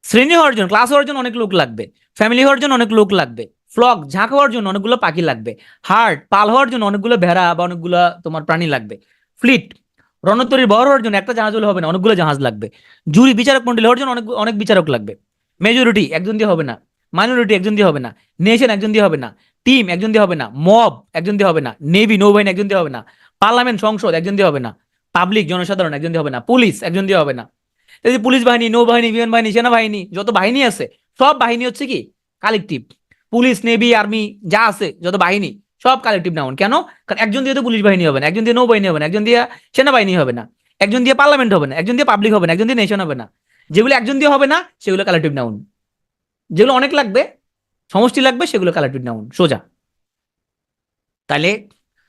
শ্রেণী হওয়ার জন্য, ক্লাস হওয়ার জন্য অনেক লোক লাগবে। ফ্যামিলি হওয়ার জন্য অনেক লোক লাগবে। ফ্লক, ঝাঁক হওয়ার জন্য অনেকগুলো পাখি লাগবে। হার্ট, পাল হওয়ার জন্য অনেকগুলো ভেড়া বা অনেকগুলো তোমার প্রাণী লাগবে। ফ্লিট, রণতরীর বহর হওয়ার জন্য একটা জাহাজ হলে হবে না, অনেকগুলো জাহাজ লাগবে। জুরি, বিচারক মন্ডলী হওয়ার জন্য অনেক অনেক বিচারক লাগবে। মেজরিটি, একজন দিয়ে হবে না। মাইনরিটি, একজন দিয়ে হবে না। নেশন, একজন দিয়ে হবে না। টিম, একজন দিয়ে হবে না। মব, একজন দিয়ে হবে না। নেভি, নৌবাহিনী, একজন দিয়ে হবে না। পার্লামেন্ট, সংসদ, একজন দিয়ে হবে না। পাবলিক, জনসাধারণ, একজন দিয়ে হবে না। পুলিশ, একজন দিয়ে হবে না। এই যে পুলিশ বাহিনী, নৌবাহিনী, বিমান বাহিনী, সেনাবাহিনী, যত বাহিনী আছে সব বাহিনী হচ্ছে কি কালেকটিভ। পুলিশ, নেভি, আর্মি যা আছে যত বাহিনী সব কালেকটিভ নাউন। কেন? কারণ একজন দিয়ে তো পুলিশ বাহিনী হবে না, একজন দিয়ে নৌবাহিনী হবে না, একজন দিয়ে সেনাবাহিনী হবে না, একজন দিয়ে পার্লামেন্ট হবে না, একজন দিয়ে পাবলিক হবে না, একজন দিয়ে নেশন হবে না। যেগুলো একজন দিয়ে হবে না সেগুলো কালেকটিভ নাউন। যেগুলো অনেক লাগবে, সমষ্টি লাগবে, সেগুলো কালেকটিভ নাউন সোজা। তাহলে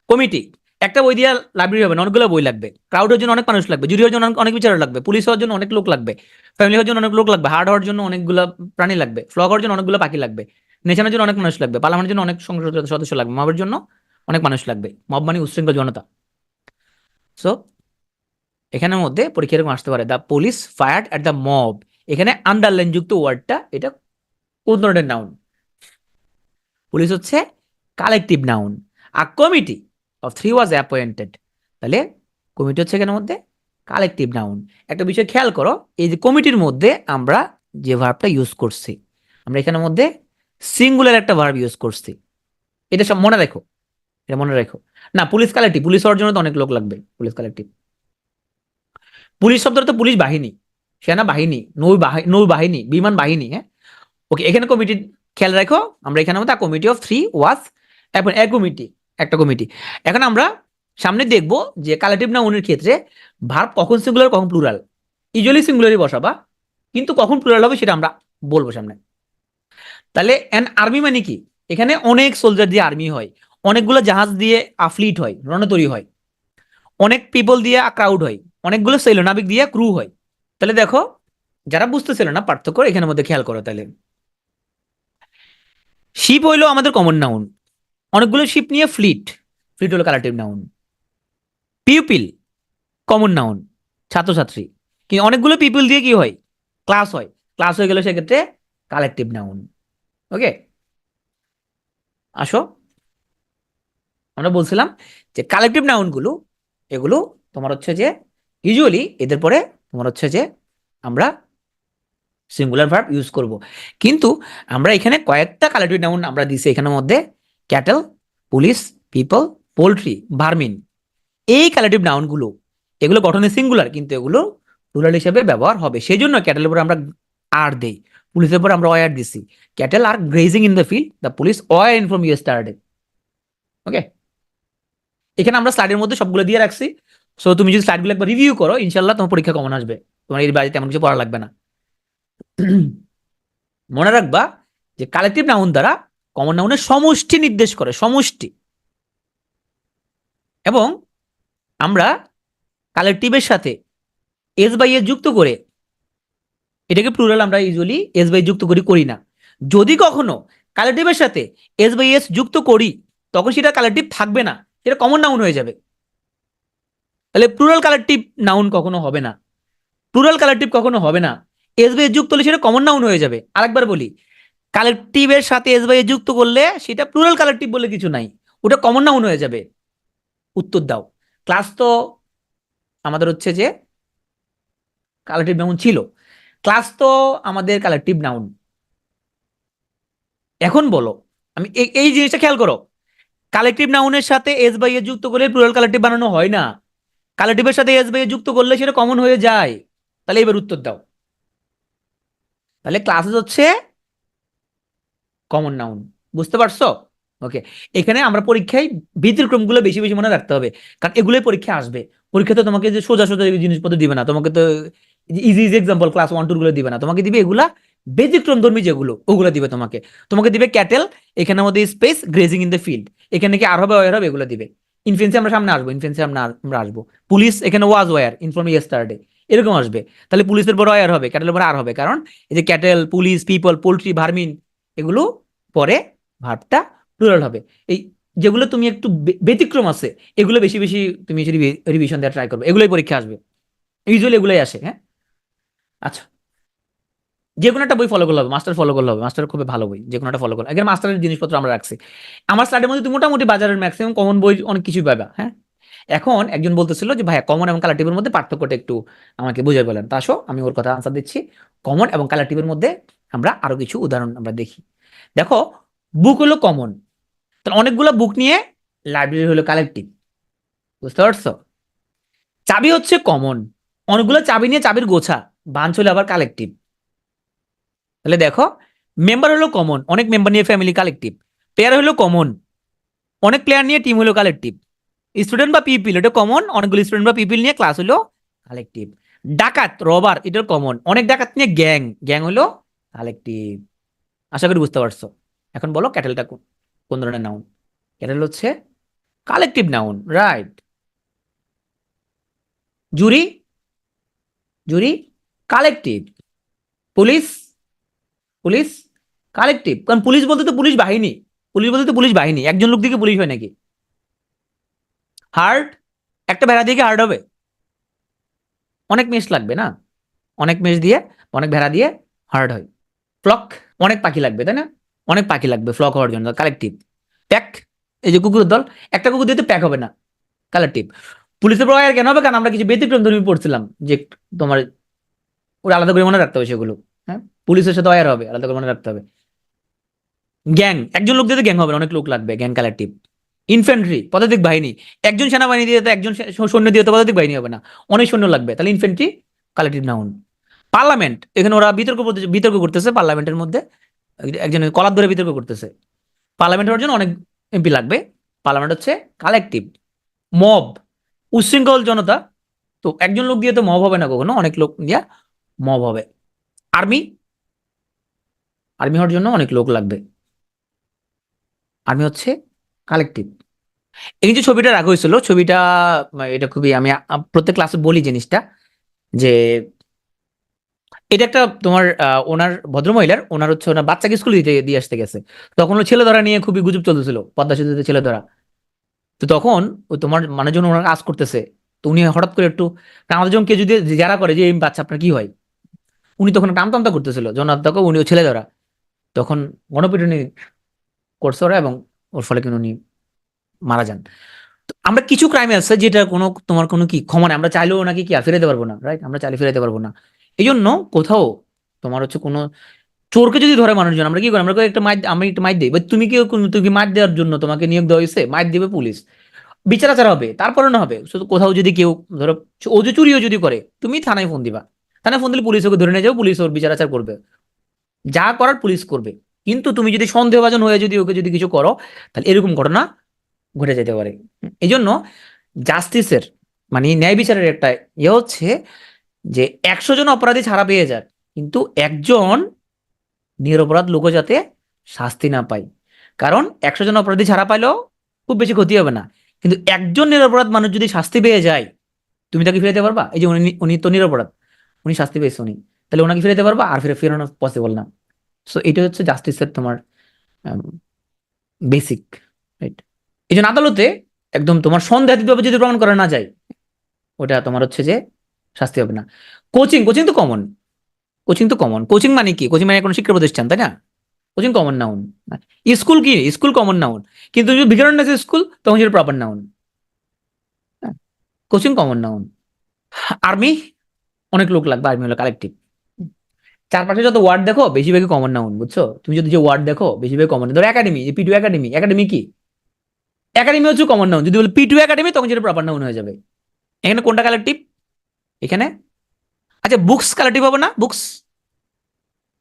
কমিটি, একটা বই দিয়ে লাইব্রেরি হবে না, অনেকগুলো বই লাগবে। ক্রাউডের জন্য অনেক মানুষ লাগবে। জুরি হওয়ার জন্য অনেক বিচারক লাগবে। পুলিশ হওয়ার জন্য অনেক লোক লাগবে। ফ্যামিলি হওয়ার জন্য অনেক লোক লাগবে। হার্ড হওয়ার জন্য অনেকগুলো প্রাণী লাগবে। ফ্লক হওয়ার জন্য অনেকগুলো পাখি লাগবে। নেশনের জন্য অনেক মানুষ লাগবে। পার্লামেন্টের জন্য অনেক সংসদ সদস্য লাগবে। মবের জন্য অনেক মানুষ লাগবে। মব মানে উচ্ছৃঙ্খল জনতা। সো এখানের মধ্যে পরীক্ষা এরকম আসতে পারে, the police fired at the mob. এখানে আন্ডারলাইন যুক্ত ওয়ার্ডটা এটা কোন ধরনের নাউন? পুলিশ হচ্ছে collective noun. A committee of 3 was appointed. তাহলে কমিটি হচ্ছে এখানের মধ্যে কালেকটিভ নাউন। একটা বিষয় খেয়াল করো, এই যে কমিটির মধ্যে আমরা যে ভার্বটা ইউজ করছি, আমরা এখানের মধ্যে সিঙ্গুলার একটা ভার্ব ইউজ করছি। এটা সব মনে রাখো, এটা মনে রাখো। না, পুলিশ কালেকটিভ, পুলিশ হওয়ার জন্য তো অনেক লোক লাগবে। Police collective. পুলিশ শব্দটা তো পুলিশ বাহিনী, সেনাবাহিনী, নৌবাহিনী, বিমান বাহিনী। হ্যাঁ, ওকে। এখানে কমিটি খেয়াল রাখো, আমরা এখানে মধ্যে কমিটি অফ 3 ওয়াজ এখন এ কমিটি, একটা কমিটি। এখন আমরা সামনে দেখব যে কালেক্টিভ নাউনের ক্ষেত্রে ভার্ব কখন সিঙ্গুলার কখন প্লুরাল। ইউজুয়ালি সিঙ্গুলারই বসাবা, কিন্তু কখন প্লুরাল হবে সেটা আমরা বলবো সামনে। তাহলে এন আর্মি মানে কি? এখানে অনেক সোলজার দিয়ে আর্মি হয়, অনেকগুলো জাহাজ দিয়ে ফ্লিট হয়, রণতরী হয়, অনেক পিপল দিয়ে ক্রাউড হয়, অনেকগুলো নাবিক দিয়ে ক্রু হয়। তাহলে দেখো, যারা বুঝতেছিল না পার্থক্য এখানের মধ্যে খেয়াল করো। তাহলে শিপ হইলো আমাদের কমন নাউন, অনেকগুলো শিপ নিয়ে ফ্লিট, ফ্লিট হলো collective noun. Pupil common noun, ছাত্রছাত্রী। কিন্তু অনেকগুলো পিপল দিয়ে কি হয়? ক্লাস হয়, ক্লাস হয়ে গেলে সেক্ষেত্রে কালেক্টিভ নাউন। ওকে, আসো। আমরা বলছিলাম যে কালেক্টিভ নাউনগুলো এগুলো তোমার হচ্ছে যে ইউজুয়ালি এদের পরে তোমার হচ্ছে যে আমরা সিঙ্গুলার ভার্ব ইউজ করব, কিন্তু আমরা এখানে কয়েকটা কালেক্টিভ নাউন আমরা দিছি এখানের মধ্যে। Cattle, police, people, poultry, ভার্মিন। এই কালেক্টিভ নাউনগুলো এগুলো গঠনে সিঙ্গুলার, কিন্তু এগুলো প্লুরাল হিসেবে ব্যবহার হবে। সেই জন্য ক্যাটেলের উপর আমরা আর দেই, পুলিশের উপর আমরা ওয়ার দিছি। Cattle are grazing in the field, the police were inform yesterday. Okay, এখানে আমরা স্লাইডের মধ্যে সবগুলো দিয়ে রাখছি। সো তুমি যদি স্লাইডগুলো একবার রিভিউ করো, ইনশাল্লাহ তোমার পরীক্ষা কমন আসবে, তোমার এই বাড়িতে তেমন কিছু পড়া লাগবে না। মনে রাখবা যে কালেক্টিভ নাউন দ্বারা কমন নাউনের সমষ্টি নির্দেশ করে, সমষ্টি। এবং আমরা কালেক্টিভের সাথে এস বাই এস যুক্ত করে এটাকে প্লুরাল আমরা ইউজুয়ালি এস বাই যুক্ত করি না। যদি কখনো কালেক্টিভের সাথে এস বাই এস যুক্ত করি তখন সেটা কালেক্টিভ থাকবে না, সেটা কমন নাউন হয়ে যাবে। তাহলে প্লুরাল কালেক্টিভ নাউন কখনো হবে না, প্লুরাল কালেক্টিভ কখনো হবে না। এস বাই এস যুক্ত হলে সেটা কমন নাউন হয়ে যাবে। আরেকবার বলি, কালেক্টিভের সাথে এস বাই এস যুক্ত করলে সেটা প্লুরাল কালেক্টিভ বলে কিছু নাই, ওটা কমন নাউন হয়ে যাবে। উত্তর দাও। ক্লাস তো আমাদের হচ্ছে যে কালেক্টিভ নাউন ছিল, ক্লাস তো আমাদের কালেক্টিভ নাউন। এখন বলো, আমি এই জিনিসটা খেয়াল করো, কালেক্টিভ নাউনের সাথে এস বাই এস যুক্ত করলে প্লুরাল কালেক্টিভ বানানো হয় না, কালেক্টিভের সাথে এস বাই এস যুক্ত করলে সেটা কমন হয়ে যায়। তাহলে এবার উত্তর দাও। তাহলে ক্লাসেস হচ্ছে কমন নাউন, বুঝতে পারছো? ওকে, এখানে আমরা পরীক্ষায় ব্যতিক্রমগুলো বেশি বেশি মনে রাখতে হবে, কারণ এগুলোই পরীক্ষা আসবে। পরীক্ষা তো তোমাকে যে সোজা সোজা জিনিসপত্র দিবে না, তোমাকে তো ইজি ইজি এক্সাম্পল ক্লাস 1 2 গুলো দিবে না, তোমাকে দিবে এগুলা ব্যতিক্রম ধর্মী যেগুলো ওগুলো দিবে তোমাকে। তোমাকে দিবে ক্যাটেল, এখানের মধ্যে space, grazing in the field, এখানে কি আর হবে ওয়ার হবে, এগুলো দিবে। ইনফেন্সি আমরা সামনে আসবো, ইনফেন্সি আমরা আসবো। পুলিশ এখানে ওয়াজ ওয়ার, ইনফর্ম ইয়েস্টারডে, এরকম আসবে। তাহলে পুলিশের বড় ওয়ার হবে, ক্যাটেলের বড় আর হবে, কারণ এই যে ক্যাটেল, পুলিশ, পিপল, পোল্ট্রি, ভার্মিন, এগুলো পরে ভার্বটা প্লুরাল হবে। এই যেগুলো তুমি একটু ব্যতিক্রম আছে এগুলো বেশি বেশি তুমি রিভিশন দেওয়া ট্রাই করবে, এগুলোই পরীক্ষা আসবে। ইউজুয়ালি এগুলোই আসে। হ্যাঁ, আচ্ছা, যে কোনো একটা বই ফলো করলে হবে, মাস্টার ফলো করলে হবে, মাস্টার খুবই ভালো বই, যে কোনো একটা ফলো করলে। এখানে মাস্টারের জিনিসপত্র আমরা রাখছি। আমার স্লাইডের মধ্যে তুমি মোটামুটি বাজারের ম্যাক্সিমাম কমন বই অনেক কিছুই পাবা। হ্যাঁ, এখন একজন বলতেছিল যে ভাইয়া কমন এবং কালেক্টিভের মধ্যে পার্থক্যটা একটু আমাকে বুঝিয়ে বলেন। তা আসো আমি ওর কথা আনসার দিচ্ছি। কমন এবং কালেক্টিভের মধ্যে আমরা আরো কিছু উদাহরণ আমরা দেখি। দেখো, বুক হলো কমন, তাহলে অনেকগুলো বুক নিয়ে লাইব্রেরি হলো কালেক্টিভ, বুঝতে পারছো? চাবি হচ্ছে কমন, অনেকগুলো চাবি নিয়ে চাবির গোছা বাঞ্চ হলো আবার কালেক্টিভ। তাহলে দেখো, মেম্বার হলো কমন, অনেক মেম্বার নিয়ে ফ্যামিলি কালেক্টিভ। প্লেয়ার হলো কমন, অনেক প্লেয়ার নিয়ে টিম হলো কালেক্টিভ। স্টুডেন্ট বা পিপিল এটা কমন, অনেকগুলো স্টুডেন্ট বা পিপিল নিয়ে ক্লাস হলো কালেক্টিভ। ডাকাত রবার এটার কমন, অনেক ডাকাত নিয়ে গ্যাং, গ্যাং হলো কালেক্টিভ। আশা করি বুঝতে পারছো। এখন বলো ক্যাটেলটা কোন কোন ধরনের নাউন? ক্যাটেল হচ্ছে কালেক্টিভ নাউন, রাইট। জুরি, জুরি কালেক্টিভ। পুলিশ, পুলিশ কালেক্টিভ, কারণ পুলিশ বলতে তো পুলিশ বাহিনী, পুলিশ বলতে তো পুলিশ বাহিনী, একজন লোক দিকে পুলিশ হয় নাকি? হার্ট, একটা ভেড়া দিয়ে হার্ট হবে? অনেক মেষ লাগবে না, অনেক মেষ দিয়ে, অনেক ভেড়া দিয়ে হার্ট হয়। ফ্লক, অনেক পাখি লাগবে তাই না, অনেক পাখি লাগবে ফ্লক হওয়ার জন্য, কালেক্টিভ। প্যাক, এই যে কুকুরের দল, একটা কুকুর দিয়ে তো প্যাক হবে না, কালেক্টিভ। পুলিশের প্রোভাইডার কেন হবে? কারণ আমরা কিছু ব্যতিক্রম ধর্মী পড়ছিলাম যে তোমার ওরা আলাদা করে মনে রাখতে হবে সেগুলো। হ্যাঁ, পুলিশের সাথে ওয়ার হবে, আলাদা করে মনে রাখতে হবে। গ্যাং, একজন লোক দিয়ে গ্যাং হবে না, অনেক লোক লাগবে, গ্যাং কালেক্টিভ। ইনফ্যান্ট্রি পদাতিক বাহিনী, একজন সেনাবাহিনী দিয়ে তো একজন সৈন্য দিয়ে তো পদাতিক বাহিনী হবে না, অনেক সৈন্য লাগবে, তাহলে ইনফ্যান্ট্রি কালেক্টিভ নাউন। পার্লামেন্ট, এখানে ওরা বিতর্ক করতেছে পার্লামেন্টের মধ্যে, একজন কলার ধরে বিতর্ক করতেছে। পার্লামেন্ট হওয়ার জন্য অনেক এমপি লাগবে, পার্লামেন্ট হচ্ছে কালেক্টিভ। মব, উচ্ছৃঙ্খল জনতা, তো একজন লোক দিয়ে তো মব হবে না কখনো, অনেক লোক দিয়ে মব হবে। আর্মি, আর্মি হওয়ার জন্য অনেক লোক লাগবে, আর্মি হচ্ছে কালেক্টিভ। এই যে ছবিটা রাখা হয়েছিল, ছবিটা এটা খুবই আমি প্রত্যেক ক্লাসে বলি জিনিসটা, যে এটা একটা তোমার ওনার ভদ্রমহিলার, ওনার হচ্ছে ওনার বাচ্চাকে স্কুলে দিতে দিয়ে আসতে গেছে, তখন ও ছেলে ধরা নিয়ে খুবই গুজব চলতেছিল, পদ্মা সেতুতে ছেলে ধরা। তো তখন ও তোমার মানুষজন ওনার কাজ করতেছে, তো উনি হঠাৎ করে একটু, আমাদের যখন কেউ যদি যারা করে যে এই বাচ্চা আপনার কি হয়, উনি তখন একটা আমতামতা করতেছিল যখন দেখো উনি ছেলে ধরা, তখন গণপিটুনি করছে ওরা, এবং ওর ফলে কিন্তু উনি মারা যান। তো আমরা কিছু ক্রাইম আছে যেটা কোনো তোমার কোনো কি ক্ষমা নেই, আমরা চাইলেও নাকি কি আর ফিরাতে পারবো না, রাইট? আমরা চাইলে ফিরাতে পারবো না। এই জন্য কোথাও তোমার হচ্ছে কোনো চোরকে যদি ধরে মানুষজন, আমরা কি করি, আমরা কই একটা মাইর, আমি একটা মাইর দিই, তুমি কি তুমি কি মাইর দেওয়ার জন্য তোমাকে নিয়োগ দেওয়া হয়েছে? মাইর দিবে পুলিশ, বিচার আচার হবে, তারপরে না হবে। শুধু কোথাও যদি কেউ ধরো ও যে চুরিও যদি করে, তুমি থানায় ফোন দিবা, থানায় ফোন দিলে পুলিশ ওকে ধরে নিয়ে যাবে, পুলিশ ওর বিচার আচার করবে, যা করার পুলিশ করবে। কিন্তু তুমি যদি সন্দেহভাজন হয়ে যদি ওকে যদি কিছু করো, তাহলে এরকম ঘটনা ঘটে যেতে পারে। এই জন্য জাস্টিসের মানে ন্যায় বিচারের একটা হচ্ছে যে 100 জন অপরাধী ছাড়া পেয়ে যাক, কিন্তু একজন নিরপরাধ লোক যাতে শাস্তি না পায়। কারণ 100 জন অপরাধী ছাড়া পাইলেও খুব বেশি ক্ষতি হবে না, কিন্তু একজন নিরপরাধ মানুষ যদি শাস্তি পেয়ে যায়, তুমি তাকে ফিরাতে পারবা? এই যে উনি উনি তো নিরপরাধ, উনি শাস্তি পেয়েছে উনি, তাহলে ওনাকে ফিরাতে পারবা? আর ফেরানো পসিবল না। সো এটা হচ্ছে জাস্টিসের তোমার বেসিক, রাইট? এই জন্য আদালতে একদম তোমার সন্দেহাতীতভাবে যদি প্রমাণ করা না যায়, ওটা তোমার হচ্ছে যে শাস্তি হবে না। কোচিং, কোচিং তো কমন, কোচিং তো কমন। কোচিং মানে কি? কোচিং মানে কোনো শিক্ষা প্রতিষ্ঠান, তাই না? Coaching common noun. স্কুল কি? স্কুল কমন নাউন, কিন্তু যদি ভিকারুননিসা স্কুল তখন সেটা proper noun. Coaching common noun. Army, অনেক লোক লাগবে, আর্মি হলো কালেক্টিভ। চারপাশে যত ওয়ার্ড দেখো বেশিরভাগই কমন নাউন, বুঝছো? তুমি যদি যে ওয়ার্ড দেখো বেশিরভাগ কমন। ধরো একাডেমি, যে P2 একাডেমি, একাডেমি কি? একাডেমি হচ্ছে কমন নাউন, যদি বলি P2 একাডেমি তখন সেটা প্রপার নাউন হয়ে যাবে। এখানে কোনটা কালেক্টিভ? এখানে। আচ্ছা, বুকস কালেক্টিভ হবে না? বুকস,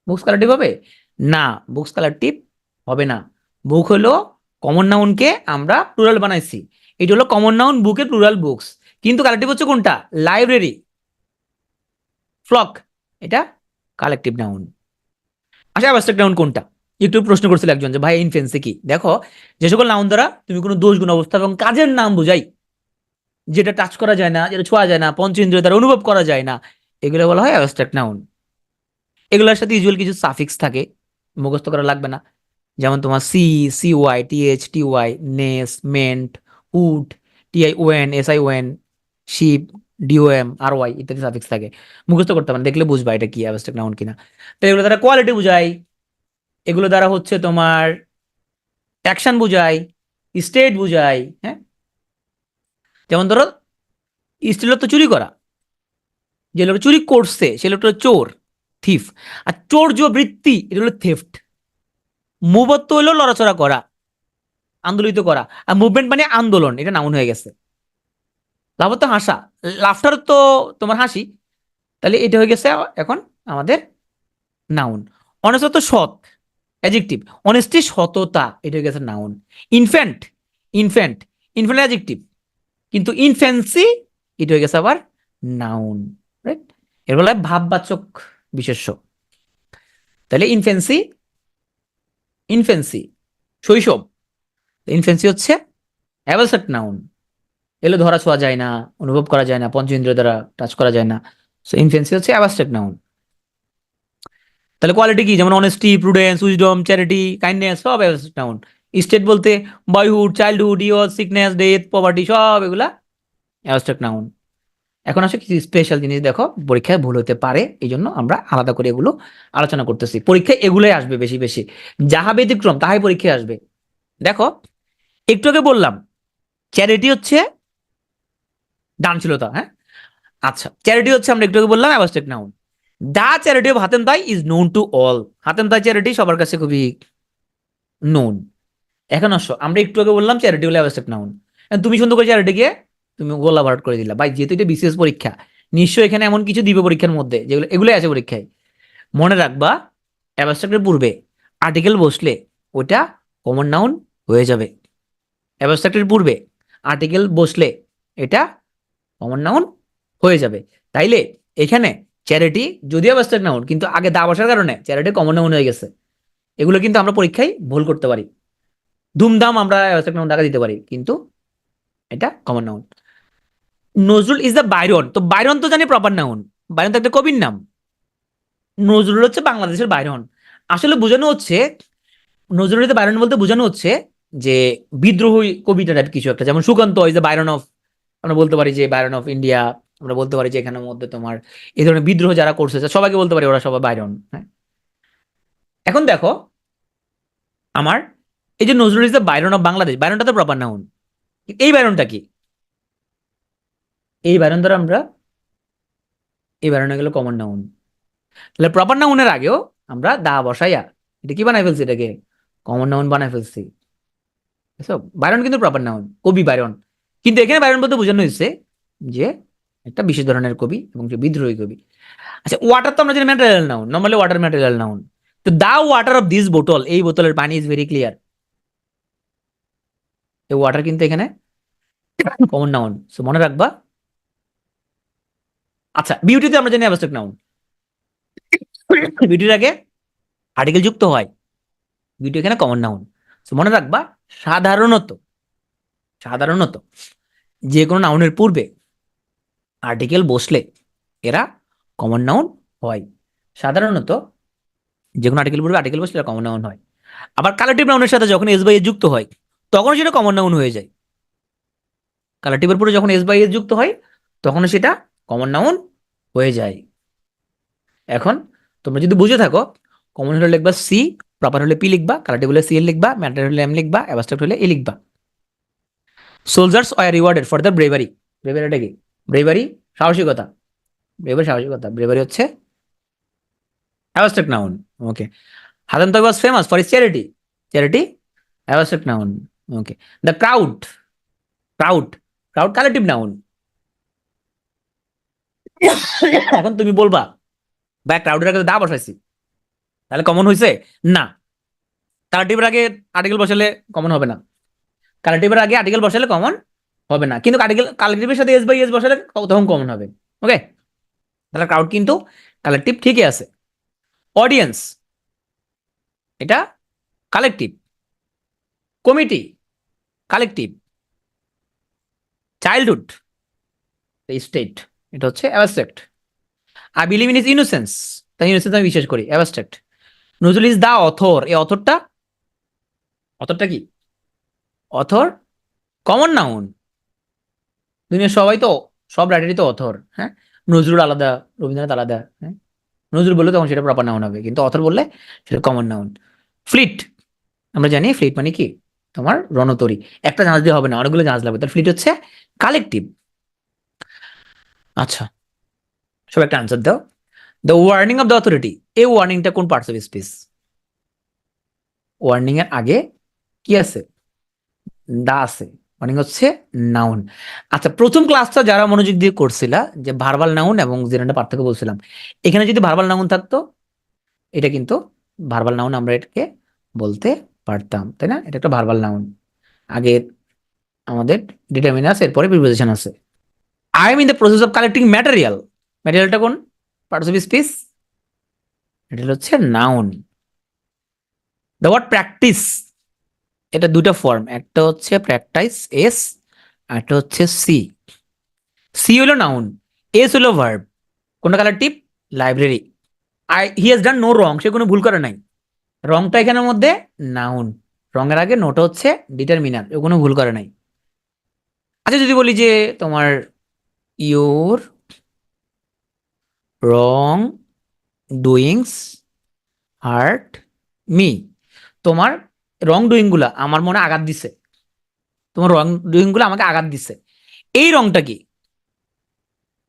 বুকস কালেক্টিভ হবে না, বুকস কালেক্টিভ হবে না। বুক হলো কমন নাউনকে আমরা প্লুরাল বানাইছি, এটা হলো কমন নাউন বুকের প্লুরাল বুকস, কিন্তু কালেক্টিভ হচ্ছে কোনটা? লাইব্রেরি, ফ্লক, এটা কালেক্টিভ নাউন। আচ্ছা, অ্যাবস্ট্রাক্ট নাউন কোনটা? একটু প্রশ্ন করছিল একজন যে ভাই ইনফেন্সে কি। দেখো, যে সকল নাউন দ্বারা তুমি কোনো দোষ গুণ অবস্থা এবং কাজের নাম বোঝাই, যেটা টাচ করা যায় না, যেটা ছোঁয়া যায় না, পঞ্চেন্দ্রিয় দ্বারা অনুভব করা যায় না, এগুলো বলা হয় অ্যাবস্ট্রাক্ট নাউন। এগুলোর সাথে ইউজুয়াল কিছু সাফিক্স থাকে, মুখস্থ করা লাগবে না। যেমন তোমার CY, TH, TY, ness, ment, hood, TI, ওয়েন, SI, ওয়েন, শিপ, ডিওএম আর ওয়াই ইত্যাদি সাফিক্স থাকে, মুখস্থ করতে পারেন, দেখলে বুঝবা এটা কি অ্যাবস্ট্রাক্ট নাউন কিনা। তো এগুলো দ্বারা কোয়ালিটি বুঝাই, এগুলো দ্বারা হচ্ছে তোমার অ্যাকশন বুঝাই, স্টেট বুঝাই। হ্যাঁ, যেমন ধরো স্ত্রী তো চুরি করা, যে লোকটা চুরি করছে সে লোকটা চোর, থিফ। আর চোর্য বৃত্তি এটা হলো থেফট। মুভত্ব হলো লড়াচড়া করা, আন্দোলিত করা। আর মুভমেন্ট মানে আন্দোলন, এটা নাউন হয়ে গেছে। লাভ তো হাসা, লাফটার তো তোমার হাসি, তাহলে এটা হয়ে গেছে এখন আমাদের নাউন। অনেস্ট তো সৎ, অ্যাডজেক্টিভ। অনেস্টি সততা, এটা হয়ে গেছে noun. Infant, infant, infant adjective, কিন্তু ইনফ্যান্সি এটা হয়ে গেছে আবার নাউন, রাইট? এর বলা হয় ভাববাচক বিশেষ্য। তাহলে ইনফ্যান্সি, ইনফ্যান্সি শৈশব, ইনফ্যান্সি হচ্ছে অ্যাবস্ট্রাক্ট নাউন। এগুলো ধরা ছোঁয়া যায় না, অনুভব করা যায় না, পঞ্চেন্দ্রিয় দ্বারা টাচ করা যায় না। সো ইনফ্যান্সি হচ্ছে অ্যাবস্ট্রাক্ট নাউন। তাহলে কোয়ালিটি কি? যেমন honesty, prudence, wisdom, charity, kindness, সব অ্যাবস্ট্রাক্ট নাউন। স্টেট বলতে boyhood, childhood, yours, sickness, death, poverty, সব এগুলা অ্যাবস্ট্রাক্ট নাউন। এখন আসলে কিছু স্পেশাল জিনিস দেখো, পরীক্ষায় ভুল হতে পারে, এই জন্য আমরা আলাদা করে এগুলো আলোচনা করতেছি। পরীক্ষায় এগুলোই আসবে বেশি বেশি, যাহা ব্যতিক্রম তাহাই পরীক্ষায় আসবে। দেখো, একটু আগে বললাম চ্যারিটি হচ্ছে দানশীলতা। হ্যাঁ, আচ্ছা, চ্যারিটি হচ্ছে আমরা একটু আগে বললাম abstract noun. The charity of Hatem Tai is known to all. Hatem Tai charity সবার কাছে খুবই নোন। এখন আসো, আমরা একটু আগে বললাম চ্যারিটি হলো অ্যাবস্ট্রাক্ট নাউন। তুমি সুন্দর করে চ্যারিটিকে তুমি গোলা ভার্ট করে দিলা ভাই, যেহেতু এটা বিসিএস পরীক্ষা, নিশ্চয়ই এখানে এমন কিছু দিবে পরীক্ষার মধ্যে যেগুলো এগুলোই আছে পরীক্ষায়। মনে রাখবা, অ্যাবস্ট্রাক্টের পূর্বে আর্টিকেল বসলে ওটা কমন নাউন হয়ে যাবে। অ্যাবস্ট্রাক্টের পূর্বে আর্টিকেল বসলে এটা কমন নাউন হয়ে যাবে। তাইলে এখানে চ্যারিটি যদিও অ্যাবস্ট্রাক্ট নাউন, কিন্তু আগে দা বসার কারণে চ্যারিটি কমন নাউন হয়ে গেছে। এগুলো কিন্তু আমরা পরীক্ষায় ভুল করতে পারি। ধুমধাম আমরা অ্যাবস্ট্রাক্ট নাউন টাকা দিতে পারি, কিন্তু এটা common noun. Nazrul is the Byron, তো বাইরন তো জানি প্রপার নাউন, বাইরন তো একটা কবির নাম। নজরুল হচ্ছে বাংলাদেশের বাইরন। আসলে বোঝানো হচ্ছে, নজরুল ইজ দ্য বাইরন বলতে বোঝানো হচ্ছে যে বিদ্রোহী কবিতা টাইপ কিছু একটা। যেমন Sukanta is the Byron of, আমরা বলতে পারি যে বাইরন অফ ইন্ডিয়া। আমরা বলতে পারি যে এখানের মধ্যে তোমার এই ধরনের বিদ্রোহ যারা করছে সবাইকে বলতে পারি ওরা সবাই বাইরন। হ্যাঁ, এখন দেখো আমার এই যে Nazrul is the Byron of Bangladesh, বাইরনটা তো প্রপার নাউন। এই বাইরনটা কি? এই বাইরন দ্বারা আমরা, এই বাইরন গেল কমন নাউন। তাহলে প্রপার নাউনের আগেও আমরা দা বসাইয়া এটা কি বানাই ফেলছি, এটাকে কমন নাউন বানাই ফেলছি। বাইরন কিন্তু প্রপার নাউন, কবি বাইরন। কিন্তু এখানে বাইরন বলতে বোঝানো হয়েছে যে একটা বিশেষ ধরনের কবি এবং যে বিদ্রোহী কবি। আচ্ছা, ওয়াটার তো আমরা জানি material noun, normally water material noun. তো দা ওয়াটার অফ দিস বোতল, এই বোতলের পানি ইজ ভেরি ক্লিয়ার, এই ওয়াটার কিন্তু এখানে কমন নাউন। সো মনে রাখবা। আচ্ছা, বিউটিতে আমরা জানি অ্যাবস্ট্রাক্ট নাউন, বিউটির আগে আর্টিকেল যুক্ত হয়, বিউটি এখানে কমন নাউন। সো মনে রাখবা, সাধারণত, সাধারণত যে কোনো নাউনের পূর্বে আর্টিকেল বসলে এরা কমন নাউন হয়। সাধারণত যে কোনো আর্টিকেল পূর্বে আর্টিকেল বসলে এরা কমন নাউন হয়। আবার কালেক্টিভ নাউনের সাথে যখন এস বাই এস যুক্ত হয় তখন সেটা কমন নাউন হয়ে যায়। কালেক্টিভের পরে যখন এস বাই এস যুক্ত হয় তখন সেটা কমন নাউন হয়ে যায়। এখন তোমরা যদি বুঝে থাকো, কমন হলে লিখবা সি, প্রপার হলে পি লিখবা, কালেক্টিভ হলে সি এল লিখবা, ম্যাটার হলে এম লিখবা, অ্যাবস্ট্রাক্ট হলে এ লিখবা। Soldiers were rewarded for the bravery. ব্রেভারিটা কি? ব্রেভারি সাহসিকতা, ব্রেভারি সাহসিকতা, ব্রেভারি হচ্ছে অ্যাবস্ট্রাক্ট নাউন। ওকে। হাসান তাই was famous for his charity, charity abstract noun. Okay. The crowd, crowd, crowd collective noun. এখন তুমি বলবা ভাই ক্রাউডের আগে দা বসাইছি, তাহলে কমন হয়েছে? না, কালেক্টিভের আগে আর্টিকেল বসালে কমন হবে না। কালেক্টিভের আগে আর্টিকেল বসালে কমন হবে না, কিন্তু আর্টিকেল কালেক্টিভের সাথে এস বাই এস বসালে তখন কমন হবে। ওকে, তাহলে ক্রাউড কিন্তু কালেক্টিভ ঠিকই আছে। অডিয়েন্স এটা collective, committee collective, childhood state এটা হচ্ছে abstract. I believe in is innocence, তাই ইনোসেন্স আমি বিশ্বাস করি, abstract. Nazrul is the author, এই অথরটা, অথরটা কি? অথর কমন নাউন, দুনিয়ার সবাই তো সব রাইটারই তো অথর, হ্যাঁ। নজরুল আলাদা, রবীন্দ্রনাথ আলাদা, হ্যাঁ। নজরুল বললে তখন সেটা প্রপার নাউন হবে, কিন্তু অথর বললে সেটা কমন নাউন। ফ্লিট, আমরা জানি ফ্লিট মানে কি, তোমার রণতরী। একটা জাহাজ দিয়ে হবে না, অনেকগুলো জাহাজ লাগবে, তার ফ্লিট হচ্ছে কালেকটিভ। আচ্ছা, সব একটা আনসার দাও। The warning of the authority, এই ওয়ার্নিংটা কোন পার্টস অফ স্পিচ? ওয়ার্নিং এর আগে কি আছে? দা আছে, ওয়ার্নিং হচ্ছে নাউন। আচ্ছা, প্রথম ক্লাসটা যারা মনোযোগ দিয়ে করছিলা, যে ভার্বাল নাউন এবং জেনারেল পার্থক্য বলছিলাম, এখানে যদি ভার্বাল নাউন থাকতো, এটা কিন্তু ভার্বাল নাউন আমরা এটাকে বলতে পারতাম, তাই না? এটা একটা ভার্বাল নাউন। আগে আমাদের ডিটারমিনাস, এরপরে প্রিপোজিশন আছে। I am in the process of collecting material, ম্যাটেরিয়ালটা কোন পার্টস অফ স্পিচ? ম্যাটেরিয়াল হচ্ছে নাউন। দ্য ওয়ার্ড প্র্যাকটিস, এটা দুটো ফর্ম, একটা হচ্ছে প্র্যাকটাইস এস, আর একটা হচ্ছে সি। সি হলো নাউন, এস হলো ভার্ব। কোনটা collective? Library. I he has done no wrong, সে কোনো ভুল করে নাই। রংটা এখানের মধ্যে নাউন, রঙের আগে নোটা হচ্ছে ডিটারমিনার, ও কোনো ভুল করে নাই। আচ্ছা, যদি বলি যে তোমার ইউর রং ডুইংস হার্ট মি, তোমার রং ডুইং গুলা আমার মনে আঘাত দিছে, তোমার রং ডুইং গুলো আমাকে আঘাত দিছে। এই রংটা কি?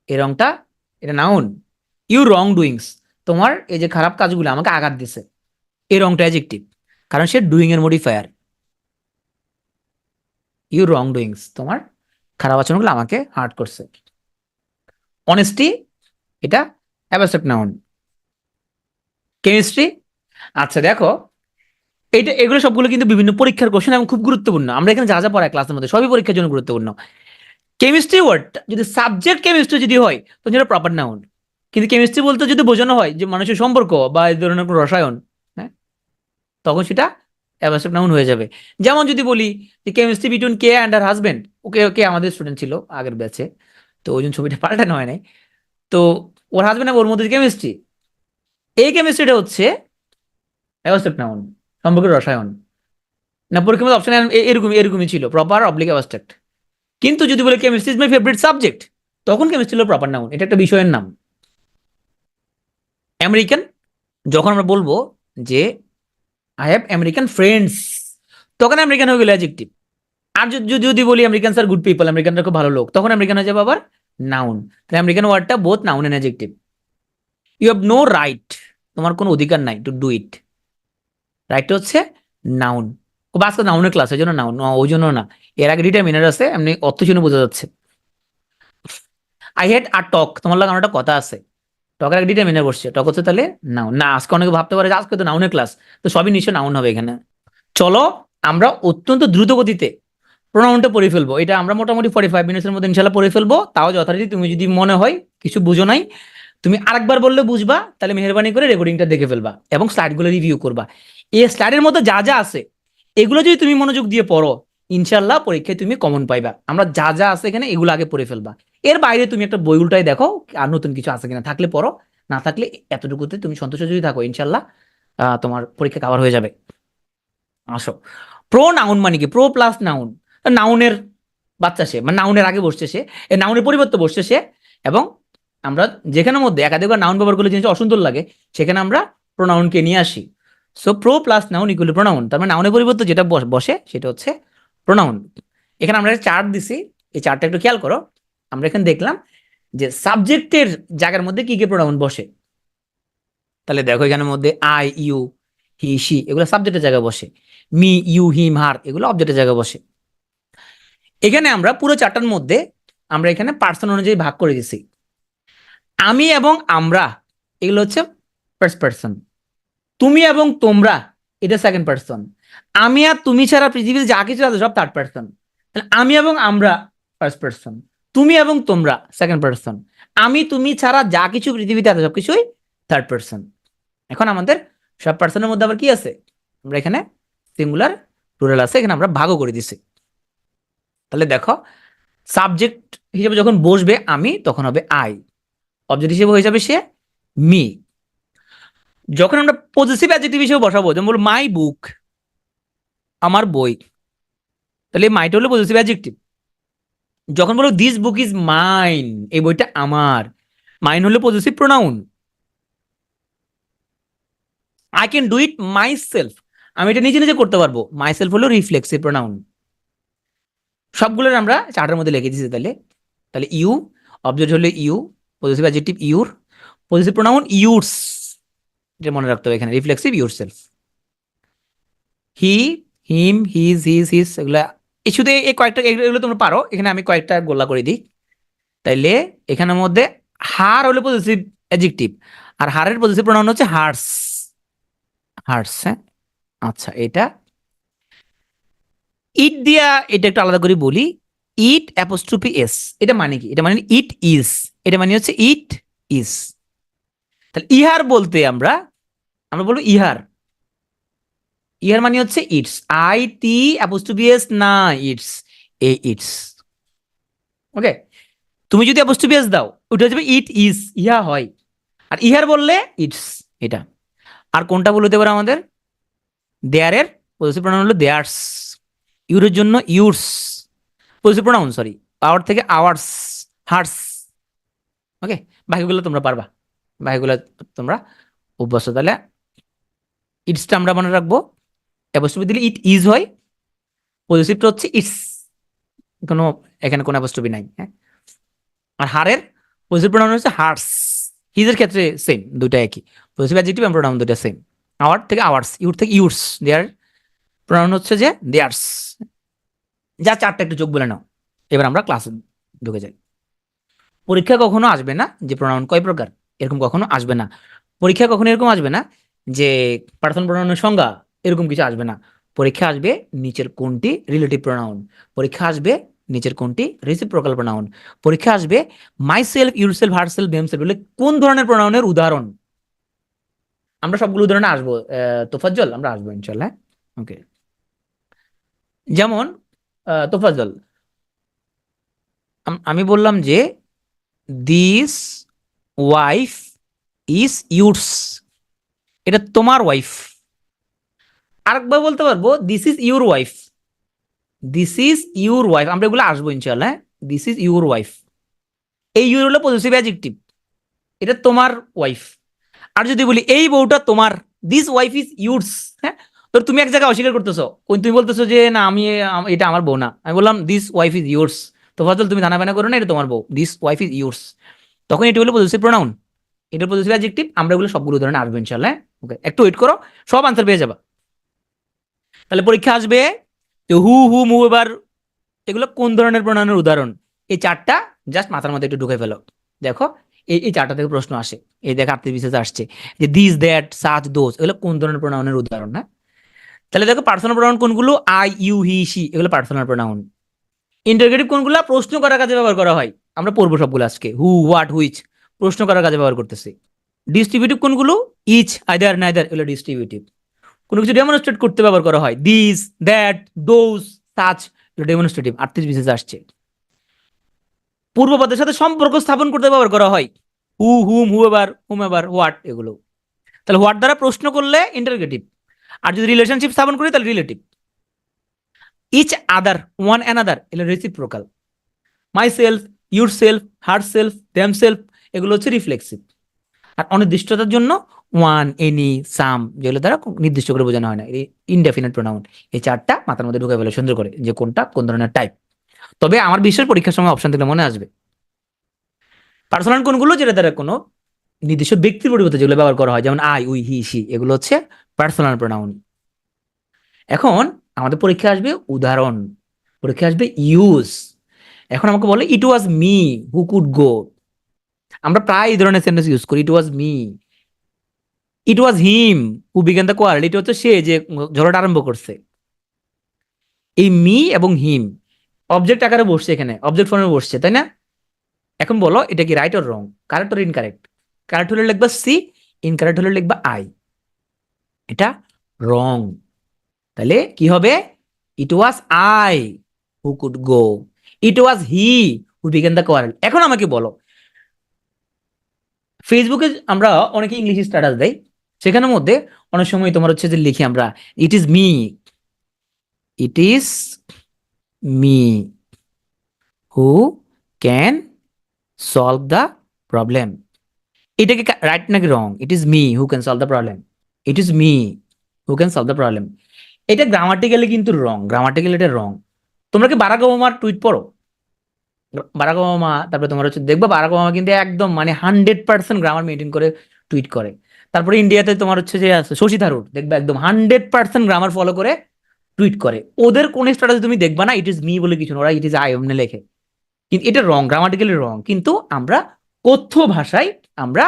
এই রংটা, এটা নাউন। ইউ রং ডুইংস, তোমার এই যে খারাপ কাজগুলো আমাকে আঘাত দিছে, এই রংটা অ্যাডজেক্টিভ, কারণ সে ডুইং এর মডিফায়ার। ইউ রং ডুইংস, তোমার খারাপ আচরণগুলো আমাকে হার্ট করছে। অনেস্টি, এটা অ্যাবস্ট্রাক্ট নাউন। কেমিস্ট্রি, আচ্ছা দেখো, এটা এগুলো সবগুলো কিন্তু বিভিন্ন পরীক্ষার কোশ্চেন এবং খুব গুরুত্বপূর্ণ। আমরা এখানে যা যা পড়াই ক্লাসের মধ্যে সবই পরীক্ষার জন্য গুরুত্বপূর্ণ। কেমিস্ট্রি ওয়ার্ডটা যদি সাবজেক্ট কেমিস্ট্রি যদি হয়, তো সেটা প্রপার নাউন। কিন্তু কেমিস্ট্রি বলতে যদি বোঝানো হয় যে মানুষের সম্পর্ক বা এই ধরনের কোনো রসায়ন, হ্যাঁ, তখন সেটা অ্যাবস্ট্রাক্ট নাউন হয়ে যাবে। যেমন যদি বলি যে কেমিস্ট্রি বিটুইন কে and her husband, okay okay আমাদের স্টুডেন্ট ছিল আগের ব্যাচে, তো ওই জন্য ছবিটা পাল্টানো হয় নাই। তো ওর হাজবেন্ড ওর মধ্যে কেমিস্ট্রি, এই কেমিস্ট্রিটা হচ্ছে অ্যাবস্ট্রাক্ট নাউন, সম্পর্কের রসায়ন। না, পরীক্ষার মধ্যে অপশন এরকমই ছিল, প্রপার অবলিক অ্যাবস্ট্রাক্ট। কিন্তু যদি বলে chemistry is my favourite subject, তখন কেমিস্ট্রি হলো প্রপার নাউন, এটা একটা বিষয়ের নাম। আমেরিকান, যখন আমরা বলবো যে আই হ্যাভ আমেরিকান ফ্রেন্ডস, তখন আমেরিকান হয়ে গেল অ্যাডজেক্টিভ। আর যদি যদি বলি আমেরিকানস আর গুড পিপল, আমেরিকানরা খুব ভালো লোক, তখন আমেরিকান হয়ে যাবে আবার নাউন। তাহলে আমেরিকান ওয়ার্ডটা both noun and adjective. You have no right, তোমার কোনো অধিকার নাই টু ডু ইট, রাইটটা হচ্ছে নাউন। ও বাস নাউনের ক্লাস, ওই জন্য নাউন, ওই জন্য না। এর আগে ডিটারমিনার আছে, এমনি অর্থ শুনে বোঝা যাচ্ছে। আই হ্যাড আর টক, তোমার লাগে আমার একটা কথা আছে, টকের আগে ডিটারমিনার বসছে, টক হচ্ছে তাহলে নাউন না। আজকে অনেকে ভাবতে পারে যে আজকে তো নাউনের ক্লাস, তো সবই নিশ্চয় নাউন হবে এখানে। চলো আমরা অত্যন্ত দ্রুত গতিতে প্রোনাউনটা পড়ে ফেলবো, এটা আমরা মোটামুটি 45 মিনিটের মধ্যে ইনশাল্লাহ পড়ে ফেলবো। তাও যথারীতি তুমি যদি মনে হয় কিছু বুঝো নাই, তুমি আরেকবার বললে বুঝবা, তাহলে মেহরবানি করে রেকর্ডিংটা দেখে ফেলবা এবং স্লাইডগুলো রিভিউ করবা। এই স্লাইডের মধ্যে যা যা আছে, এগুলো যদি তুমি মনোযোগ দিয়ে পড়ো, ইনশাল্লাহ পরীক্ষায় তুমি কমন পাইবা। আমরা যা যা আছে এখানে এগুলো আগে পড়ে ফেলবা। এর বাইরে তুমি একটা বই উল্টাই দেখো আর নতুন কিছু আছে কিনা, থাকলে পড়ো, না থাকলে এতটুকুতে তুমি সন্তুষ্ট যদি থাকো, ইনশাল্লাহ তোমার পরীক্ষা কভার হয়ে যাবে। আসো, প্রো নাউন মানে কি? প্রো প্লাস নাউন, নাউনের বাচ্চা সে, মানে নাউনের আগে বসছে সে, এই নাউনের পরিবর্তে বসছে সে। এবং আমরা যেখানে মধ্যে একাধিকবার নাউন ব্যবহার করলে জিনিস অসুন্দর লাগে, সেখানে আমরা প্রোনাউনকে নিয়ে আসি। So pro plus noun equal pronoun, তার মানে নাউনের পরিবর্তে যেটা বসে সেটা হচ্ছে প্রোনাউন। এখানে আমরা একটা চার্ট দিছি, এই চার্টটা একটু খেয়াল করো। আমরা এখানে দেখলাম যে সাবজেক্টের জায়গার মধ্যে কি কি প্রোনাউন বসে। তাহলে দেখো এখানের মধ্যে আই ইউ হি সি এগুলো সাবজেক্টের জায়গায় বসে, মি ইউ হিম হার এগুলো অবজেক্টের জায়গায় বসে। এখানে আমরা পুরো চারটার মধ্যে আমরা এখানে পার্সন অনুযায়ী ভাগ করে দিছি। আমি এবং আমরা এগুলো হচ্ছে ফার্স্ট পার্সন, তুমি এবং তোমরা এটা সেকেন্ড পার্সন, আমি আর তুমি ছাড়া পৃথিবীতে যা কিছু আছে সব থার্ড পার্সন। তাহলে আমি এবং আমরা ফার্স্ট পার্সন, তুমি এবং তোমরা সেকেন্ড পার্সন, আমি তুমি ছাড়া যা কিছু পৃথিবীতে আছে সবকিছুই থার্ড পার্সন। এখন আমাদের সব পার্সনের মধ্যে আবার কি আছে? আমরা এখানে সিঙ্গুলার প্লুরাল আছে, এখানে আমরা ভাগও করে দিছি। তাহলে দেখো, সাবজেক্ট হিসেবে যখন বসবে আমি, তখন হবে আই, অবজেক্ট হিসেবে হয়ে যাবে সে মি। যখন আমরা পজিটিভ অ্যাডজেক্টিভ হিসেবে বসাবো, যেমন বলবো মাই বুক, আমার বই, তাহলে মাইটা হলো পজিটিভ অ্যাডজেক্টিভ, যখন বলো দিস বুক ইজ মাইন, এই বইটা আমার, মাইন হলো positive pronoun. I can do it myself, আমি এটা নিজে নিজে করতে পারবো, মাই সেলফ হলো রিফ্লেক্সিভ প্রোনাউন। সবগুলোর আমরা চার্টের মধ্যে লিখে দিয়েছি। তাহলে তাহলে ইউ, অবজেক্ট হলো you, positive adjective your, positive pronoun yours, এটা মনে রাখতে হবে এখানে, reflexive yourself. He, him, his, এগুলা এই শুধু এই কয়েকটা, এগুলো তোমরা পারো, এখানে আমি কয়েকটা গোল্লা করে দিই। তাইলে এখানের মধ্যে হার হলো পজিটিভ অ্যাডজেক্টিভ, আর হারের পজিটিভ প্রোনাউন হচ্ছে হার্স, হার্স। হ্যাঁ, আচ্ছা, এটা ইট দিয়া এটা একটু আলাদা করে বলি। ইট অ্যাপোস্ট্রোফি এস, এটা মানে কি? এটা মানে ইট ইজ, এটা মানে হচ্ছে ইট ইজ। তাহলে ইহার বলতে আমরা আমরা বলবো ইহার, ইহার মানে হচ্ছে ইটস, আই টি অ্যাপোস্ট্রোফি এস না, ইটস, এ ইটস। ওকে, তুমি যদি অ্যাপোস্ট্রোফি এস দাও ওটা হচ্ছে ইট ইজ, ইহা হয়। আর ইহার বললে ইটস, এটা। আর কোনটা বলতে পারে আমাদের? দেয়ারের পজিটিভ প্রোনাউন হলো দেয়ার্স, ইউরের জন্য yours, positive pronoun, sorry, our থেকে আওয়ার্স, হার্স। ওকে, বাকিগুলো তোমরা পারবা, বাকিগুলো তোমরা অভ্যস্ত। তাহলে ইটসটা আমরা মনে রাখবো, অ্যাপোস্ট্রফি দিলে ইট ইজ হয়, পজিটিভটা হচ্ছে ইটস, কোনো এখানে কোনো অ্যাপোস্ট্রফি নাই। হ্যাঁ, আর হারের পজিটিভ প্রোনাউন হচ্ছে হার্স, হিজের ক্ষেত্রে সেম, দুইটা একই, পজিটিভ অ্যাডজেক্টিভ এবং প্রোনাউন দুইটা সেম। আওয়ার থেকে আওয়ার্স, ইউর থেকে ইউরস, দেয়ার প্রোনাউন হচ্ছে যে দেয়ার্স। যা চারটা একটু চোখ বলে নাও, এবার আমরা ক্লাসে ঢুকে যাই। পরীক্ষা কখনো আসবে না যে প্রোনাউন কয় প্রকার, এরকম কখনো আসবে না। পরীক্ষা কখনো এরকম আসবে না যে পার্সোনাল প্রোনাউনের সংজ্ঞা, এরকম কিছু আসবে না। পরীক্ষা আসবে নিচের কোনটি রিলেটিভ প্রোনাউন, পরীক্ষা আসবে নিচের কোনটি রেসিপ্রোকাল প্রোনাউন, পরীক্ষা আসবে my self, yourself, herself, them self বলে কোন ধরনের প্রোনাউনের উদাহরণ। আমরা সবগুলো উদাহরণে আসবো, তোফাজ্জল, আমরা আসবো ইনশাল্লাহ। ওকে, যেমন তোফাজ্জল, আমি বললাম যে দিস ওয়াইফ ইজ ইউরস, এটা তোমার ওয়াইফ। আরেকবার বলতে পারবো this is your wife, this is your wife, আমরা এগুলো আসবো ইনশাল্লাহ। দিস ইজ ইউর ওয়াইফ, এই ইউর হলো পজিটিভ অ্যাডজেক্টিভ, এটা তোমার ওয়াইফ। আর যদি বলি এই বউটা তোমার, দিস ওয়াইফ ইজ ইউরস। হ্যাঁ, তো তুমি এক জায়গায় অস্বীকার করতেছো, তুমি বলতেছো যে না আমি এটা আমার বউ না, আমি বললাম দিস ওয়াইফ ইজ ইউরস, তো ফজল তুমি ধানা বানা করো না, এটা তোমার বউ, দিস ওয়াইফ ইজ ইউরস, তখন এটা হলো পজিটিভ প্রোনাউন, এটা পজিটিভ অ্যাডজেক্টিভ। আমরা এগুলো সবগুলো উদাহরণে আসবো ইনশাল্লাহ। ওকে, একটু ওয়েট করো, সব আনসার পেয়ে যাবা। তাহলে পরীক্ষা আসবে হু হু মু, এবার এগুলো কোন ধরনের প্রণয়নের উদাহরণ? এই চারটা জাস্ট মাথার মধ্যে একটু ঢুকে ফেলো। দেখো এই চারটা থেকে প্রশ্ন আসে, এই দেখো আর্থিক বিশেষ আসছে যে দিস দ্যাট সাচ দোজ, এগুলো কোন ধরনের প্রণয়নের উদাহরণ? না, তাহলে দেখো পার্সোনাল প্রোনাউন কোনগুলো, আই ইউ হি সি, এগুলো পার্সোনাল প্রোনাউন। ইন্টারোগেটিভ কোনগুলো, প্রশ্ন করার কাজে ব্যবহার করা হয়, আমরা পড়বো সবগুলো আজকে, হু, হোয়াট, হুইচ, প্রশ্ন করার কাজে ব্যবহার করতেছি। ডিস্ট্রিবিউটিভ কোনগুলো, ইচ, আইদার, নাইদার, এগুলো ডিস্ট্রিবিউটিভ। কোনো কিছু ডেমনস্ট্রেট করতে ব্যবহার করা হয়, দিস দ্যাট দোজ সাচ, এগুলো ডেমনস্ট্রেটিভ, আর্থিক বিশেষ আসছে। পূর্বপদের সাথে সম্পর্ক স্থাপন করতে ব্যবহার করা হয়, হু, হুম, হুম এবার, হোয়াট, এগুলো। তাহলে হোয়াট দ্বারা প্রশ্ন করলে ইন্টারোগেটিভ, আর যদি রিলেশনশিপ স্থাপন করি তাহলে relative. Each other, one another, এগুলো reciprocal. Myself, yourself, herself, themself, এগুলো হচ্ছে রিফ্লেক্সিভ। আর অনির্দিষ্টতার জন্য ওয়ান, এনি, সাম, যেগুলো দ্বারা নির্দিষ্ট করে বোঝানো হয় না, ইনডেফিনিট প্রোনাউন। এই চারটা মাথার মধ্যে ঢুকে ফেলে সুন্দর করে, যে কোনটা কোন ধরনের টাইপ। তবে আমার বিশ্বাস পরীক্ষার সময় অপশন থেকে মনে আসবে। পার্সোনাল কোনগুলো, যেটা দ্বারা কোনো নির্দিষ্ট ব্যক্তির পরিবর্তে যেগুলো ব্যবহার করা হয়, যেমন আই, উই, হি, সি, এগুলো হচ্ছে পার্সোনাল প্রোনাউন। এখন আমাদের পরীক্ষা আসবে উদাহরণ, পরীক্ষা আসবে ইউজ। এখন আমাকে বলে ইট ওয়াজ মি হু কুড গো, আমরা প্রায় এই ধরনের সেন্টেন্স ইউজ করি, it was me, it was him who began the quarrel, এটা হচ্ছে সে যে ঝগড়াটা আরম্ভ করছে। এই মি এবং হিম অবজেক্ট আকারে বসছে, এখানে অবজেক্ট ফর্মে বসছে, তাই না? এখন বলো এটা কি right or wrong, correct or incorrect? Correct হলে লিখবা সি, ইনকারেক্ট হলে লিখবা আই, এটা রং। তাহলে কি হবে, it was I who could go, it was he who began the quarrel. এখন আমাকে বলো, ফেসবুকে আমরা অনেকে ইংলিশ স্ট্যাটাস দেয়, সেখানের মধ্যে অনেক সময় তোমার হচ্ছে যে লিখি আমরা it is me, it is me who can solve the problem. এটা কি রাইট নাকি wrong? It is me who can solve the problem. It is me who can solve the problem. এটা গ্রামাটিক্যালি কিন্তু রং, গ্রামাটিক্যালি এটা রং। তোমরা কি বারাক ওবামার টুইট পড়ো? বারাক ওবামা, তারপরে তোমার হচ্ছে দেখবা বারাক ওবামা কিন্তু একদম মানে 100% গ্রামার মেনটেন করে টুইট করে। তারপরে ইন্ডিয়াতে তোমার হচ্ছে যে আছে শশী থারুর, দেখবা একদম 100% গ্রামার ফলো করে টুইট করে। ওদের কোন স্ট্যাটাসে তুমি দেখবা না ইট ইজ মি বলে কিছু না, ওরা ইট ইজ আই অমনে লেখে। কিন্তু এটা রং, গ্রামাটিক্যালি রং। কিন্তু আমরা কথ্য ভাষায় আমরা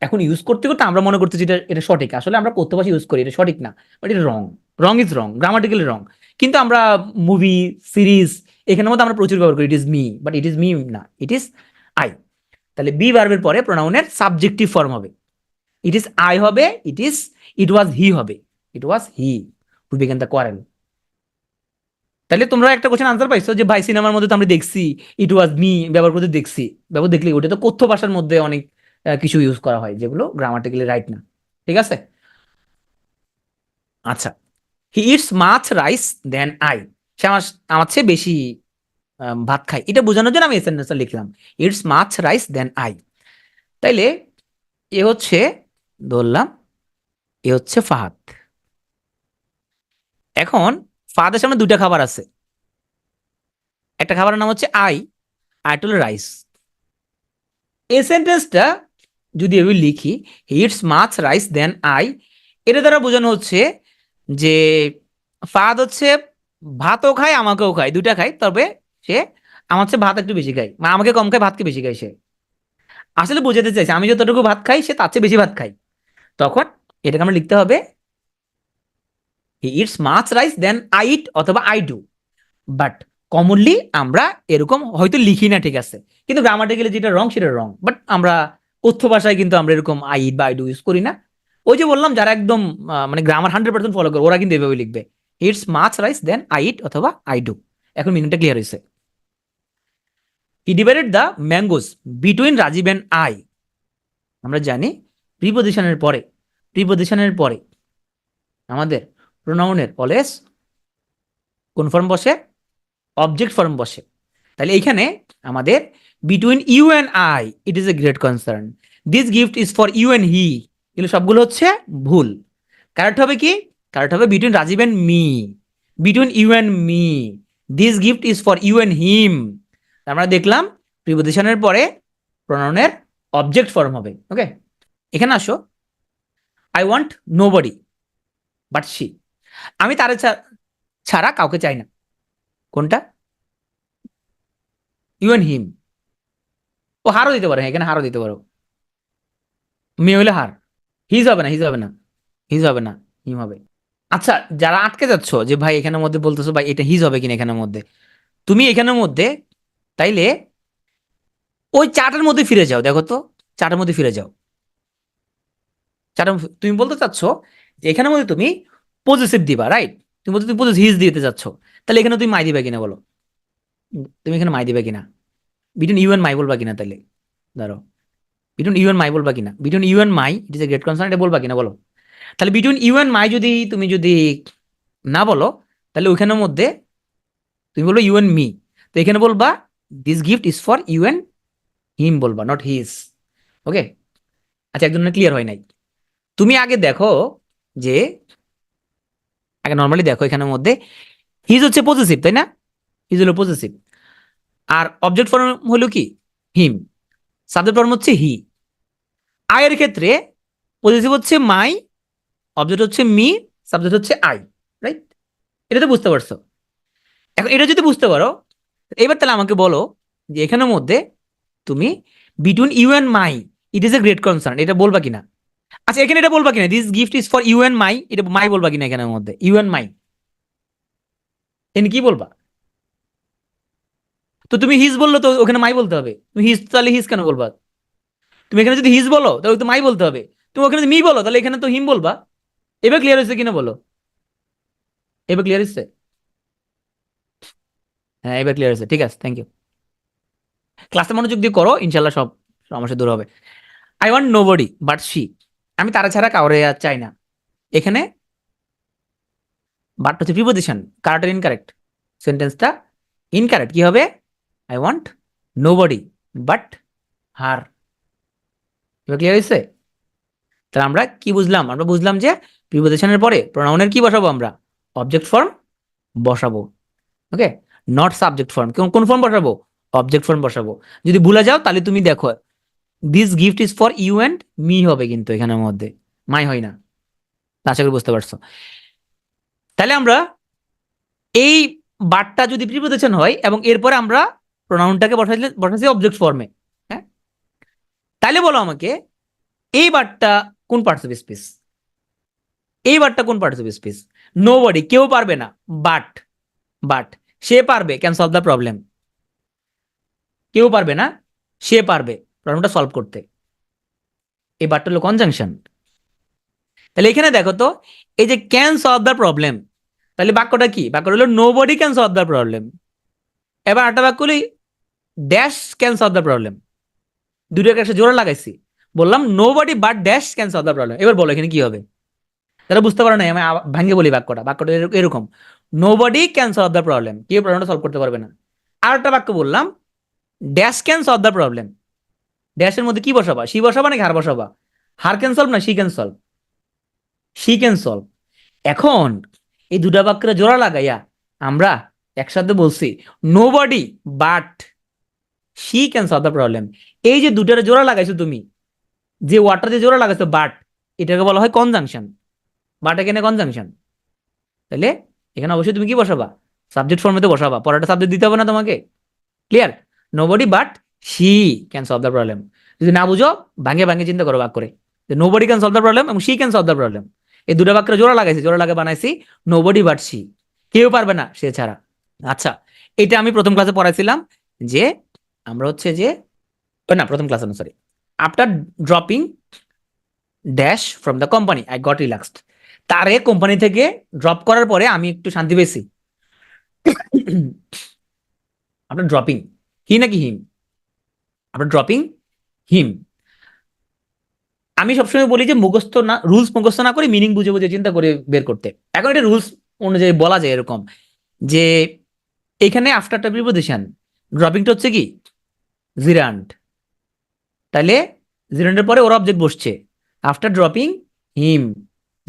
এখন ইউজ করতে করতে আমরা মনে করতেছি এটা এটা সঠিক, আসলে আমরা কথ্য ভাষা ইউজ করি, এটা সঠিক না, বাট এটা রং। রং ইজ রং, গ্রামাটিক্যালি রং। কিন্তু আমরা মুভি, সিরিজ এখানের মধ্যে আমরা প্রচুর ব্যবহার করি ইট is me, but it is me না, ইট ইজ আই। তাহলে বি ভার্বের পরে প্রোনাউনের সাবজেক্টিভ ফর্ম হবে, ইট ইজ আই হবে, ইট ওয়াজ হি হবে, it was he who begin the quarrel. তাহলে তোমরা একটা কোশ্চেন আনসার পাইছো যে ভাই সিনেমার মধ্যে তো আমরা দেখছি ইট ওয়াজ মি ব্যবহার করতে দেখছি, ব্যবহার দেখলে ওটা তো কথ্য ভাষার মধ্যে অনেক কিছু ইউজ করা হয় যেগুলো গ্রামাটিক্যালি রাইট না। ঠিক আছে? আচ্ছা, he eats much rice than I. সে আমার চেয়ে বেশি ভাত খায়, এটা বোঝানোর জন্য আমি এই সেন্টেন্সটা লিখলাম, eats much rice than I. তাইলে এ হচ্ছে, ধরলাম এ হচ্ছে ফাহাদ। এখন ফাহাদের সামনে দুইটা খাবার আছে, একটা খাবারের নাম হচ্ছে আই, আর একটা হলো রাইস। এই সেন্টেন্সটা যদি আমি লিখি eats much rice than I, এটা দ্বারা বোঝানো হচ্ছে যে ফাহাদ হচ্ছে ভাতও খায় আমাকেও খায়, দুইটা খায়, তবে সে আমার চেয়ে ভাত একটু বেশি খায়, মানে আমাকে কম খায় ভাতকে বেশি খায় সে। আসলে বোঝাতে চাইছে আমি যতটুকু ভাত খাই সে তার চেয়ে বেশি ভাত খাই। তখন এটাকে আমরা লিখতে হবে he eats much rice than I eat অথবা আই ডু। বাট কমনলি আমরা এরকম হয়তো লিখি না, ঠিক আছে, কিন্তু গ্রামাটিক্যালি যেটা রং সেটা রং। বাট আমরা কথ্য ভাষায় কিন্তু আমরা এরকম আই ইট বা আই ডু ইউজ করি না। ওই যে বললাম যারা একদম মানে গ্রামার 100% ফলো করে ওরা কিন্তু এভাবে লিখবে eats much rice than I eat অথবা আই ডু। এখন মিনিংটা ক্লিয়ার হয়েছে। He divided the mangoes between Rajib and I. আমরা জানি প্রিপজিশনের পরে আমাদের প্রোনাউনের অলওয়েজ কোন ফর্ম বসে? অবজেক্ট ফর্ম বসে। তাহলে এইখানে আমাদের between you and I it is a great concern, this gift is for you and he, এগুলো সবগুলো হচ্ছে ভুল। কারেক্ট হবে কি? কারেক্ট হবে between Rajib and me, between you and me, this gift is for you and him. আমরা দেখলাম প্রিপজিশনের পরে প্রোনাউনের অবজেক্ট ফর্ম হবে। ওকে, এখানে আসো, I want nobody but she. আমি তার ছাড়া কাউকে চাই না। কোনটা? ইউ অ্যান্ড হিম। ও হারও দিতে পারো, এখানে হারও দিতে পারো, মেয়ে হলে হার। হিজ হবে না, হিজ হবে না, হিজ হবে না, হিম হবে। আচ্ছা, যারা আটকে যাচ্ছ যে ভাই এখানের মধ্যে বলতেছো ভাই এটা হিজ হবে কিনা এখানের মধ্যে, তুমি এখানের মধ্যে তাইলে ওই চার্টের মধ্যে ফিরে যাও, দেখো তো চার্টের মধ্যে ফিরে যাও। চার্টের তুমি বলতে চাচ্ছ যে এখানের মধ্যে তুমি পজিটিভ দিবা, রাইট? তুমি বলতে তুমি পজিটিভ হিজ দিতে চাচ্ছ, তাহলে এখানে তুমি মাই দিবা কিনা বলো? তুমি এখানে মাই দিবা কিনা? বিটুইন ইউ এন্ড মাই বলবা কিনা? তাহলে ধরো বিটুইন ইউ এন্ড মাই বলবা কিনা? Between you and my it is a great concern, এটা বলবা কিনা বলো? তাহলে বিটুইন ইউ এন্ড মাই যদি তুমি না বলো, তাহলে ওইখানের মধ্যে তুমি বলবো ইউ এন্ড মি, তো এখানে বলবা this gift is for you and him বলবা, নট হিজ। ওকে, আচ্ছা একজনের ক্লিয়ার হয় নাই। তুমি আগে দেখো যে আগে নর্মালি দেখো এখানের মধ্যে হিজ হচ্ছে পজিটিভ, তাই না? হিজ হলো পজিটিভ, আর অবজেক্ট ফর্ম হলো কি? হিম। সাবজেক্ট ফর্ম হচ্ছে হি। আয়ের ক্ষেত্রে পজিটিভ হচ্ছে মাই, অবজেক্ট হচ্ছে মি, সাবজেক্ট হচ্ছে আই, রাইট? এটা তো বুঝতে পারছো? এখন এটা যদি বুঝতে পারো, এবার তাহলে আমাকে বলো যে এখানের মধ্যে তুমি between you and my it is a great concern এটা বলবা কিনা? আচ্ছা এখানে এটা বলবা কিনা this gift is for you and my, এটা মাই বলবা কিনা এখানের মধ্যে ইউ অ্যান্ড মাই? এখানে কি বলবা? তো তুমি হিজ বললো তো ওখানে মাই বলতে হবে, তুমি হিজ তাহলে হিজ কেন বলবা? তুমি এখানে যদি হিজ বলো তাহলে তো মাই বলতে হবে, তুমি ওখানে যদি মি বলো তাহলে এখানে তো হিম বলবা। এবার ক্লিয়ার হয়েছে কিনা বলো? এবার ক্লিয়ার হচ্ছে? হ্যাঁ এবার ক্লিয়ার হয়েছে, ঠিক আছে, থ্যাংক ইউ। ক্লাসে মনোযোগ দিয়ে করো, ইনশাল্লাহ সব সমস্যা দূর হবে। I want nobody but she, আমি তারা ছাড়া কাউরে আর চাই না। এখানে বাট হচ্ছে প্রিপোজিশন, কারেক্ট আর ইনকারেক্ট? সেন্টেন্সটা ইনকারেক্ট, কি হবে? আই ওয়ান্ট নোবডি বাট হার। এবার ক্লিয়ার হয়েছে? তাহলে আমরা কি বুঝলাম? আমরা বুঝলাম যে প্রিপোজিশনের পরে প্রোনাউনের কি বসাবো আমরা? অবজেক্ট ফর্ম বসাবো। Okay, not subject form. কোন ফর্ম বসাবো? অবজেক্ট ফর্ম বসাবো। যদি ভুলে যাও তাহলে তুমি দেখো, this gift is for you and me হবে কিন্তু এখানের মধ্যে, মাই হয় না। আশা করি বুঝতে পারছো। তাহলে আমরা এই বারটা যদি প্রিপোজিশন হয় এবং এরপরে আমরা প্রোনাউনটাকে বসাইছি অবজেক্ট ফর্মে, হ্যাঁ, তাহলে বলো আমাকে এই বারটা কোন পার্টস অফ স্পিচ? এই বারটা কোন পার্টস অফ স্পিচ? নোবডি, কেউ পারবে না। বাট, বাট সে পারবে, ক্যান সলভ দ্য প্রবলেম। কেউ পারবে না, সে পারবে প্রবলেমটা সলভ করতে। এই বারটা হলো কনজাংশন। তাহলে এখানে দেখো তো, এই যে ক্যান সলভ দ্য প্রবলেম, তাহলে বাক্যটা কি? বাক্যটা হলো nobody can solve the problem. এবার আরেকটা বাক্য হলো dash can solve the problem. দুটোকে একটা জোড়া লাগাইছি, বললাম nobody but dash can solve the problem. এবার বলো এখানে কি হবে? তারা বুঝতে পারো না, আমি ভাঙ্গে বলি বাক্যটা। বাক্যটা এরকম, nobody can solve the problem, কেউ প্রবলেমটা সলভ করতে পারবে না। আর একটা বাক্য বললাম dash can solve the problem. ড্যাশের মধ্যে কি বসাবা? শি বসাবা নাকি হার বসাবা? হার ক্যান সলভ না she can solve? She can solve. এখন এই দুটা বাক্যের জোড়া লাগাইয়া আমরা একসাথে বলছি nobody but she can solve the problem. এই যে দুটার জোড়া লাগাইছো তুমি, যে ওয়াটার যে জোড়া লাগাইছো বাট, এটাকে বলা হয় কনজাংশন। বাট এখানে কনজাংশন। তাহলে এখানে অবশ্যই তুমি কি বসাবা? সাবজেক্ট ফর্মেতে বসাবা। পরেরটা সাবজেক্ট দিতে হবে না তোমাকে। Clear? Nobody but she can solve the problem. যদি না বুঝো ভাঙে ভাঙে চিন্তা করো বাক করে, যে nobody can solve the problem এবং she can solve the problem. এই দুটো বাক্যের জোড়া লাগাইছি, জোড়া লাগে বানাইছি নোবডি বাট শি, কেউ পারবে না সে ছাড়া। আচ্ছা, এটা আমি প্রথম ক্লাসে পড়াইছিলাম যে আমরা হচ্ছে যে, না প্রথম ক্লাসে না, sorry, after dropping dash from the company I got relaxed. তারে কোম্পানি থেকে ড্রপ করার পরে আমি একটু শান্তি পেয়েছি। আপনার ড্রপিং, হি নাকি হিম? আপনার ড্রপিং হিম। আমি সবসময় বলি যে মুখস্থ না, রুলস মুখস্থ না করে মিনিং বুঝে বুঝে চিন্তা করে বের করতে। এখন এটা রুলস অনুযায়ী বলা যায় এরকম যে এখানে আফটারটা প্রিপোজিশন, ড্রপিংটা হচ্ছে কি জিরান্ট। তাহলে জিরান্টের পরে ওর অবজেক্ট বসছে, আফটার ড্রপিং হিম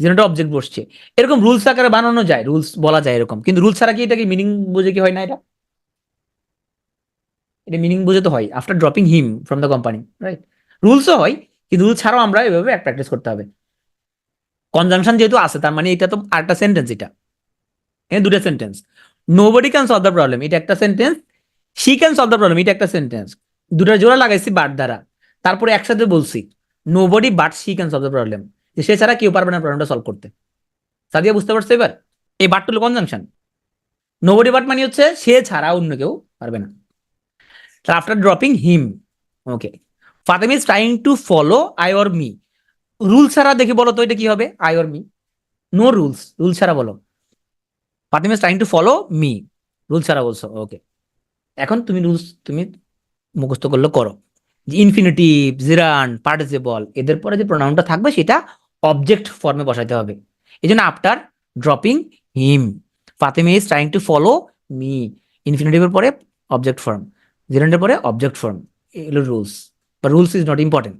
জিরান্টের অবজেক্ট বসছে। এরকম রুলস আকারে বানানো যায়, রুলস বলা যায় এরকম। কিন্তু রুলস ছাড়া কি এটা কি মিনিং বুঝে কি হয় না? এটা এটা মিনিং বুঝে তো হয়, after dropping him from the company, right? রুলসও হয়, কিন্তু রুলস ছাড়াও আমরা এভাবে প্র্যাকটিস করতে হবে। কনজাংশন যেহেতু আছে, তার মানে এটা তো আরেকটা সেন্টেন্স। এটা এখানে দুটো sentence. Nobody can solve the problem, এটা একটা sentence. She can solve the problem, এটা একটা সেন্টেন্স। দুটার জোড়া লাগাইছি বাট দ্বারা, তারপরে একসাথে বলছি nobody but she can solve the problem, যে সে ছাড়া কেউ পারবে না প্রবলেমটা সলভ করতে। সাদিয়া বুঝতে পারছো এবার? এই বাট হলো কনজাংশন। নোবডি বাট মানে হচ্ছে সে ছাড়া অন্য কেউ পারবে না। After dropping him, okay, Fatema is trying to follow I or me. Rule ছাড়া দেখে বলো তো এটা কি হবে? I or me, no rules, rule ছাড়া বলো। Fatema is trying to follow me, rule ছাড়া বলছো, ওকে। এখন তুমি রুলস তুমি মুখস্থ করলে করো, যে ইনফিনিটিভ, জিরান্ট, পার্টিসিপল, এদের পরে যে প্রোনাউনটা থাকবে সেটা অবজেক্ট ফর্মে বসাইতে হবে। এই জন্য after dropping him, Fatema is trying to follow me, ইনফিনিটিভের পরে অবজেক্ট ফর্ম, জিরান্টের পরে অবজেক্ট ফর্ম, এগুলো রুলস। বা রুলস ইজ নট ইম্পর্টেন্ট।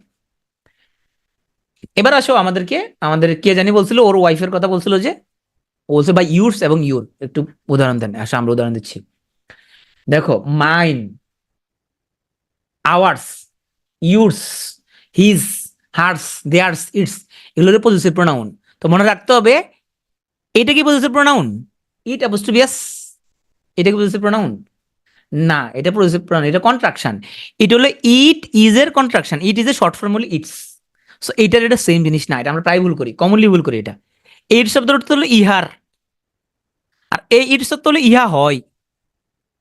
এবার আসো আমাদেরকে, আমাদের কে জানি বলছিল ওর ওয়াইফের কথা বলছিল, যে ও বলছে বাই ইউরস এবং ইউর। একটু উদাহরণ দেন। আসলে আমরা উদাহরণ দিচ্ছি। দেখো, mine, ours, yours, his, hers, theirs, its, এগুলো পজিটিভ প্রোনাউন। তো মনে রাখতে হবে এটা কি positive pronoun? It apostrophe S, এটা কি পজিটিভ প্রোনাউন? না, এটা পজিটিভ প্রোনাউন, এটা কন্ট্রাকশন। এটা হলো ইট ইজ এর কন্ট্রাকশন, ইট ইজ এর শর্ট ফর্ম হলো ইটস। সো এটার এটা সেম জিনিস না, এটা আমরা প্রায় ভুল করি, কমনলি ভুল করি। এটা এইট শব্দের অর্থ হলো ইহার, আর এই ইট শব্দ হলো ইহা হয়,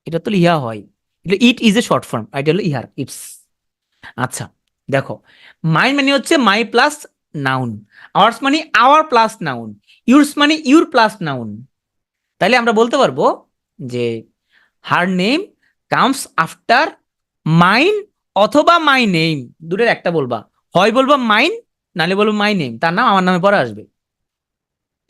এটা তো ইহা হয়। এটা ইট ইজ এ শর্ট ফর্ম, এটা হলো ইহার, ইটস। আচ্ছা, দেখো, মাই মানে হচ্ছে মাই প্লাস নাউন, আওয়ার্স মানে আওয়ার প্লাস নাউন, ইউরস মানে ইউর প্লাস নাউন। তাইলে আমরা বলতে পারবো যে her name comes after mine অথবা মাই নেম, দুটোর একটা বলবা। হয় বলবা মাইন, নালে বলবো মাই নেম, তার নাম আমার নামে পরে আসবে।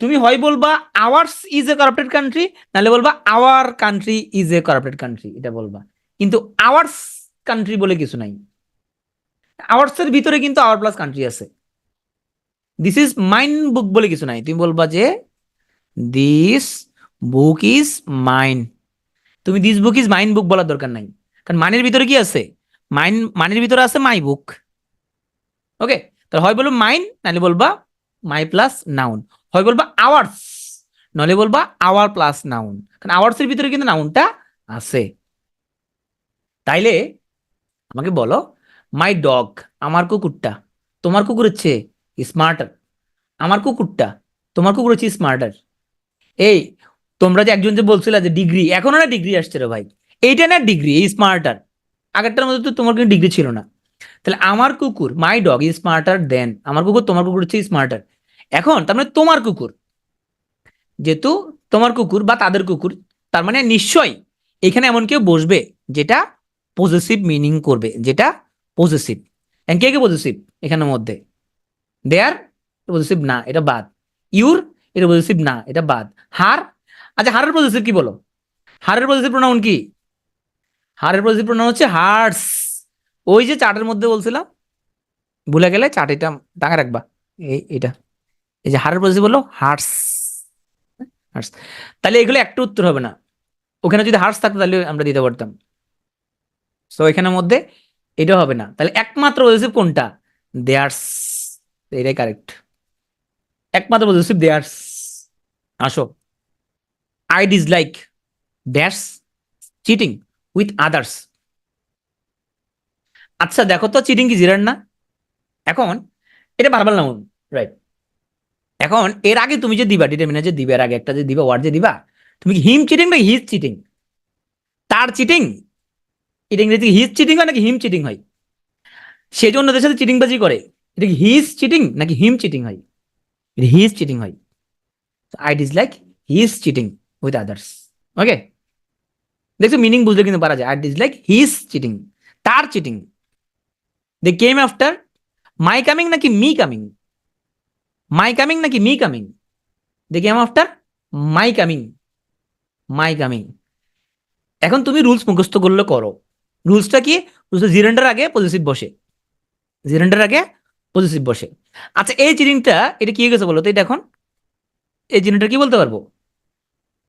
তুমি হয় বলবা hours is a corrupted country, নালে বলবা our country is a corrupted country, এটা বলবা। কিন্তু আওয়ার্স কান্ট্রি বলে কিছু নাই। আওয়ার্সের ভিতরে কিন্তু আওয়ার প্লাস কান্ট্রি আছে। দিস ইজ মাইন বুক বলে কিছু নাই, তুমি বলবা যে দিস বুক ইজ মাইন। তুমি দিস বুক ইজ মাইন বুক বলার দরকার নাই, কারণ মাইনের ভিতরে কি আছে, মাইনের ভিতরে আছে মাই বুক। ওকে, তাহলে হয় বলবো মাইন, নাহলে বলবা মাই প্লাস নাউন। হয় বলবা আওয়ার্স, নাহলে বলবা আওয়ার প্লাস নাউন, কারণ আওয়ার্সের ভিতরে কিন্তু নাউনটা আছে। তাইলে আমাকে বলো, মাই ডগ, আমার কুকুরটা তোমার কুকুরের চেয়ে স্মার্টার। আমার কুকুরটা তোমার কুকুরের চেয়ে স্মার্টার। এই তোমরা যে একজন যে বলছিল যে ডিগ্রি, এখনো না ডিগ্রি আসছে রে ভাই, এইটা না ডিগ্রি, এই স্মার্টার। আগেরটার মধ্যে তো তোমার কিন্তু ডিগ্রি ছিল না। তাহলে আমার কুকুর, মাই ডগ ইজ স্মার্টার দেন, আমার কুকুর তোমার কুকুর হচ্ছে স্মার্টার। এখন তার মানে তোমার কুকুর, যেহেতু তোমার কুকুর বা তাদের কুকুর, তার মানে নিশ্চয়ই এখানে এমন কেউ বসবে যেটা পজিটিভ মিনিং করবে, যেটা পজিটিভ। কে কে পজিটিভ এখানের মধ্যে? দেয়ার পজিটিভ না, এটা বাদ। ইউর, এটা পজিটিভ না, এটা বাদ। হার, আচ্ছা হারের পজিটিভ কি বলো? হারের পজিটিভ প্রোনাউন কি? হারের পজিটিভ প্রোনাউন হচ্ছে হার্টস। ওই যে চার্টের মধ্যে বলছিলাম, ভুলে গেলে চার্ট এটা টাকা রাখবা, এটা এই যে হারের পজিটিভ বললো হার্টস। হার্টস, তাহলে এগুলো একটা উত্তর হবে না। ওখানে যদি হার্টস থাকতো তাহলে আমরা দিতে পারতাম। সো এখানের মধ্যে এটা হবে না। তাহলে একমাত্র পজিটিভ কোনটা? দেয়ার্স, এটাই কারেক্ট। একমাত্র পজিটিভ দেয়ার্স। আসো, I dislike dash cheating with others. আচ্ছা দেখো তো, চিটিং কি জিরার না? এখন এটা ভার্বাল নাউন, রাইট? এখন এর আগে তুমি যে দিবা, ডিটারমিনার যে দিবে, এর আগে একটা যে দিবা, ওয়ার্ড যে দিবা, তুমি কি হিম চিটিং না হিজ চিটিং? তার চিটিং, এটা ইংরেজি হিজ চিটিং হয় নাকি হিম চিটিং হয়? সে যে অন্যদের সাথে চিটিংবাজি করে, এটা কি হিজ চিটিং নাকি হিম চিটিং হয়? এটা হিজ চিটিং হয়। I dislike his cheating with others. Okay, দেখছো মিনিং বুঝলে কিন্তু পারা যায়। আই ডিসলাইক হিজ চিটিং, তার চিটিং। They came after my coming নাকি মি কামিং? মাই কামিং নাকি me coming? They came after my coming, my coming. এখন তুমি রুলস মুখস্থ করলে করো। রুলসটা কি? রুলসটা জিরেন্ডার আগে পজিটিভ বসে, জিরেন্ডার আগে পজিটিভ বসে। আচ্ছা এই চিটিংটা এটা কি হয়ে গেছে বলো তো? এটা এখন এই জিনিসটা কি বলতে পারবো?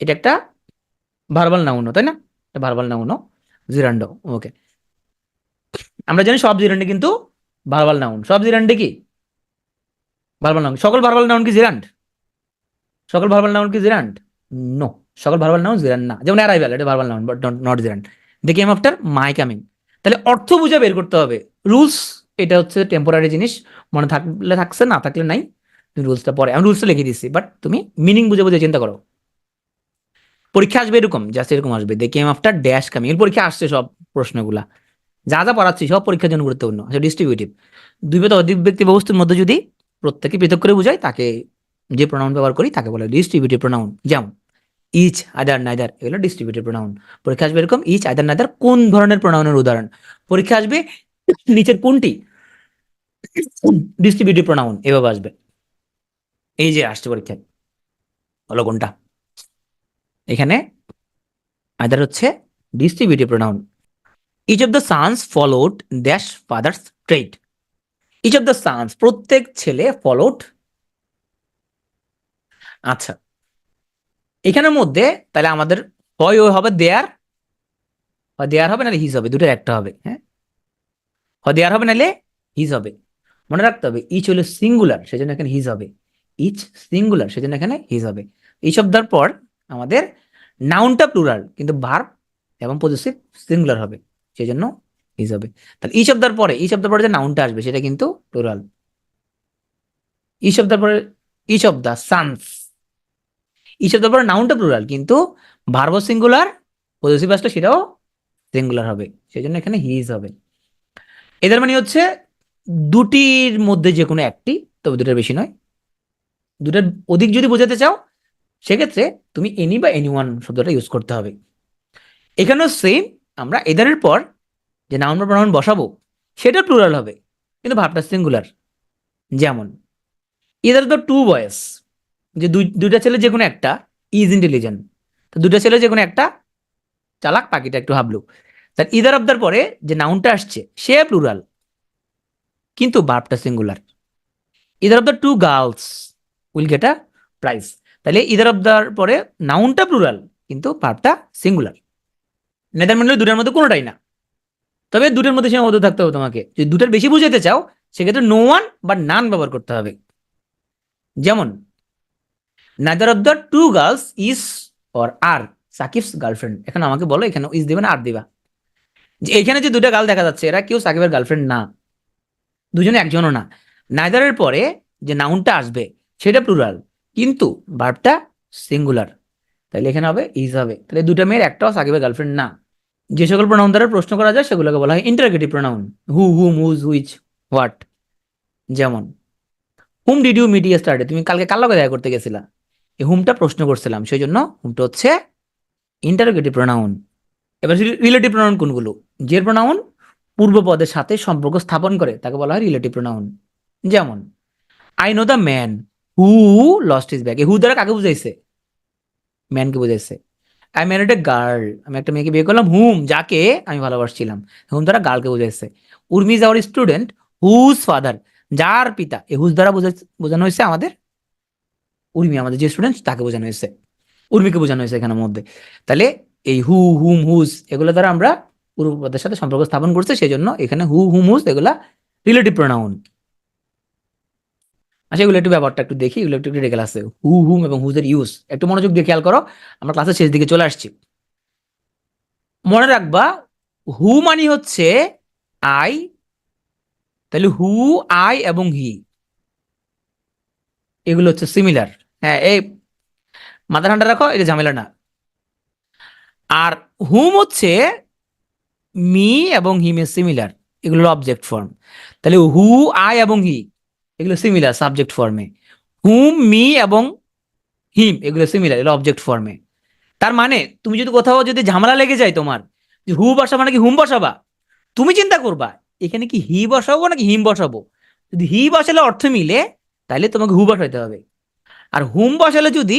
এটা একটা ভার্বাল নাউন, তাই না? এটা ভার্বাল নাউন, জিরান্ডো। ওকে, আমরা জানি সব জিরান্ডে কিন্তু ভার্বাল নাউন। সব জিরান্ডে কি ভার্বাল নাউন? সকল ভার্বাল নাউন কি জিরান্ড? সকল ভার্বাল নাউন কি জিরান্ড? নো, সকল ভার্বাল নাউন জিরান্ড না। যেমন অ্যারাইভাল, এটা verbal noun but not gerund. They came after my coming. তাহলে অর্থ বুঝে বের করতে হবে। রুলস এটা হচ্ছে টেম্পোরারি জিনিস, মনে থাকলে থাকছে, না থাকলে নাই। তুমি রুলসটা পরে, আমি রুলসটা লিখে দিচ্ছি, বাট তুমি মিনিং বুঝে বুঝে চিন্তা করো। পরীক্ষা আসবে এরকম, জাস্ট এরকম আসবে, দে কেম আফটার ড্যাশ কামিং। এর পরীক্ষা আসছে সব প্রশ্নগুলা, যা যা পড়াচ্ছি সব পরীক্ষার জন্য গুরুত্বপূর্ণ। আচ্ছা ডিস্ট্রিবিউটিভ, দুই বা অধিক ব্যক্তি বস্তুর মধ্যে যদি প্রত্যেকে পৃথক করে বোঝায়, তাকে যে প্রোনাউন ব্যবহার করি তাকে বলে ডিস্ট্রিবিউটিভ প্রোনাউন। যেমন ইচ, আদার, নাইদার, এগুলো ডিস্ট্রিবিউটিভ প্রোনাউন। পরীক্ষা আসবে এরকম, ইচ, আদার, নাইদার কোন ধরনের প্রোনাউনের উদাহরণ? পরীক্ষা আসবে নিচের কোনটি ডিস্ট্রিবিউটিভ প্রোনাউন, এভাবে আসবে। এই যে আসছে পরীক্ষায়, হলো কোনটা? এখানে আদার হচ্ছে distributive pronoun. Each of the sons followed dash father's trade. Each of the sons, প্রত্যেক ছেলে, ফলোড। আচ্ছা এখানের মধ্যে তাহলে আমাদের হয় ওই হবে দেয়ার, হয় দেয়ার হবে নাহলে হিজ হবে, দুটোর একটা হবে। হ্যাঁ, হয় দেয়ার হবে নাহলে হিজ হবে। মনে রাখতে হবে ইচ হলো সিঙ্গুলার, সেজন্য এখানে হিজ হবে। ইচ সিঙ্গুলার, সেজন্য এখানে হিজ হবে। এই শব্দের পর আমাদের নাউনটা প্লুরাল, কিন্তু ভার্ব এবং পজিটিভ সিঙ্গুলার হবে, সেজন্য হিজ হবে। তাহলে এই শব্দের পরে, এই শব্দের পরে যে নাউনটা আসবে সেটা কিন্তু প্লুরাল। এই শব্দের পরে ইচ অফ দা সানস, এই শব্দের পরে নাউনটা প্লুরাল, কিন্তু ভার্ব সিঙ্গুলার, পজিটিভ আসলে সেটাও সিঙ্গুলার হবে, সেজন্য এখানে হিজ হবে। এদের মানে হচ্ছে দুটির মধ্যে যে কোনো একটি, তবে দুটার বেশি নয়। দুটার অধিক যদি বোঝাতে চাও সেক্ষেত্রে তুমি এনি বা এনি ওয়ান শব্দটা ইউজ করতে হবে। এখানেও সেম, আমরা এদারের পর যে নাউন বা প্রনাউন বসাবো সেটা প্লুরাল হবে, কিন্তু ভাবটা সিঙ্গুলার। যেমন ইদার দ্য টু বয়েস, যে দুইটা ছেলে যে কোনো একটা ইজ ইন্টেলিজেন্ট, তো দুটা ছেলে যে কোনো একটা চালাক, পাখিটা একটু হাবলু। তার ইদার অফ দার পরে যে নাউনটা আসছে সে প্লুরাল, কিন্তু ভার্বটা singular. Either of the two girls will get a prize. তাহলে ইদার অফ দার পরে নাউনটা প্লুরাল কিন্তু ভার্বটা সিঙ্গুলার। নেদারল্যান্ডের দুটার মধ্যে কোনোটাই না, তবে দুটোর মধ্যে সীমাবদ্ধ থাকতে হবে তোমাকে। যদি দুটোর বেশি বুঝাইতে চাও সেক্ষেত্রে নো ওয়ান বা নান ব্যবহার করতে হবে। যেমন neither of the two girls is or are Shakib's girlfriend. এখন আমাকে বলো এখানে ইজ দিবা না আর দিবা? যে এখানে যে দুটা গার্ল দেখা যাচ্ছে এরা কেউ সাকিবের গার্লফ্রেন্ড না, দুজনে একজনও না। নাইদারের পরে যে নাউনটা আসবে সেটা প্লুরাল কিন্তু ভার্বটা সিঙ্গুলার, তাহলে এখানে হবে ইজ হবে। তাহলে দুটা মেয়ের একটাও সাকিবের গার্লফ্রেন্ড না। যে সকল প্রোনাউন দ্বারা প্রশ্ন করা যায় সেগুলোকে বলা হয় interrogative pronoun, who, whom, whose, which, what. যেমন whom did you meet yesterday, তুমি কালকে কার লগে দেখা করতে গেছিলা, এই হুমটা প্রশ্ন করছিলাম সেই জন্য হুমটা হচ্ছে ইন্টারোগেটিভ প্রোনাউন। এবার রিলেটিভ প্রোনাউন কোনগুলো? যে প্রোনাউন পূর্ব পদের সাথে সম্পর্ক স্থাপন করে তাকে বলা হয় রিলেটিভ প্রোনাউন। যেমন I know the man who lost his bag, who দ্বারা কাকে বুঝাইছে? ম্যানকে বুঝাইছে। আই ম্যারিড এ গার্ল, আমি একটা মেয়েকে বিয়ে করলাম, হুম যাকে আমি ভালোবাসছিলাম, হুম দ্বারা গার্লকে বুঝাইছে। Urmi is our student whose father, যার পিতা, এ হুজ দ্বারা বোঝানো হয়েছে আমাদের উর্মি, আমাদের যে স্টুডেন্ট তাকে বোঝানো হয়েছে, উর্মিকে বোঝানো হয়েছে এখানের মধ্যে। তাহলে এই হু, হুম, হুজ এগুলো দ্বারা আমরা পূর্বপদের সাথে সম্পর্ক স্থাপন করছি, সেই জন্য এখানে হু, হুম, হুজ এগুলা রিলেটিভ প্রোনাউন। আচ্ছা এগুলো একটু ব্যাপারটা একটু দেখি, এগুলো একটু ক্রিটিক্যাল আছে। হু, হুম এবং হুজের ইউজ একটু মনোযোগ দিয়ে খেয়াল করো, আমরা ক্লাসের শেষ দিকে চলে আসছি। মনে রাখবা হু মানে হচ্ছে আই, তাহলে হু, আই এবং হি এগুলো হচ্ছে সিমিলার। হ্যাঁ, এই মাথা ঠান্ডা রাখো, এটা ঝামেলা না। আর হুম হচ্ছে মি এবং হিমের সিমিলার, এগুলো অবজেক্ট ফর্ম। তাহলে হু, আই এবং হি এগুলো সিমিলার সাবজেক্ট ফর্মে। হুম, মি এবং হিম এগুলো সিমিলার, এগুলো অবজেক্ট ফর্মে। তার মানে তুমি যদি কোথাও যদি ঝামেলা লেগে যায় তোমার, যে হু বসাবা নাকি হুম বসাবা, তুমি চিন্তা করবা এখানে কি হি বসাবো নাকি হিম বসাবো। যদি হি বসালে অর্থ মিলে তাহলে তোমাকে হু বসাইতে হবে, আর হুম বসালে যদি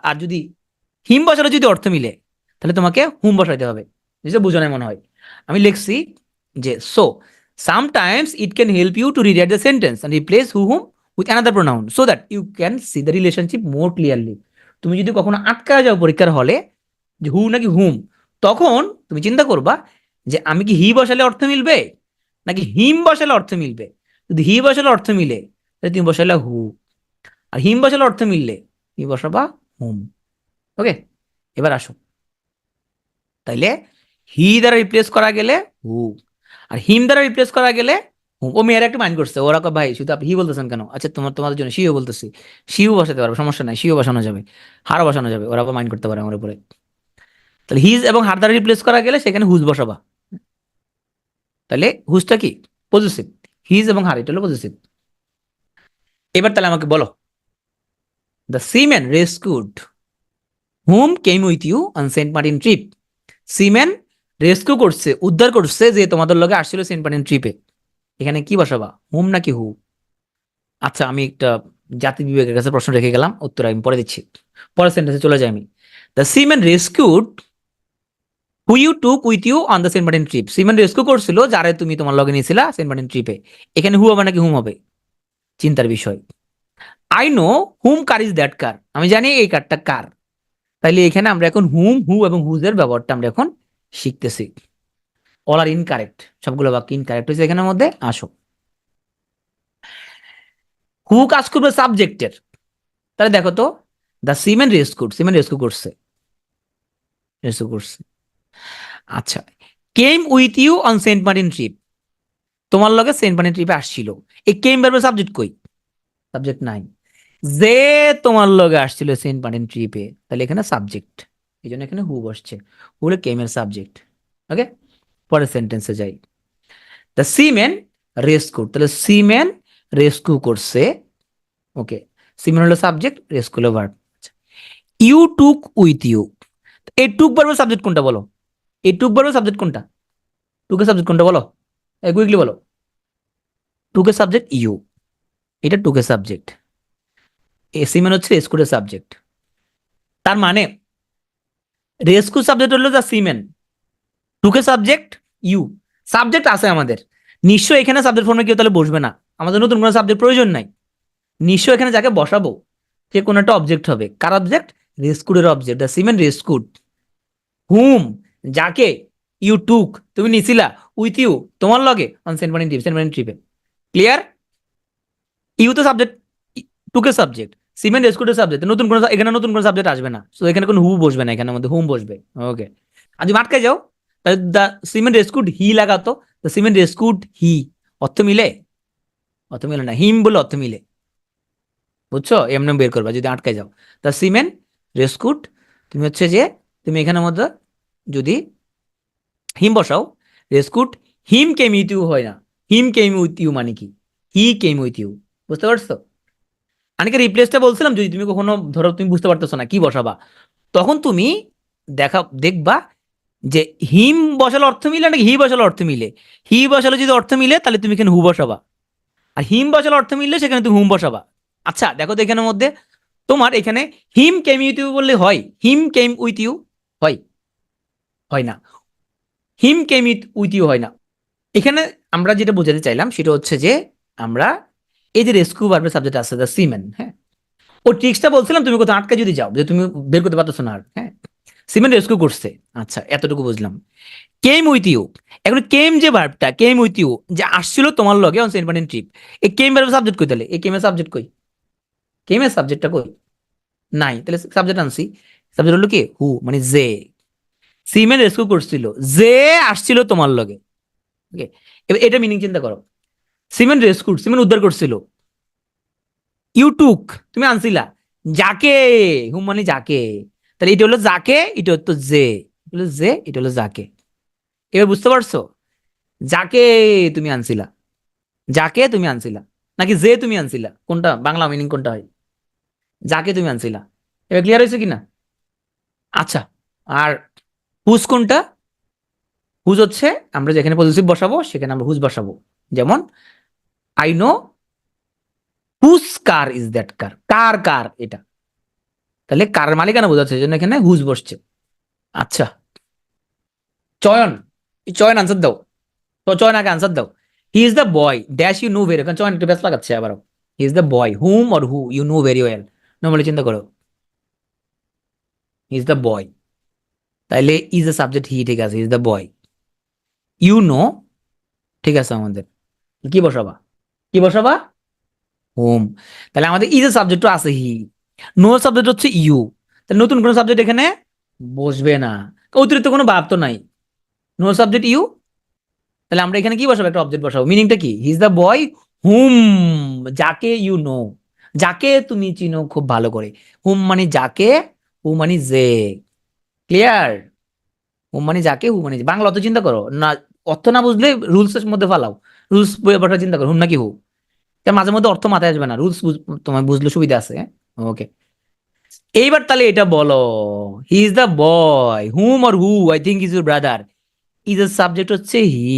আর যদি হিম বসালে যদি অর্থ মিলে তাহলে তোমাকে হুম বসাইতে হবে। যেটা বোঝানো মনে হয়। আমি লিখছি যে so sometimes it can help you to rewrite the sentence and replace who whom with another pronoun so that you can see the relationship more clearly. তুমি যদি কখনো আটকা যাও পরীক্ষার হলে যে হু নাকি হুম, তখন তুমি চিন্তা করবা যে আমি কি হি বসালে অর্থ মিলবে নাকি হিম বসালে অর্থ মিলবে। যদি হি বসালে অর্থ মিলে তাহলে তুমি বসালে হু, আর হিম বসালে অর্থ মিললে তুমি বসাবা হুম। ওকে, এবার আসো। তাইলে হি দ্বারা রিপ্লেস করা গেলে হু, আর হিম দ্বারা রিপ্লেস করা গেলে হুম। ও মেয়েরা একটু মাইন্ড করছে, ওরা ভাই শুধু আপনি হি বলতেছেন কেন? আচ্ছা তোমাদের জন্য শিও বলতেছি, শিও বসাতে পারবে, সমস্যা নাই, শিও বসানো যাবে, হারও বসানো যাবে, ওরা মাইন্ড করতে পারে আমার উপরে। তাহলে হিজ এবং হার দ্বারা রিপ্লেস করা গেলে সেখানে হুজ বসাবা। তাহলে হুজটা কি? পজিটিভ। হিজ এবং হার এটা হলো পজিটিভ। এবার তাহলে আমাকে বলো, the seaman rescued whom came with you on Saint Martin trip. Seaman rescue করছে, উদ্ধার করছে যে তোমাদের লগে আসছিল সেন্ট মার্টিন ট্রিপে। এখানে কি বসাবা, হুম নাকি হু? আচ্ছা আমি একটা জাতি বিবেকের কাছে প্রশ্ন রেখে গেলাম, উত্তর আমি পরে দিচ্ছি। পরের সেন্টেন্সে চলে যাই আমি। The seaman rescued who you took with you on the Saint Martin trip. Seaman rescue করছিল যারে তুমি তোমার লগে নিয়েছিলা সেন্ট মার্টিন ট্রিপে। এখানে হু হবে নাকি হুম হবে? চিন্তার বিষয়। I know hmm car is that কার, আমি জানি এই কারটা কার। তাইলে এখানে আমরা এখন হুম, হু এবং হুজের ব্যবহারটা আমরা এখন শিখতেছি। অল আর ইনকারেক্ট, সবগুলো বাক্য ইনকারেক্ট হয়েছে এখানের মধ্যে। আসো, হু কাজ করবে সাবজেক্টের, তাহলে দেখো তো the seamen rescued, seamen rescue করছে, রেস্কিউ করছে। আচ্ছা, came with you on Saint Martin trip, তোমার লগে সেন্ট মার্টিন ট্রিপে আসছিল। এই কেম ভার্বের সাবজেক্ট কই? সাবজেক্ট নাই। যে তোমার লগে আসছিল সেন্ট মার্টিন ট্রিপে, তাহলে এখানে সাবজেক্ট, এই জন্য এখানে হু বসছে, হু হলো কেমের সাবজেক্ট। ওকে, পরের সেন্টেন্সে যাই। দ্য সিমেন রেস্কিউড, তাহলে সিমেন রেস্কিউ করছে। ওকে, সিমেন হলো সাবজেক্ট, রেস্কিউ হলো verb. You took with you, এই টুক ভার্বের সাবজেক্ট কোনটা বলো? এই টুক ভার্বের সাবজেক্ট কোনটা? টুকের সাবজেক্ট কোনটা বলো? কুইকলি বলো। টুকের সাবজেক্ট ইউ, এটা টুকের সাবজেক্ট। এসি মানে হচ্ছে রেস্কুরের সাবজেক্ট। তার মানে রেস্কিউ সাবজেক্ট হলো দ্য সিমেন, টুকে সাবজেক্ট ইউ, সাবজেক্ট আছে আমাদের, নিশ্চয় এখানে সাবজেক্ট ফর্মে কেউ তাহলে বসবে না, আমাদের নতুন কোনো সাবজেক্ট প্রয়োজন নাই, নিশ্চয় এখানে যাকে বসাবো সে কোনো একটা অবজেক্ট হবে। কার অবজেক্ট? রেস্কুডের object, the seamen rescued. Whom, যাকে, ইউ টুক, তুমি নিছিলা, উইথ ইউ, তোমার লগে, অন সেন্ট মার্টিন ট্রিপ, সেন্ট মার্টিন ট্রিপে। ক্লিয়ার? ইউ তো সাবজেক্ট, টুকে সাবজেক্ট, সিমেন্ট রেস্কুডের সাবজেক্ট, নতুন কোনো এখানে নতুন কোনো সাবজেক্ট আসবে না, তো এখানে কোনো হু বসবে না, এখানে মধ্যে হুম বসবে। ওকে, আর যদি আটকে যাও তাহলে দ্য সিমেন্ট রেস্কুড হি লাগাতো, দ্য সিমেন্ট রেস্কুড হি, অর্থ মিলে? অর্থ মিলে না, হিম বলে অর্থ মিলে, বুঝছো? এমনি বের করবা যদি আটকে যাও। দ্য সিমেন্ট রেস্কুড, তুমি হচ্ছে যে তুমি এখানের মধ্যে যদি হিম বসাও, রেস্কুড হিম কেম উইথ ইউ হয় না, হিম কেম উইথ ইউ মানে কি, হি কেম উইথ ইউ, বুঝতে পারছো? অনেকে রিপ্লেসটা বলছিলাম, যদি তুমি কখনো ধরো তুমি বুঝতে পারতেছো না কি বসাবা, তখন তুমি দেখবা যে হিম বসালে অর্থ মিলে নাকি হি বসালে অর্থ মিলে। হি বসালে যদি অর্থ মিলে তাহলে তুমি এখানে হু বসাবা, আর হিম বসালে অর্থ মিললে সেখানে তুমি হুম বসাবা। আচ্ছা দেখো তো এখানের মধ্যে তোমার এখানে হিম কেম উইথ ইউ বললে হয়, হিম কেম উইথ ইউ হয়? হয় না, হিম কেম উইথ ইউ হয় না। এখানে আমরা যেটা বোঝাতে চাইলাম সেটা হচ্ছে যে আমরা এই যে রেস্কিউ ভার্বের সাবজেক্ট আছে দ্য সিমেন, হ্যাঁ, ও ট্রিক্সটা বলছিলাম, তুমি কোথাও আটকে যদি যাও যে তুমি বের করতে পারতেছো না আর, হ্যাঁ, সিমেন রেস্কিউ করছে, আচ্ছা এতটুকু বুঝলাম। কেম উইথ ইউ, এখন কেম যে ভার্বটা, কেম উইথ ইউ, যে আসছিল তোমার লগে অন সেন্ট মার্টিন ট্রিপ, এই কেম ভার্বের সাবজেক্ট কই তাহলে? এই কেমের সাবজেক্ট কই? কেমের সাবজেক্টটা কই? নাই, তাহলে সাবজেক্ট আনছি, সাবজেক্ট হলো কি হু, মানে যে, সিমেন রেস্কিউ করছিল, যে আসছিল তোমার লগে। ওকে, এবার এটা মিনিং চিন্তা করো, সিমেন রেস্কিউ, সিমেন উদ্ধার করছিল, ইউ টুক, তুমি আনছিলা, যাকে, হুম মানে যাকে, তাহলে এটা হলো যাকে, এটা হতো যে, এটা হলো যে, এটা হলো যাকে। এবার বুঝতে পারছো? যাকে তুমি আনছিলা, যাকে তুমি আনছিলা নাকি যে তুমি আনছিলা, কোনটা বাংলা মিনিং কোনটা হয়? যাকে তুমি আনছিলা। এবার ক্লিয়ার হয়েছে কিনা? আচ্ছা, আর হুজ কোনটা? হুজ হচ্ছে আমরা যেখানে পজিটিভ বসাবো সেখানে আমরা হুজ বসাবো, যেমন I know whose car is that car, কার কার এটা, তাহলে কার মালিকানা বোঝাচ্ছে, জন্য এখানে হুজ বসছে। আচ্ছা, চয়ন, চয়ন আনসার দাও, তো চয়ন আগে আনসার দাও। He is the boy dash you know very, এখন চয়ন একটু ব্যস্ত লাগাচ্ছে আবারও। He is the boy whom or who you know very well, normally চিন্তা করো, হি ইজ দ্য বয়, তাইলে ইজ দ্য সাবজেক্ট হি, ঠিক আছে, is the boy, you know, ঠিক আছে, আমাদের কি বসাবা, কি বসাবা? হোম, তাহলে আমাদের ইজ এর সাবজেক্ট আছে হি, নো সাবজেক্ট হচ্ছে ইউ, তাহলে নতুন কোন সাবজেক্ট এখানে বসবে না, অতিরিক্ত কোনো ভাব তো নাই, নো সাবজেক্ট ইউ, তাহলে আমরা এখানে কি বসাবো, একটা অবজেক্ট বসাবো, মিনিংটা কি, হি ইজ দ্য বয় হুম, যাকে ইউ নো, যাকে তুমি চিনো খুব ভালো করে, হুম মানে যাকে, হু মানে যে, ক্লিয়ার? হুম মানে যাকে, হু মানে যে, বাংলা অত চিন্তা করো না, অর্থ না বুঝলে রুলস এর মধ্যে ফালাও, রুলস ব্যাপারটা চিন্তা করো, হুম নাকি হু, তার মাঝে মধ্যে অর্থ মাথায় আসবে না, রুলস তোমার বুঝলে সুবিধা আছে। ওকে, এইবার তাহলে এটা বলো, হি is the boy whom or who I think is your brother, is এর সাবজেক্ট হচ্ছে হি,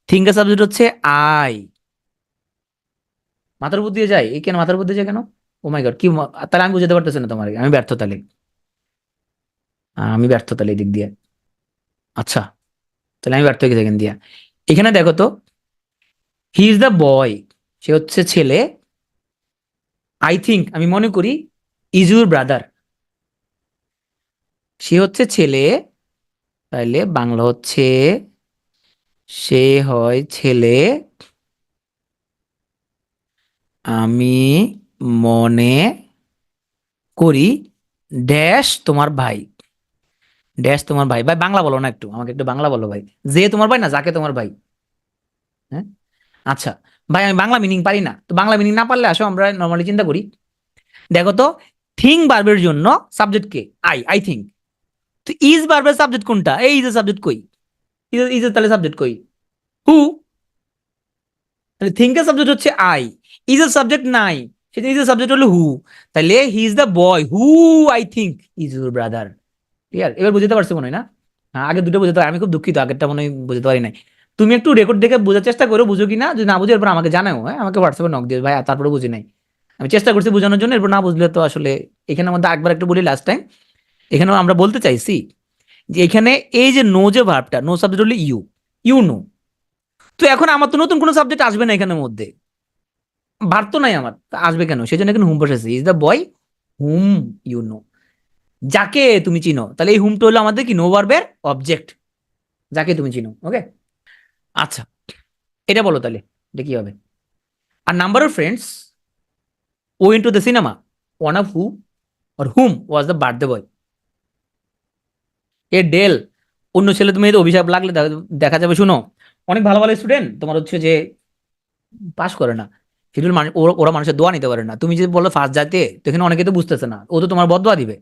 থিঙ্ক এর সাবজেক্ট হচ্ছে আই। মাথার উপর দিয়ে যায়, এই কেন মাথার উপর দিয়ে যায় কেন? ও মাই গড, কি তাহলে আমি বুঝতে পারতেছি না তোমার, আমি ব্যর্থ তাহলে, আমি ব্যর্থ তাহলে এই দিক দিয়ে। আচ্ছা, তাহলে আমি ব্যর্থ হয়ে গেছি এখান দিয়ে। এখানে দেখো তো, হি ইজ দ্য বয়, সে হচ্ছে ছেলে, আই থিঙ্ক আমি মনে করি, ইজ ইউর ব্রাদার, সে হচ্ছে ছেলে, তাইলে বাংলা হচ্ছে সে হয় ছেলে, আমি মনে করি ড্যাশ তোমার ভাই, ড্যাশ তোমার ভাই, ভাই বাংলা বলো না, একটু আমাকে একটু বাংলা বলো ভাই, যে তোমার ভাই না যাকে তোমার ভাই, হ্যাঁ, আচ্ছা, ভাই আমি বাংলা মিনিং পারি না, তো বাংলা মিনিং না পারলে আসো আমরা নর্মালি চিন্তা করি, দেখো তো, থিং ভার্বের জন্য সাবজেক্ট কে, আই থিঙ্ক, তো ইজ ভার্বের সাবজেক্ট কোনটা, এই ইজ এর সাবজেক্ট কই, ইজ এর তাহলে সাবজেক্ট কই, হু, তাহলে থিঙ্কের সাবজেক্ট হচ্ছে আই, ইজ এর সাবজেক্ট নাই, সেটা ইজ এর সাবজেক্ট হলো হু, তাহলে হি is the boy who I think is your brother. Clear? এবার বুঝতে পারছো মনে হয় না? হ্যাঁ, আগে দুটো বুঝতে পারি, আমি খুব দুঃখিত, আগেরটা মনে হয় বুঝতে পারি নাই। তুমি একটু রেকর্ড দেখে বোঝার চেষ্টা করো, বুঝো কিনা, যদি না বুঝো এরপর আমাকে জানাও, হ্যাঁ, আমাকে হোয়াটসঅ্যাপে নক দিও, ভাই তারপরে বুঝি নাই, আমি চেষ্টা করছি বোঝানোর জন্য, এরপর না বুঝলে তো আসলে, এখানে মধ্যে একবার একটু বলি লাস্ট টাইম, এখানেও আমরা বলতে চাইছি যে এখানে এই যে নো যে ভার্বটা, নো সাবজেক্ট হলো ইউ, ইউ নো। তো এখন আমার তো নতুন কোনো সাবজেক্ট আসবে না এখানের মধ্যে, ভার্ব তো নাই আমার, তা আসবে কেন? সেই জন্য এখানে হুম বসেছে, is the boy whom you know, যাকে তুমি চিনো। তাহলে এই হুমটা হলো আমাদের কি, নো ভার্বের অবজেক্ট, যাকে তুমি চিনো। ওকে, আচ্ছা এটা বলো তাহলে, এটা কি হবে? A number of friends went to the cinema, one of who or whom was the birthday boy? এ ডেল, অন্য ছেলে তুমি অভিশাপ লাগলে দেখা যাবে। শুনো, অনেক ভালো ভালো স্টুডেন্ট তোমার হচ্ছে যে পাস করে না, শিডিউল ওরা মানুষের দোয়া নিতে পারে না। তুমি যদি বলো ফার্স্ট যাইতে, তো এখানে অনেকে তো বুঝতেছে না, ও তো তোমার বদদোয়া দিবে,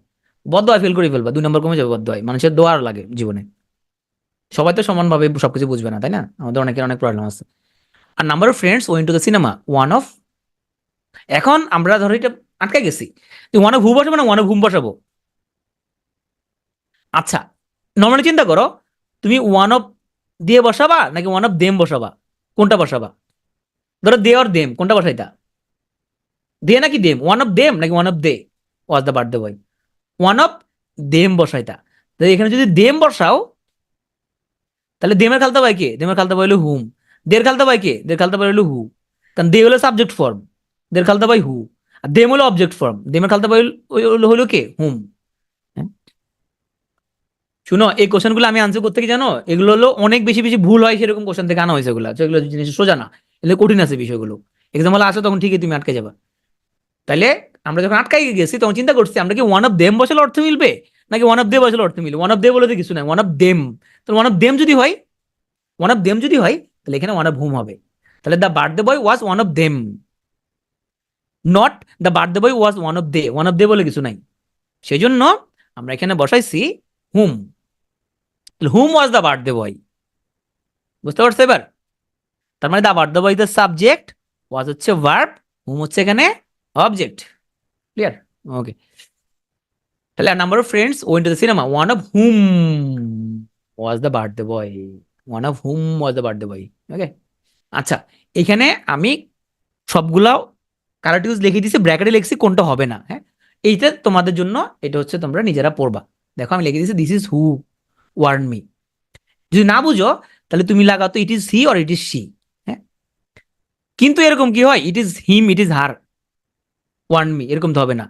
বদদোয়া ফেল করে ফেলবা, 2 নম্বর কমে যাবে। বদদোয়ায় মানুষের দোয়া লাগে জীবনে, সবাই তো সমানভাবে সবকিছু বুঝবে না, তাই না? আমাদের অনেকের অনেক প্রবলেম আছে। A number of friends went to the cinema, one of, এখন আমরা ধরো এটা আটকে গেছি, তুই ওয়ান অফ হু বসাবো না ওয়ান অফ হুম বসাবো? আচ্ছা, নর্মালি চিন্তা করো, তুমি ওয়ান অফ দিয়ে বসাবা নাকি ওয়ান অফ দেম বসাবা, কোনটা বসাবা? ধরো দে আর দেম, কোনটা বসাইতা? দে নাকি দেম, ওয়ান অফ দেম নাকি one of they was the birthday boy? One of them বসাইতা। তো এখানে যদি দেম বসাও, তাহলে দেমের খালতা ভাই কে? দেমের খালতা ভাই হলো হুম। দের খালতা ভাই কে? দের খালতা ভাই হলো হু। কারণ দে হলো সাবজেক্ট ফর্ম, দের খালতা ভাই হু। আর দেম হলো অবজেক্ট ফর্ম, দেমের খালতা ভাই হলো কে? হুম। হ্যাঁ? শুনো, এই কোশ্চেন গুলো আমি আনসার করতে কি জানো, এগুলো হলো অনেক বেশি বেশি ভুল হয় সেরকম কোশ্চেন থেকে আনা হয়েছে এগুলো, এগুলো জিনিস সোজা না, এগুলো কঠিন আছে বিষয়গুলো। এক্সাম হলে আসো তখন ঠিকই তুমি আটকে যাবা। তাইলে আমরা যখন আটকাই গেছি তখন চিন্তা করছি আমরা কি ওয়ান অফ দেম বসালে অর্থ মিলবে নাকি ওয়ান অফ দে বসালে অর্থ মিলবে? ওয়ান অফ দে বলে তো কিছু নাই, ওয়ান অফ দেম। তো ওয়ান অফ দেম যদি হয়, ওয়ান অফ দেম যদি হয়, তাহলে এখানে ওয়ান অফ হুম হবে। তাহলে the birthday boy was one of them, not the birthday boy was one of they. One of they বলে কিছু নাই, সেই জন্য আমরা এখানে বসাইছি হুম। হুম ওয়াজ দ্য বার্থডে বয়, বুঝতে পারছো এবার? তার মানে the birthday boy the subject, was হচ্ছে ভার্ব, হুম হচ্ছে এখানে অবজেক্ট। ক্লিয়ার? ওকে, তাহলে number of friends went to the cinema, one of whom was the birthday boy, one of whom was the birthday boy. Okay, আচ্ছা এখানে আমি সবগুলা কারেক্ট ইউজ লিখে দিয়েছি, ব্র্যাকেটে লিখছি কোনটা হবে না। হ্যাঁ, এইটা তোমাদের জন্য, এটা হচ্ছে তোমরা নিজেরা পড়বা। দেখো আমি লিখে দিয়েছি this is who warn me. যদি না বুঝো তাহলে তুমি লাগাতো it is he or it is she. হ্যাঁ, কিন্তু এরকম কি হয়, it is him it is her warn me, এরকম তো হবে না।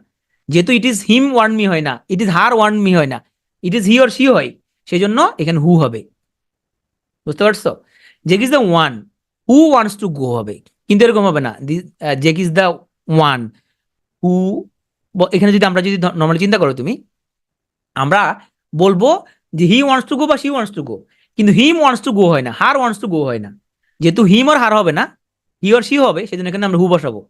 যেহেতু it is him warn me হয় না, it is her warn me হয় না, it is he or she হয়, সেই জন্য এখানে হু হবে। বুঝতে পারছো? Jake is the one who wants to go হবে, কিন্তু এরকম হবে না, জেক ইজ দ্য ওয়ান হু। এখানে যদি আমরা যদি নর্মালি চিন্তা করো তুমি, আমরা বলবো যে হি ওয়ান্টস টু গো বা শি ওয়ান্টস টু গো, কিন্তু হিম ওয়ান্টস টু গো হয় না, হার ওয়ান্টস টু গো হয় না। যেহেতু হিম আর হার হবে না, হি আর শি হবে, সেজন্য এখানে আমরা হু বসাবো।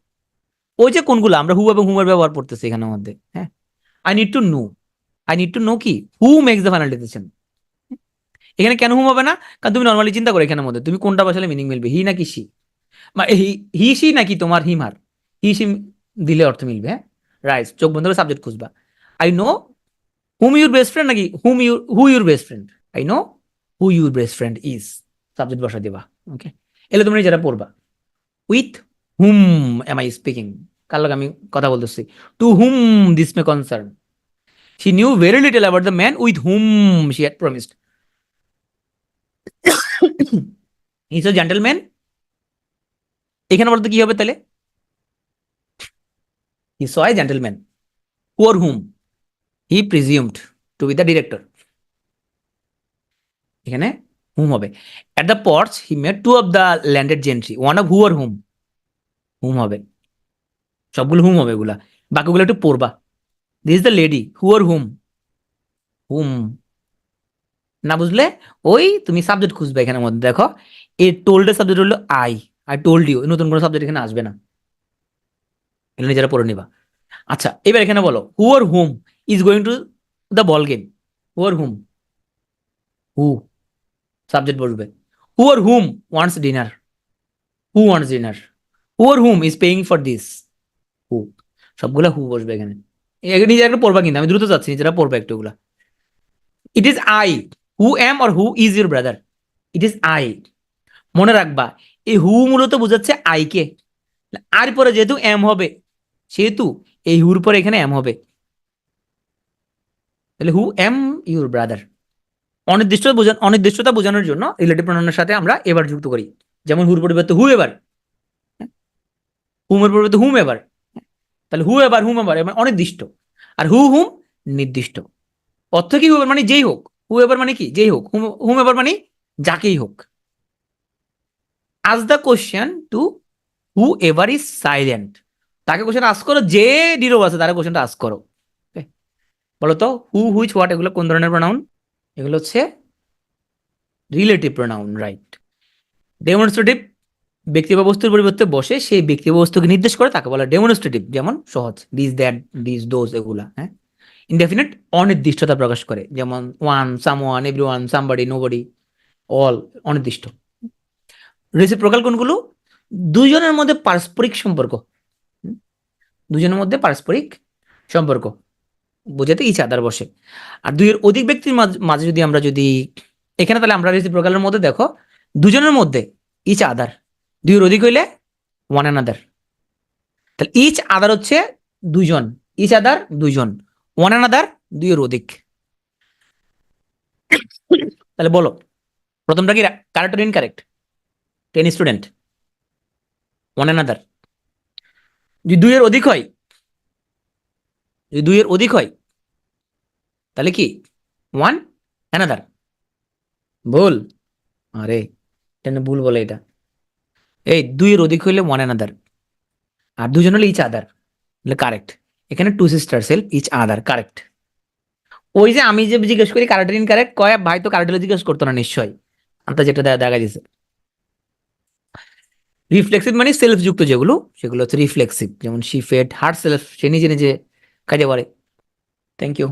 ওই যে কোনগুলো আমরা হু এবং হুমের ব্যবহার করতেছি এখানের মধ্যে। হ্যাঁ, I need to know, I need to know কি, who makes the final decision. এখানে কেন হুম হবে না? কারণ তুমি নর্মালি চিন্তা করো এখানের মধ্যে তুমি কোনটা বসালে মিনিং মিলবে, হি নাকি শি, হি শি নাকি তোমার হিম হার। হি শি দিলে অর্থ মিলবে। হ্যাঁ, রাইট, চোখ বন্ধ করে সাবজেক্ট খুঁজবা। I know whom your best friend নাকি who your best friend, I know who your best friend is, subject বসা দিবা। ওকে, এলে তুমি যেটা পড়বা, with whom am I speaking, কার লগে আমি কথা বলতেছি, to whom this may concern, she knew very little about the man with whom she had promised, he is a gentleman. এখানে বলতে কি হবে তাহলে, he saw A gentleman or whom he presumed to be the director, এখানে হুম হবে। At the porch he made to of the landed gentry, one of who R whom, whom হবে, সবগুলো হুম হবে এগুলা। বাকিগুলো একটু পড়বা। This is the lady who R whom, whom. না বুঝলে ওই তুমি সাবজেক্ট খুঁজবে এখানের মধ্যে, দেখো এই টোল্ড এর সাবজেক্ট হলো আই, আই টোল্ড ইউ, নতুন কোনো সাবজেক্ট এখানে আসবে না, এগুলো নিজেরা পড়ে নিবা। আচ্ছা এবার এখানে বলো who R whom is going to the ball game, who R whom, who subject বসবে, who R whom wants dinner, who wants dinner, who R whom is paying for this, who, সবগুলা হু বসবে এখানে। নিজে একটা পড়বা, কিন্তু আমি দ্রুত যাচ্ছি, নিজেরা পড়বা একটু এগুলা। It is I who am or who is your brother, it is I, মনে রাখবা এই হু মূলত বোঝাচ্ছে আই কে, আর পরে যেহেতু এম হবে, সেহেতু এই হুর পরে এখানে এম হবে, তাহলে হু এম ইউর ব্রাদার। অনির্দিষ্টতা বোঝানোর জন্য রিলেটিভ প্রোনাউনের সাথে আমরা এভার যুক্ত করি, যেমন হুর পরিবর্তে হু এভার, হুমের পরিবর্তে হুম এভার। তাহলে হুম এভার মানে অনির্দিষ্ট, আর হুম নির্দিষ্ট। অর্থ কি? হুএভার মানে যেই হোক, হুএভার মানে কি যেই হোক, হুম এভার মানে যাকেই হোক। Ask the question to whoever is silent, তাকে কোশ্চেন আস করো, যে নীরব আছে তারা কোশ্চেনটা আস করো। বলো তো হু, হুইচ, হোয়াট এগুলো কোন ধরনের প্রোনাউন? এগুলো হচ্ছে রিলেটিভ প্রোনাউন, রাইট। ডেমনস্ট্রেটিভ, ব্যক্তি বা বস্তুর পরিবর্তে বসে সেই ব্যক্তি বা বস্তুকে নির্দেশ করে, তাকে বলা ডেমনস্ট্রেটিভ, যেমন সহজ দিস দ্যাট দিস দোজ এগুলা। হ্যাঁ, ইনডেফিনিট অনির্দিষ্টতা প্রকাশ করে, যেমন one, someone, everyone, somebody, nobody, all, অনির্দিষ্ট। রেসিপ্রোকাল কোনগুলো? দুইজনের মধ্যে পারস্পরিক সম্পর্ক, দুজনের মধ্যে পারস্পরিক সম্পর্ক বোঝাতে ইচ আদার বসে। আর দুইয়ের অধিক ব্যক্তির মাঝে যদি আমরা যদি এখানে, তাহলে আমরা রেসিপ্রোকালের মধ্যে দেখো দুজনের মধ্যে ইচ আদার, দুইয়ের অধিক হইলে ওয়ান অ্যানাদার। তাহলে ইচ আদার হচ্ছে দুইজন, ইচ আদার দুইজন, ওয়ান অ্যানাদার দুইয়ের অধিক। তাহলে বলো প্রথমটা কি correct or incorrect? 10 student, one another. যদি দুইয়ের অধিক হয়, যদি দুইয়ের অধিক হয় তাহলে কি ওয়ান অ্যানাদার। ভুল, আরে এটা ভুল বলে এটা। এই দুইয়ের অধিক হইলে ওয়ান অ্যানাদার, আর দুজন হলে ইচ আদার, তাহলে কারেক্ট। এখানে two sister self each other, correct. ওই যে আমি যে জিজ্ঞেস করি কারেক্ট ইনকারেক্ট, কয় ভাই তো কারেক্ট জিজ্ঞেস করতো না নিশ্চয়ই, আনতে যেটা দেখা দিছে। রিফ্লেক্সিভ মানে সেলফ যুক্ত যেগুলো, সেগুলো হচ্ছে রিফ্লেক্সিভ, যেমন শি ফেড হার্ট সেলফ, সে নিজে নিজে কাজে করে। Thank you.